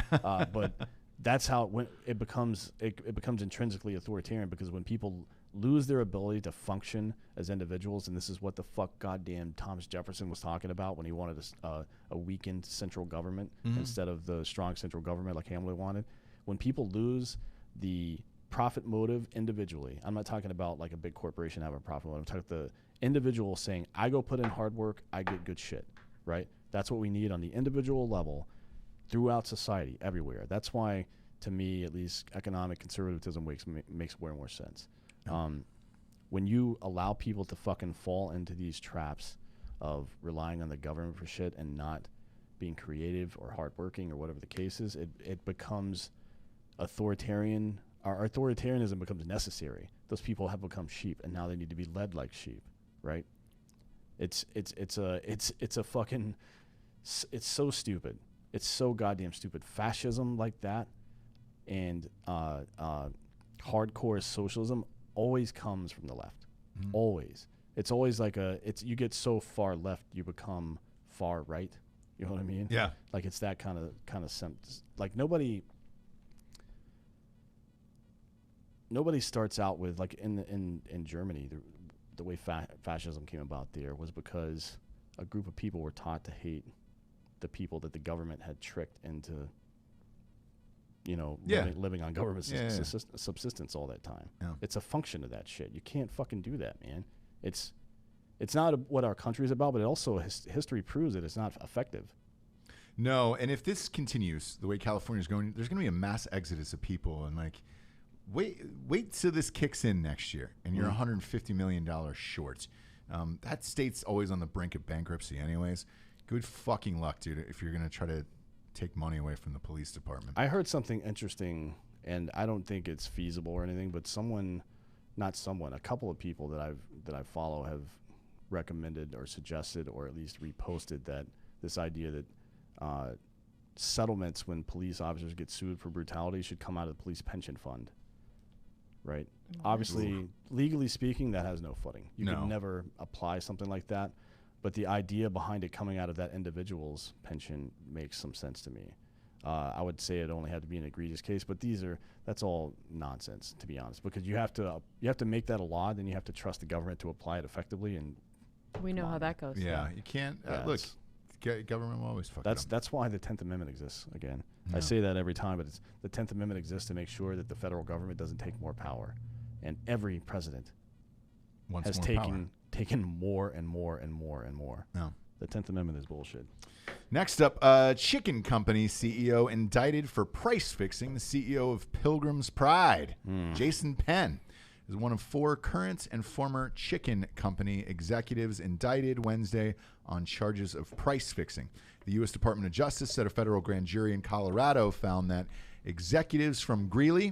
Speaker 4: But that's how it becomes intrinsically authoritarian, because when people lose their ability to function as individuals, and this is what the fuck goddamn Thomas Jefferson was talking about when he wanted a weakened central government instead of the strong central government like Hamlet wanted. When people lose the profit motive individually, I'm not talking about like a big corporation having a profit motive. I'm talking about the individual saying, I go put in hard work, I get good shit, right? That's what we need on the individual level throughout society, everywhere. That's why, to me, at least, economic conservatism makes way more sense. When you allow people to fucking fall into these traps of relying on the government for shit and not being creative or hardworking or whatever the case is, it becomes authoritarian. Our authoritarianism becomes necessary. Those people have become sheep, and now they need to be led like sheep, right? It's so stupid. It's so goddamn stupid. Fascism like that and hardcore socialism always comes from the left. Always. It's always like you get so far left, you become far right. You know what I mean?
Speaker 2: Yeah.
Speaker 4: Like, it's that kind of sense. Like, nobody starts out with, like, in Germany, the way fascism came about there was because a group of people were taught to hate the people that the government had tricked into, living on government subsistence all that time. Yeah. It's a function of that shit. You can't fucking do that, man. It's not what our country is about, but it also, history proves that it's not effective.
Speaker 2: No, and if this continues the way California's going, there's going to be a mass exodus of people, and like, wait till this kicks in next year, and you're $150 million short. That state's always on the brink of bankruptcy anyways. Good fucking luck, dude, if you're going to try to take money away from the police department.
Speaker 4: I heard something interesting, and I don't think it's feasible or anything, but a couple of people that I follow have recommended or suggested or at least reposted that this idea that settlements when police officers get sued for brutality should come out of the police pension fund. Right. Obviously, legally speaking, that has no footing. You can never apply something like that. But the idea behind it coming out of that individual's pension makes some sense to me. I would say it only had to be an egregious case, but that's all nonsense, to be honest, because you have to make that a law, then you have to trust the government to apply it effectively, and
Speaker 1: we know how that goes.
Speaker 2: Yeah, you can't look. Government will always fuck it up.
Speaker 4: That's why the 10th Amendment exists. Again, I say that every time, but the 10th Amendment exists to make sure that the federal government doesn't take more power, and every president has taken more and more and more and more.
Speaker 2: No.
Speaker 4: The 10th Amendment is bullshit.
Speaker 2: Next up, chicken company CEO indicted for price fixing. The CEO of Pilgrim's Pride, Jason Penn, is one of 4 current and former chicken company executives indicted Wednesday on charges of price fixing. The U.S. Department of Justice said a federal grand jury in Colorado found that executives from Greeley,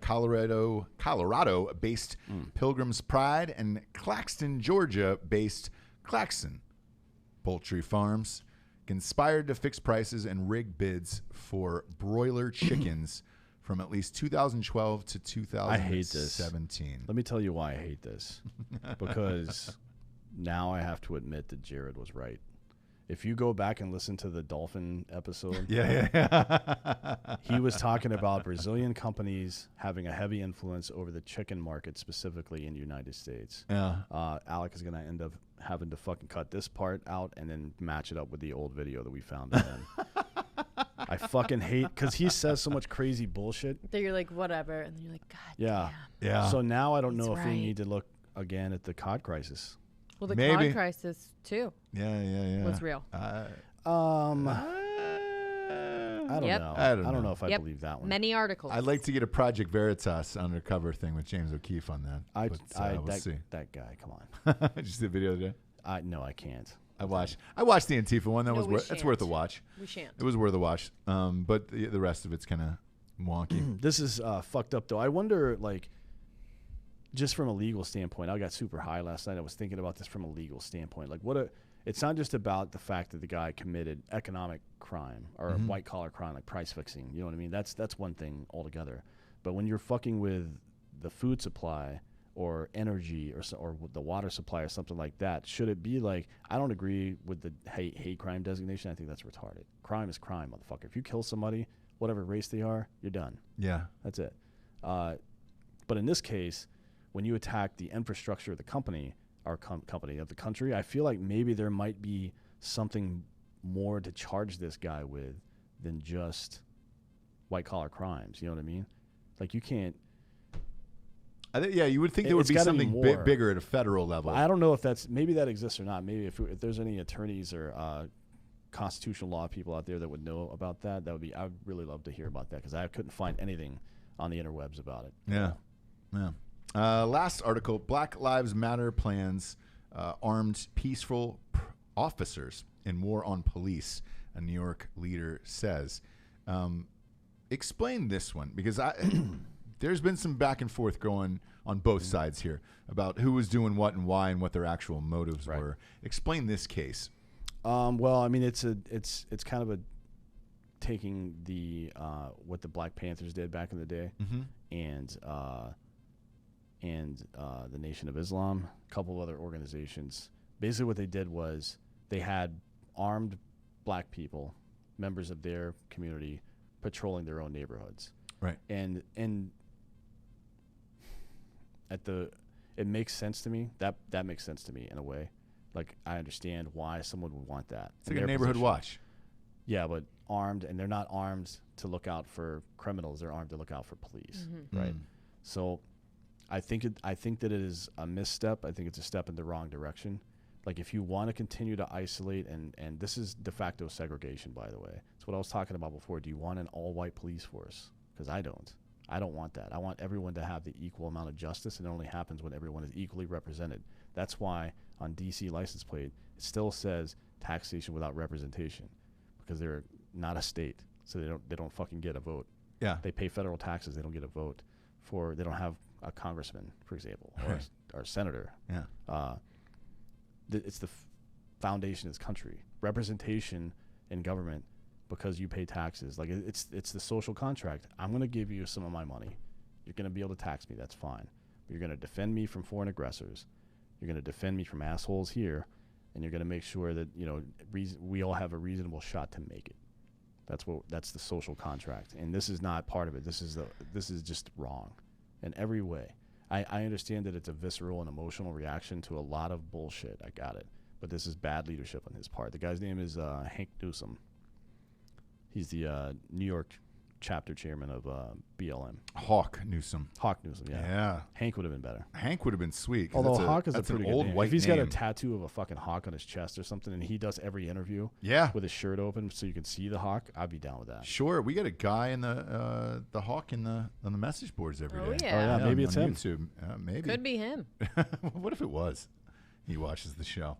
Speaker 2: Colorado-based Pilgrim's Pride, and Claxton, Georgia-based Claxton Poultry Farms conspired to fix prices and rig bids for broiler chickens from at least 2012 to 2017.
Speaker 4: I hate this. Let me tell you why I hate this. Because now I have to admit that Jared was right. If you go back and listen to the dolphin episode, he was talking about Brazilian companies having a heavy influence over the chicken market, specifically in the United States.
Speaker 2: Yeah.
Speaker 4: Alec is going to end up having to fucking cut this part out and then match it up with the old video that we found of him. I fucking hate, because he says so much crazy bullshit.
Speaker 1: That you're like, whatever, and then you're like, God
Speaker 2: Yeah.
Speaker 4: So now I don't know if we need to look again at the cod crisis.
Speaker 1: Well, the cod crisis too.
Speaker 2: Yeah.
Speaker 1: Was real.
Speaker 4: I don't
Speaker 1: Yep.
Speaker 4: know.
Speaker 2: I don't
Speaker 4: know
Speaker 2: know.
Speaker 4: if I
Speaker 1: Yep.
Speaker 4: believe that one.
Speaker 1: Many articles.
Speaker 2: I'd like to get a Project Veritas undercover thing with James O'Keefe on that. We'll see.
Speaker 4: That guy, come on.
Speaker 2: Did you see the video today?
Speaker 4: No, I can't.
Speaker 2: I watched the Antifa one. That
Speaker 1: No,
Speaker 2: was
Speaker 1: we
Speaker 2: that's worth a
Speaker 1: shan't.
Speaker 2: watch.
Speaker 1: We shan't.
Speaker 2: It was worth a watch. But the rest of it's kind of wonky.
Speaker 4: This is fucked up, though. I wonder, like, just from a legal standpoint, I got super high last night. I was thinking about this from a legal standpoint. Like, it's not just about the fact that the guy committed economic crime or a white-collar crime, like price fixing. You know what I mean? That's one thing altogether. But when you're fucking with the food supply or energy or with the water supply or something like that, should it be like, I don't agree with the hate crime designation. I think that's retarded. Crime is crime, motherfucker. If you kill somebody, whatever race they are, you're done.
Speaker 2: Yeah.
Speaker 4: That's it. But in this case, when you attack the infrastructure of the company, our company of the country, I feel like maybe there might be something more to charge this guy with than just white-collar crimes. You know what I mean? Like, you can't...
Speaker 2: you would think there would be something bigger at a federal level.
Speaker 4: I don't know if maybe that exists or not. Maybe if there's any attorneys or constitutional law people out there that would know about that, would be. I would really love to hear about that because I couldn't find anything on the interwebs about it.
Speaker 2: Yeah. Last article: Black Lives Matter plans armed peaceful officers in war on police. A New York leader says. Explain this one because there's been some back and forth going on both sides here about who was doing what and why and what their actual motives were. Explain this case.
Speaker 4: Well, I mean, it's kind of a taking the what the Black Panthers did back in the day, and the Nation of Islam, a couple of other organizations. Basically, what they did was they had armed black people, members of their community, patrolling their own neighborhoods.
Speaker 2: Right.
Speaker 4: And it makes sense to me. That makes sense to me in a way. Like, I understand why someone would want that.
Speaker 2: It's like a neighborhood watch.
Speaker 4: Yeah, but armed, and they're not armed to look out for criminals. They're armed to look out for police, right? So I think that it is a misstep. I think it's a step in the wrong direction. Like, if you want to continue to isolate, and this is de facto segregation, by the way. It's what I was talking about before. Do you want an all-white police force? Because I don't. I don't want that. I want everyone to have the equal amount of justice, and it only happens when everyone is equally represented. That's why on DC license plate, it still says taxation without representation, because they're not a state, so they don't fucking get a vote.
Speaker 2: Yeah.
Speaker 4: They pay federal taxes. They don't get a vote. They don't have a congressman, for example, or a senator.
Speaker 2: Yeah.
Speaker 4: It's the foundation of this country. Representation in government, because you pay taxes. Like, it's the social contract. I'm going to give you some of my money. You're going to be able to tax me. That's fine. But you're going to defend me from foreign aggressors. You're going to defend me from assholes here, and you're going to make sure that we all have a reasonable shot to make it. That's the social contract, and this is not part of it. This is just wrong in every way. I understand that it's a visceral and emotional reaction to a lot of bullshit. I got it. But this is bad leadership on his part. The guy's name is Hank Newsom. He's the New York chapter chairman of BLM.
Speaker 2: Hawk Newsom.
Speaker 4: Hawk Newsom, yeah.
Speaker 2: Yeah.
Speaker 4: Hank would have been better.
Speaker 2: Hank would have been sweet.
Speaker 4: Although Hawk is a
Speaker 2: that's
Speaker 4: pretty
Speaker 2: an
Speaker 4: good
Speaker 2: old
Speaker 4: name.
Speaker 2: white
Speaker 4: If he's
Speaker 2: name.
Speaker 4: got a tattoo of a fucking hawk on his chest or something, and he does every interview with his shirt open so you can see the hawk, I'd be down with that.
Speaker 2: Sure, we got a guy in the hawk on the message boards every day.
Speaker 1: Oh, yeah.
Speaker 4: Oh, yeah, maybe it's
Speaker 2: on
Speaker 4: him.
Speaker 2: YouTube. Maybe.
Speaker 1: Could be him.
Speaker 2: What if it was? He watches the show.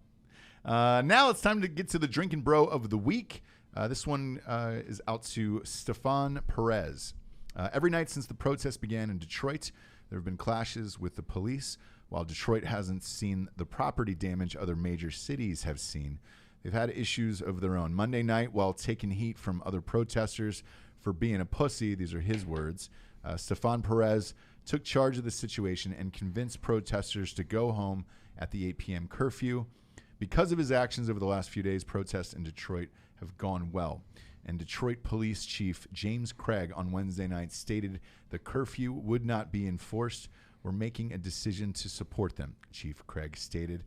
Speaker 2: Now it's time to get to the Drinkin' Bro of the week. This one is out to Stefan Perez. Every night since the protests began in Detroit, there have been clashes with the police. While Detroit hasn't seen the property damage other major cities have seen, they've had issues of their own. Monday night, while taking heat from other protesters for being a pussy, these are his words, Stefan Perez took charge of the situation and convinced protesters to go home at the 8 p.m. curfew. Because of his actions over the last few days, protests in Detroit have gone well. And Detroit Police Chief James Craig on Wednesday night stated the curfew would not be enforced. We're making a decision to support them, Chief Craig stated.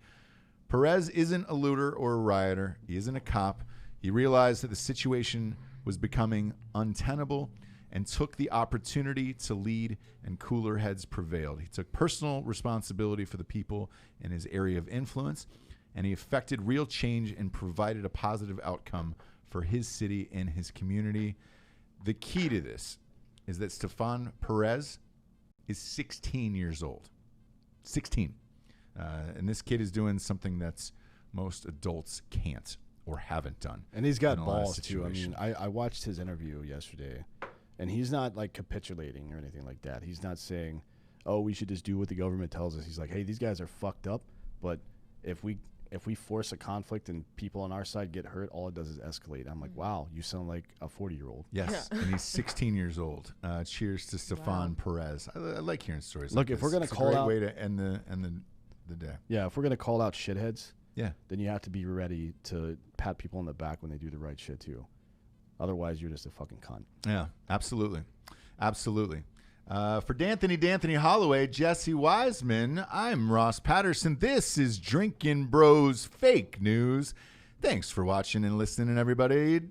Speaker 2: Perez isn't a looter or a rioter. He isn't a cop. He realized that the situation was becoming untenable and took the opportunity to lead, and cooler heads prevailed. He took personal responsibility for the people in his area of influence, and he effected real change and provided a positive outcome for his city and his community. the key to this is that Stefan Perez is 16 years old. 16. And this kid is doing something that's most adults can't or haven't done.
Speaker 4: And he's got
Speaker 2: in a lot of
Speaker 4: balls, too. I mean,
Speaker 2: situations.
Speaker 4: I watched his interview yesterday, and he's not, like, capitulating or anything like that. He's not saying, oh, we should just do what the government tells us. He's like, hey, these guys are fucked up, but if we force a conflict and people on our side get hurt, all it does is escalate. I'm like, wow, you sound like a 40-year-old.
Speaker 2: Yes, and he's 16 years old. Cheers to Stefan Perez. I like hearing stories like
Speaker 4: Look,
Speaker 2: this.
Speaker 4: if we're gonna
Speaker 2: It's
Speaker 4: call
Speaker 2: a great
Speaker 4: out-
Speaker 2: way to end the day.
Speaker 4: Yeah, if we're going to call out shitheads,
Speaker 2: Yeah.
Speaker 4: then you have to be ready to pat people on the back when they do the right shit, too. Otherwise, you're just a fucking cunt.
Speaker 2: Yeah, absolutely. Absolutely. For D'Anthony Hollaway, Jessie Wiseman, I'm Ross Patterson. This is Drinkin' Bros Fake News. Thanks for watching and listening, everybody.